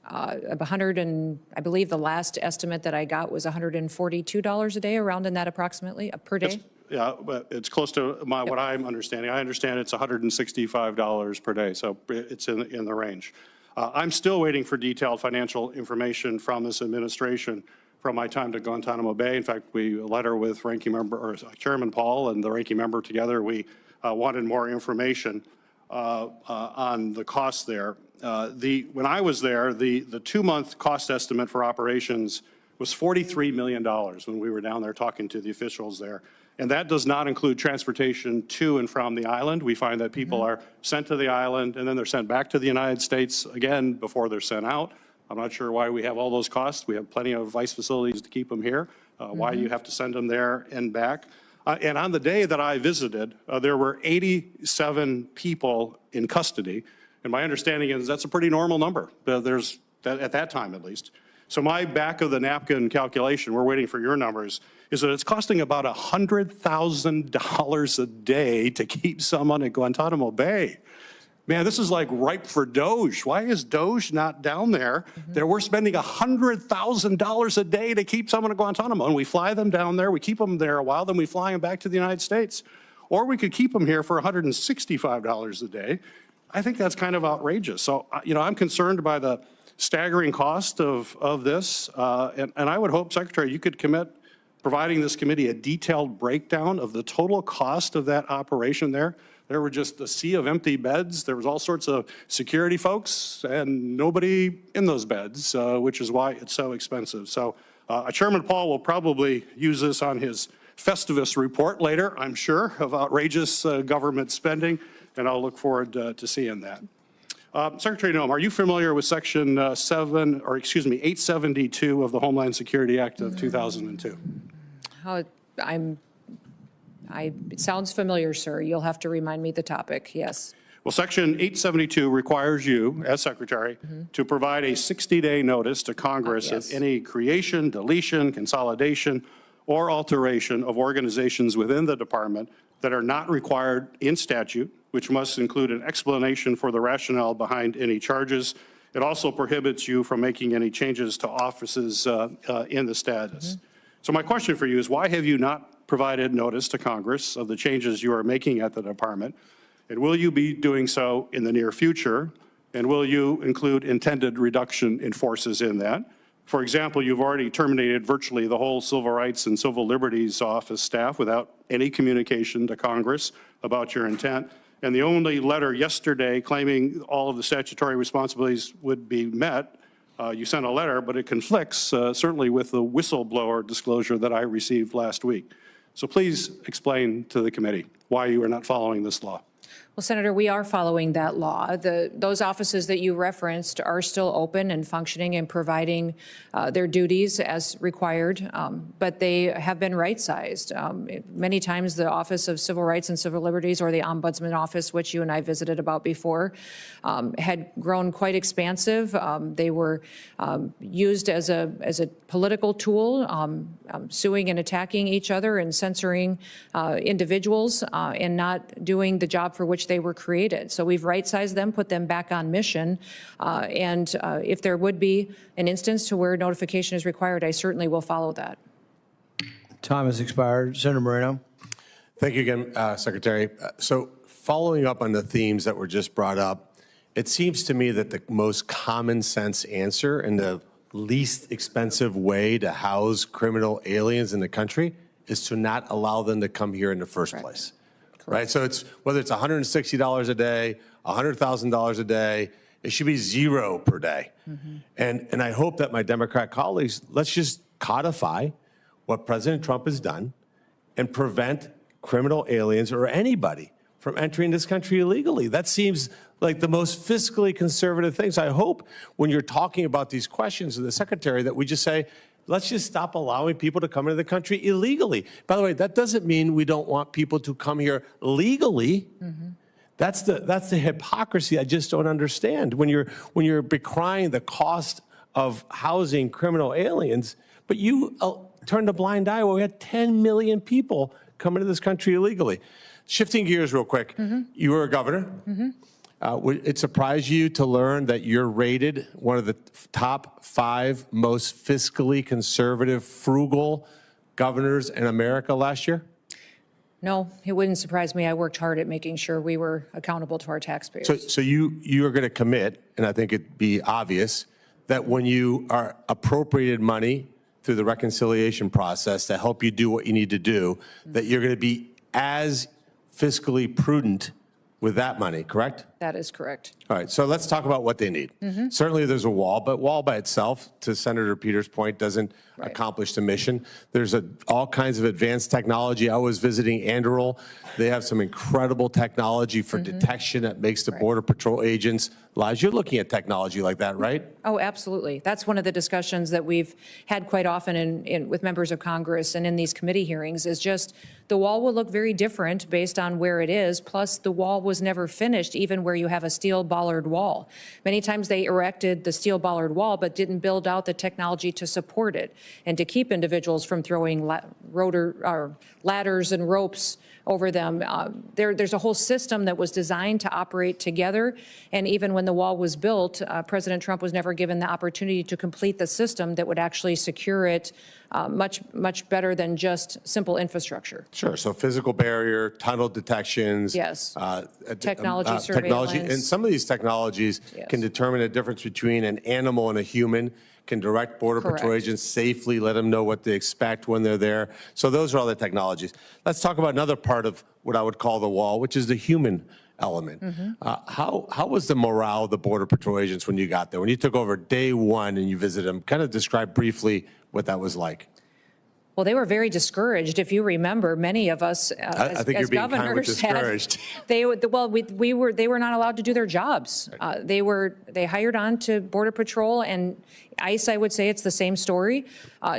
100 and I believe the last estimate that I got was $142 a day, around in that approximately, per day. Yeah, but it's close to what I'm understanding. I understand it's $165 per day, so it's in the range. I'm still waiting for detailed financial information from this administration from my time to Guantanamo Bay. In fact, a letter with Ranking Member, or Chairman Paul and the Ranking Member together, we wanted more information on the costs there. When I was there, the 2-month cost estimate for operations was $43 million when we were down there talking to the officials there. And that does not include transportation to and from the island. We find that people are sent to the island and then they're sent back to the United States again before they're sent out. I'm not sure why we have all those costs. We have plenty of ICE facilities to keep them here. Why you have to send them there and back. And on the day that I visited, there were 87 people in custody. And my understanding is that's a pretty normal number. At that time, at least. So my back of the napkin calculation, we're waiting for your numbers, is that it's costing about $100,000 a day to keep someone at Guantanamo Bay. Man, this is like ripe for Doge. Why is Doge not down there? We're spending $100,000 a day to keep someone at Guantanamo, and we fly them down there, we keep them there a while, then we fly them back to the United States. Or we could keep them here for $165 a day. I think that's kind of outrageous. So, I'm concerned by the staggering cost of this, and I would hope, Secretary, you could commit providing this committee a detailed breakdown of the total cost of that operation there. There were just a sea of empty beds. There was all sorts of security folks and nobody in those beds, which is why it's so expensive. So Chairman Paul will probably use this on his Festivus report later, I'm sure, of outrageous government spending, and I'll look forward to seeing that. Secretary Noem, are you familiar with Section 872 of the Homeland Security Act of 2002? It sounds familiar, sir. You'll have to remind me the topic, yes. Well, Section 872 requires you, as Secretary, to provide a 60-day notice to Congress of any creation, deletion, consolidation, or alteration of organizations within the department that are not required in statute, which must include an explanation for the rationale behind any charges. It also prohibits you from making any changes to offices in the status. So my question for you is, why have you not provided notice to Congress of the changes you are making at the department? And will you be doing so in the near future? And will you include intended reduction in forces in that? For example, you've already terminated virtually the whole Civil Rights and Civil Liberties Office staff without any communication to Congress about your intent. And the only letter yesterday claiming all of the statutory responsibilities would be met, you sent a letter, but it conflicts certainly with the whistleblower disclosure that I received last week. So please explain to the committee why you are not following this law. Well, Senator, we are following that law. Those offices that you referenced are still open and functioning and providing their duties as required, but they have been right-sized. Many times the Office of Civil Rights and Civil Liberties, or the Ombudsman Office, which you and I visited about before, had grown quite expansive. They were used as a political tool, suing and attacking each other and censoring individuals and not doing the job for which they were created. So we've right-sized them, put them back on mission, and if there would be an instance to where notification is required, I certainly will follow that. Time has expired. Senator Moreno. Thank you again, Secretary. So following up on the themes that were just brought up, it seems to me that the most common sense answer and the least expensive way to house criminal aliens in the country is to not allow them to come here in the first place. Right, so it's whether it's $160 a day, $100,000 a day. It should be zero per day. And I hope that my Democrat colleagues, let's just codify what President Trump has done and prevent criminal aliens or anybody from entering this country illegally. That seems like the most fiscally conservative thing. So I hope when you're talking about these questions to the Secretary that we just say, let's just stop allowing people to come into the country illegally. By the way, that doesn't mean we don't want people to come here legally. That's the hypocrisy I just don't understand. When you're decrying the cost of housing criminal aliens, but you turned a blind eye when we had 10 million people come into this country illegally. Shifting gears real quick, you were a governor. Would it surprise you to learn that you're rated one of the top 5 most fiscally conservative, frugal governors in America last year? No, it wouldn't surprise me. I worked hard at making sure we were accountable to our taxpayers. So you are going to commit, and I think it'd be obvious, that when you are appropriated money through the reconciliation process to help you do what you need to do, that you're going to be as fiscally prudent with that money, correct? That is correct. All right, so let's talk about what they need. Certainly there's a wall, but wall by itself, to Senator Peters' point, doesn't accomplish the mission. There's all kinds of advanced technology. I was visiting Anderle. They have some incredible technology for detection that makes the Border Patrol agents' lives. You're looking at technology like that, right? Oh, absolutely. That's one of the discussions that we've had quite often with members of Congress and in these committee hearings is just the wall will look very different based on where it is. Plus, the wall was never finished, even where you have a steel bollard wall. Many times they erected the steel bollard wall, but didn't build out the technology to support it and to keep individuals from throwing ladders and ropes over them. There's a whole system that was designed to operate together. And even when the wall was built, President Trump was never given the opportunity to complete the system that would actually secure it much better than just simple infrastructure. Sure. So physical barrier, tunnel detections. Yes. Technology, surveillance. and some of these technologies can determine the difference between an animal and a human, can direct Border Patrol agents safely, let them know what to expect when they're there. So those are all the technologies. Let's talk about another part of what I would call the wall, which is the human element. How was the morale of the Border Patrol agents when you got there? When you took over day one and you visited them, kind of describe briefly what that was like. Well, they were very discouraged. If you remember, many of us I think as you're being kind of governors discouraged. they were not allowed to do their jobs. They hired on to Border Patrol and ICE. I would say it's the same story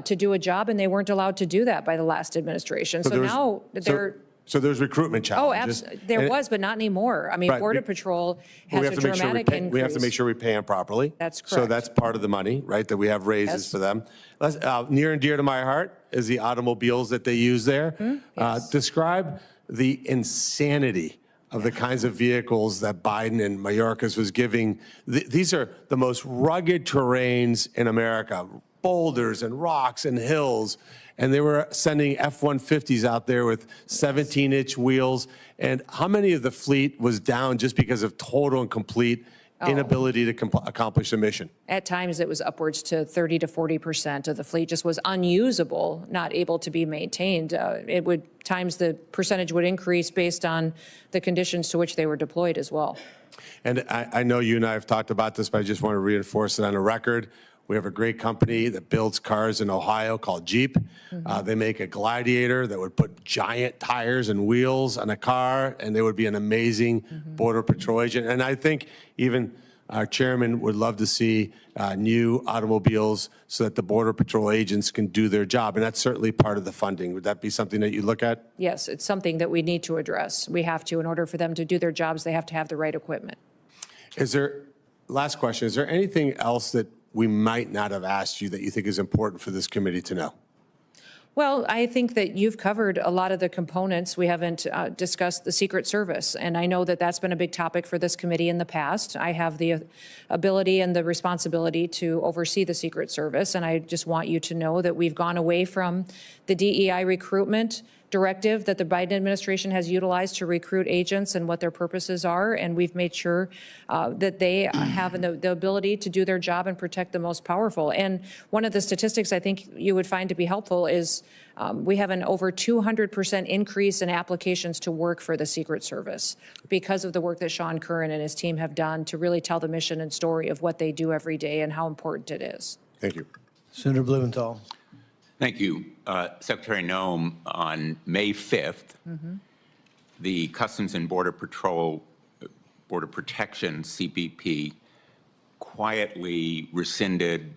to do a job, and they weren't allowed to do that by the last administration. So now they're. So there's recruitment challenges. Oh, absolutely. There was, but not anymore. I mean, Border Patrol has a dramatic increase. We have to make sure we pay them properly. That's correct. So that's part of the money, right, that we have raises for them. Near and dear to my heart is the automobiles that they use there. Describe the insanity of the kinds of vehicles that Biden and Mayorkas was giving. These are the most rugged terrains in America, boulders and rocks and hills. And they were sending F-150s out there with 17-inch wheels. And how many of the fleet was down just because of total and complete inability to accomplish the mission? At times, it was upwards to 30 to 40% of the fleet just was unusable, not able to be maintained. Times the percentage would increase based on the conditions to which they were deployed as well. And I know you and I have talked about this, but I just want to reinforce it on the record. We have a great company that builds cars in Ohio called Jeep. They make a Gladiator that would put giant tires and wheels on a car, and they would be an amazing Border Patrol agent. And I think even our chairman would love to see new automobiles so that the Border Patrol agents can do their job. And that's certainly part of the funding. Would that be something that you look at? Yes, it's something that we need to address. We have to, in order for them to do their jobs, they have to have the right equipment. Last question, is there anything else that we might not have asked you that you think is important for this committee to know? Well, I think that you've covered a lot of the components. We haven't discussed the Secret Service, and I know that that's been a big topic for this committee in the past. I have the ability and the responsibility to oversee the Secret Service, and I just want you to know that we've gone away from the DEI recruitment directive that the Biden administration has utilized to recruit agents and what their purposes are, and we've made sure that they have the ability to do their job and protect the most powerful. And one of the statistics I think you would find to be helpful is we have an over 200% increase in applications to work for the Secret Service because of the work that Sean Curran and his team have done to really tell the mission and story of what they do every day and how important it is. Thank you. Senator Blumenthal. Thank you. Secretary Noem, on May 5th, the Customs and Border Patrol, Border Protection, CBP, quietly rescinded,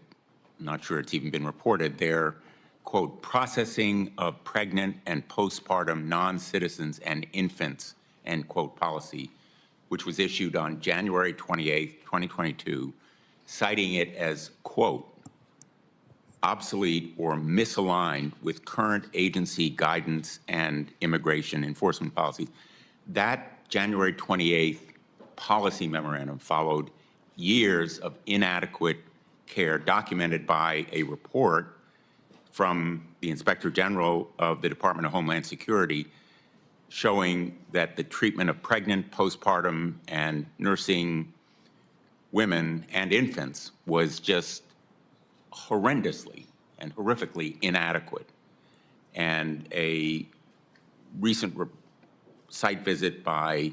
I'm not sure it's even been reported, their, quote, processing of pregnant and postpartum non-citizens and infants, end quote, policy, which was issued on January 28th, 2022, citing it as, quote, obsolete or misaligned with current agency guidance and immigration enforcement policies. That January 28th policy memorandum followed years of inadequate care documented by a report from the Inspector General of the Department of Homeland Security showing that the treatment of pregnant, postpartum, and nursing women and infants was just horrendously and horrifically inadequate. And a recent site visit by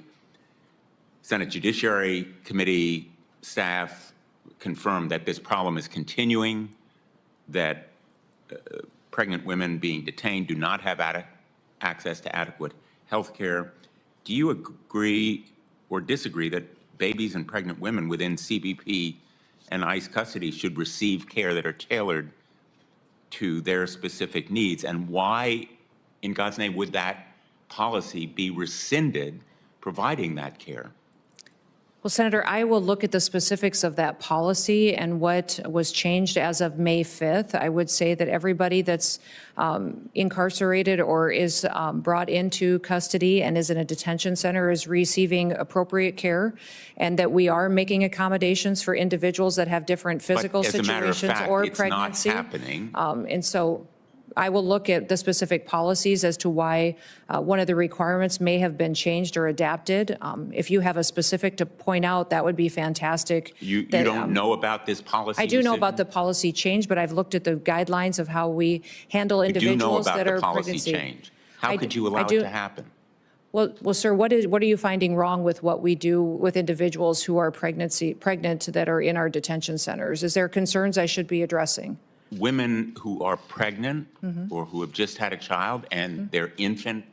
Senate Judiciary Committee staff confirmed that this problem is continuing, that pregnant women being detained do not have access to adequate health care. Do you agree or disagree that babies and pregnant women within CBP and ICE custody should receive care that are tailored to their specific needs? And why, in God's name, would that policy be rescinded providing that care? Well, Senator, I will look at the specifics of that policy and what was changed as of May 5th. I would say that everybody that's incarcerated or is brought into custody and is in a detention center is receiving appropriate care, and that we are making accommodations for individuals that have different physical but as a matter of situations fact, or it's pregnancy. not happening. And so I will look at the specific policies as to why one of the requirements may have been changed or adapted. If you have a specific to point out, that would be fantastic. You don't know about this policy? I do know about the policy change, but I've looked at the guidelines of how we handle individuals that are pregnancy. You do know about the policy change. How could you allow it to happen? Well, sir, what are you finding wrong with what we do with individuals who are pregnant that are in our detention centers? Is there concerns I should be addressing? Women who are pregnant or who have just had a child and their infant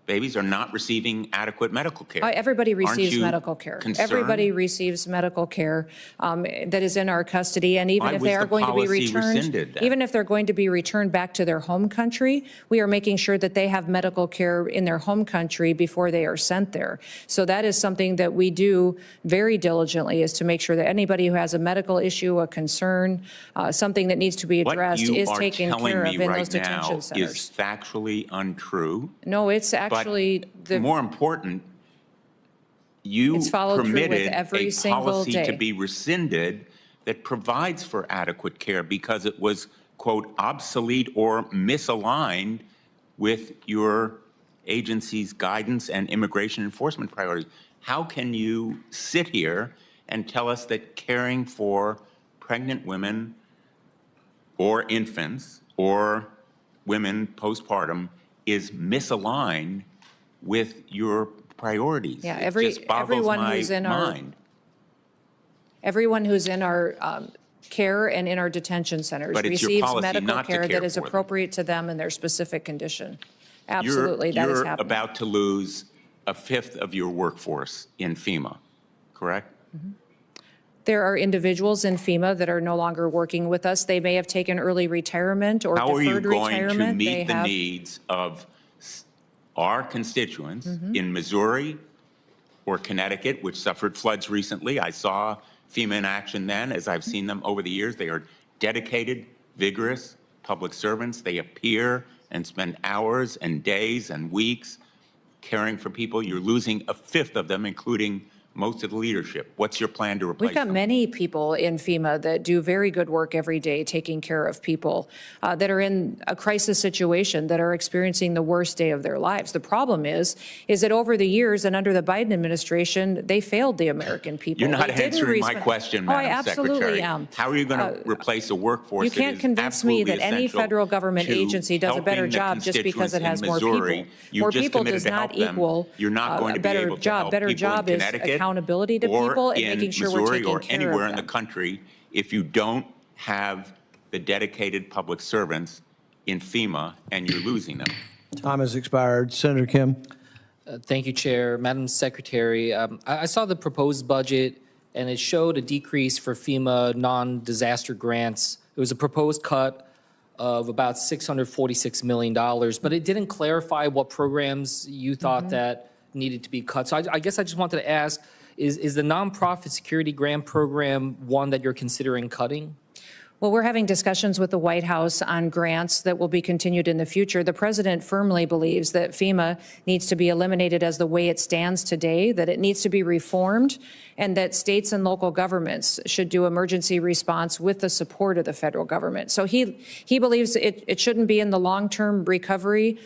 babies are not receiving adequate medical care. Everybody receives medical care. Concerned? Everybody receives medical care that is in our custody, and even if they are going to be returned, even if they're going to be returned back to their home country, we are making sure that they have medical care in their home country before they are sent there. So that is something that we do very diligently, is to make sure that anybody who has a medical issue, a concern, something that needs to be addressed is taken care of in those detention centers. What you are telling me right now is factually untrue. No, it's actually more important, you permitted a policy to be rescinded that provides for adequate care because it was, quote, obsolete or misaligned with your agency's guidance and immigration enforcement priorities. How can you sit here and tell us that caring for pregnant women or infants or women postpartum is misaligned with your priorities? Yeah, everyone who's in our care and in our detention centers receives medical care that is appropriate to them and their specific condition. Absolutely, that is happening. You're about to lose a fifth of your workforce in FEMA, correct? There are individuals in FEMA that are no longer working with us. They may have taken early retirement or deferred retirement. How are you going to meet the needs of our constituents in Missouri or Connecticut, which suffered floods recently? I saw FEMA in action then, as I've seen them over the years. They are dedicated, vigorous public servants. They appear and spend hours and days and weeks caring for people. You're losing a fifth of them, including most of the leadership. What's your plan to replace We've got them? many people in FEMA that do very good work every day taking care of people that are in a crisis situation, that are experiencing the worst day of their lives. The problem is that over the years and under the Biden administration, they failed the American people. You're not They didn't answering my question, Oh, I Madam absolutely Secretary. am. How are you going to replace a workforce You can't convince me that any federal government agency does a better job just because it has more people. More people does not equal You're not going a to be better able to job. help Better people job in is Connecticut accountability to or people and in making sure we're Missouri taking or care anywhere of in the them. country if you don't have the dedicated public servants in FEMA and you're losing them. Time has expired. Senator Kim. Thank you, Chair. Madam Secretary, I saw the proposed budget, and it showed a decrease for FEMA non-disaster grants. It was a proposed cut of about $646 million, but it didn't clarify what programs you thought that needed to be cut. So I guess I just wanted to ask, is the nonprofit security grant program one that you're considering cutting? Well, we're having discussions with the White House on grants that will be continued in the future. The president firmly believes that FEMA needs to be eliminated as the way it stands today, that it needs to be reformed, and that states and local governments should do emergency response with the support of the federal government. So he believes it shouldn't be in the long-term recovery,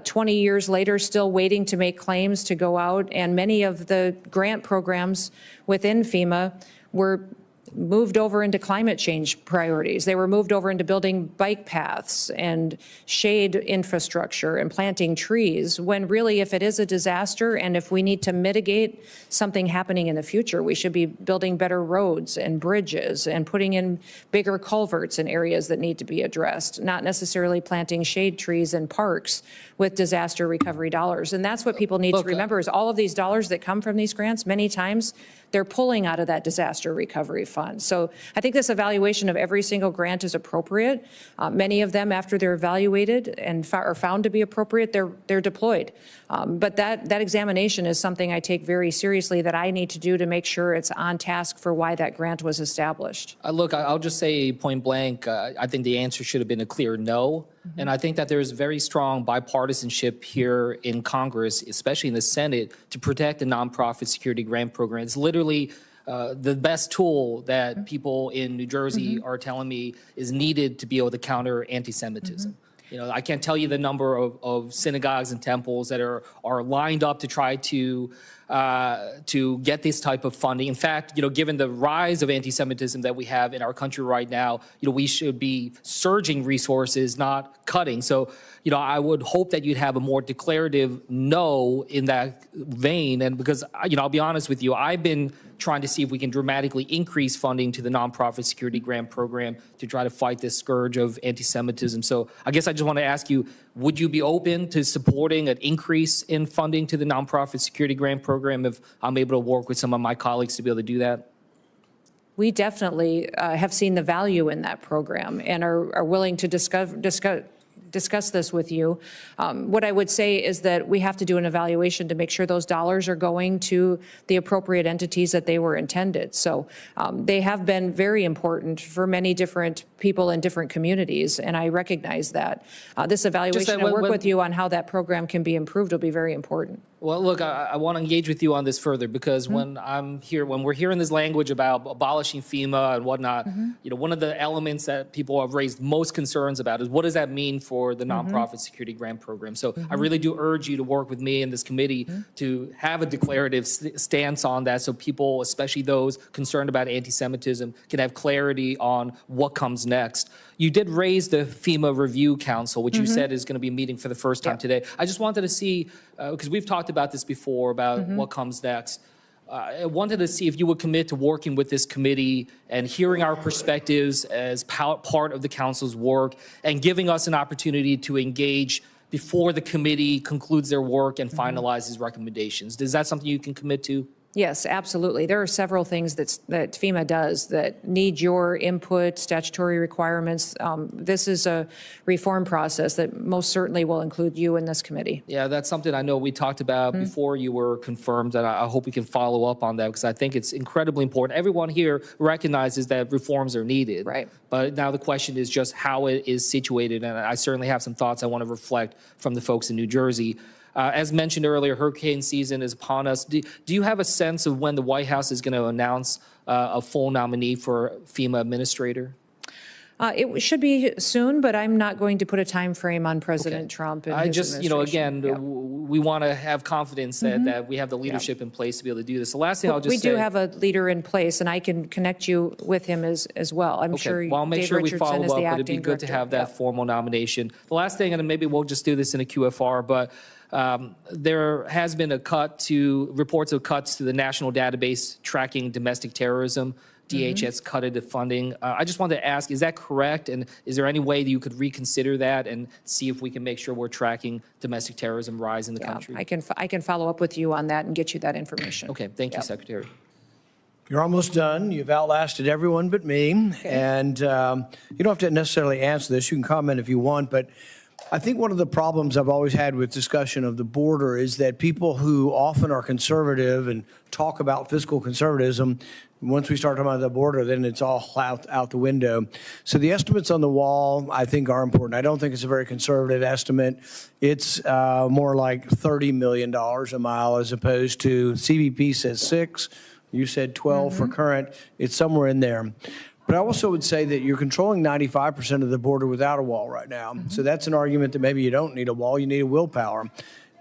20 years later, still waiting to make claims to go out. And many of the grant programs within FEMA were moved over into climate change priorities. They were moved over into building bike paths and shade infrastructure and planting trees, when really, if it is a disaster and if we need to mitigate something happening in the future, we should be building better roads and bridges and putting in bigger culverts in areas that need to be addressed, not necessarily planting shade trees in parks with disaster recovery dollars. And that's what people need to remember is all of these dollars that come from these grants, many times they're pulling out of that disaster recovery fund. So I think this evaluation of every single grant is appropriate. Many of them, after they're evaluated and are found to be appropriate, they're deployed. But that examination is something I take very seriously that I need to do to make sure it's on task for why that grant was established. Look, I'll just say point blank, I think the answer should have been a clear no. And I think that there's very strong bipartisanship here in Congress, especially in the Senate, to protect the nonprofit security grant program. It's literally the best tool that people in New Jersey are telling me is needed to be able to counter anti-Semitism. You know, I can't tell you the number of synagogues and temples that are lined up to try to get this type of funding. In fact, you know, given the rise of anti-Semitism that we have in our country right now, you know, we should be surging resources, not cutting. So, you know, I would hope that you'd have a more declarative no in that vein. And because, you know, I'll be honest with you, I've been trying to see if we can dramatically increase funding to the nonprofit security grant program to try to fight this scourge of anti-Semitism. So I guess I just want to ask you, would you be open to supporting an increase in funding to the nonprofit security grant program if I'm able to work with some of my colleagues to be able to do that? We definitely have seen the value in that program and are willing to discuss this with you. What I would say is that we have to do an evaluation to make sure those dollars are going to the appropriate entities that they were intended. So they have been very important for many different people in different communities, and I recognize that. This evaluation and work with you on how that program can be improved will be very important. Well, look, I want to engage with you on this further because when we're hearing this language about abolishing FEMA and whatnot, you know, one of the elements that people have raised most concerns about is what does that mean for the nonprofit security grant program? So I really do urge you to work with me and this committee to have a declarative stance on that so people, especially those concerned about anti-Semitism, can have clarity on what comes next. You did raise the FEMA Review Council, which you said is going to be meeting for the first time today. I just wanted to see, because we've talked about this before, about what comes next. I wanted to see if you would commit to working with this committee and hearing our perspectives as part of the council's work and giving us an opportunity to engage before the committee concludes their work and finalizes recommendations. Is that something you can commit to? Yes, absolutely. There are several things that FEMA does that need your input, statutory requirements. This is a reform process that most certainly will include you in this committee. Yeah, that's something I know we talked about before you were confirmed, and I hope we can follow up on that because I think it's incredibly important. Everyone here recognizes that reforms are needed. Right. But now the question is just how it is situated, and I certainly have some thoughts I want to reflect from the folks in New Jersey. As mentioned earlier, hurricane season is upon us. Do you have a sense of when the White House is going to announce a full nominee for FEMA administrator? It should be soon, but I'm not going to put a time frame on President Trump and his administration. We want to have confidence that we have the leadership in place to be able to do this. The last thing I'll just say. We do have a leader in place, and I can connect you with him as well. I'm sure Well, I'll make sure we follow is up, the but acting it'd be good to director. have that formal nomination. The last thing, and maybe we'll just do this in a QFR, but there has been reports of cuts to the national database tracking domestic terrorism. DHS cutted the funding. I just wanted to ask, is that correct? And is there any way that you could reconsider that and see if we can make sure we're tracking domestic terrorism rise in the country? I can follow up with you on that and get you that information. Okay, thank you, Secretary. You're almost done. You've outlasted everyone but me. And you don't have to necessarily answer this. You can comment if you want. But I think one of the problems I've always had with discussion of the border is that people who often are conservative and talk about fiscal conservatism, once we start talking about the border, then it's all out the window. So the estimates on the wall, I think, are important. I don't think it's a very conservative estimate. It's more like $30 million a mile as opposed to CBP says 6. You said 12 for current. It's somewhere in there. But I also would say that you're controlling 95% of the border without a wall right now. So that's an argument that maybe you don't need a wall, you need a willpower.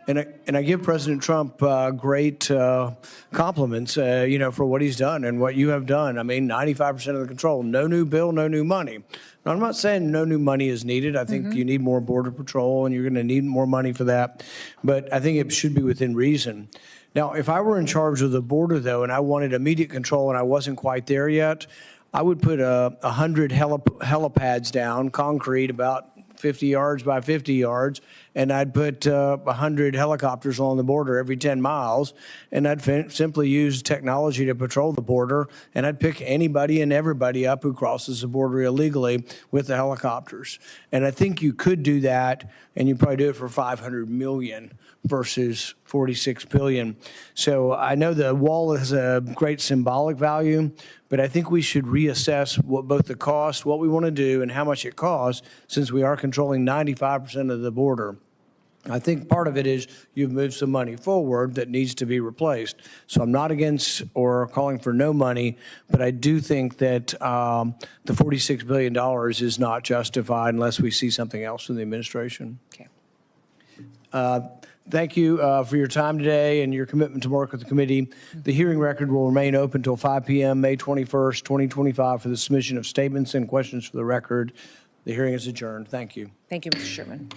And I give President Trump great compliments, for what he's done and what you have done. I mean, 95% of the control, no new bill, no new money. Now, I'm not saying no new money is needed. I think you need more border patrol and you're going to need more money for that. But I think it should be within reason. Now, if I were in charge of the border, though, and I wanted immediate control and I wasn't quite there yet, I would put 100 helipads down, concrete, about 50 yards by 50 yards, and I'd put 100 helicopters along the border every 10 miles, and I'd simply use technology to patrol the border, and I'd pick anybody and everybody up who crosses the border illegally with the helicopters. And I think you could do that, and you'd probably do it for $500 million versus $46 billion. So I know the wall has a great symbolic value, but I think we should reassess what both the cost, what we want to do, and how much it costs, since we are controlling 95% of the border. I think part of it is you've moved some money forward that needs to be replaced. So I'm not against or calling for no money, but I do think that the $46 billion is not justified unless we see something else from the administration. Okay. Thank you for your time today and your commitment to work with the committee. The hearing record will remain open until 5 p.m. May 21st, 2025 for the submission of statements and questions for the record. The hearing is adjourned. Thank you. Thank you, Mr. Chairman.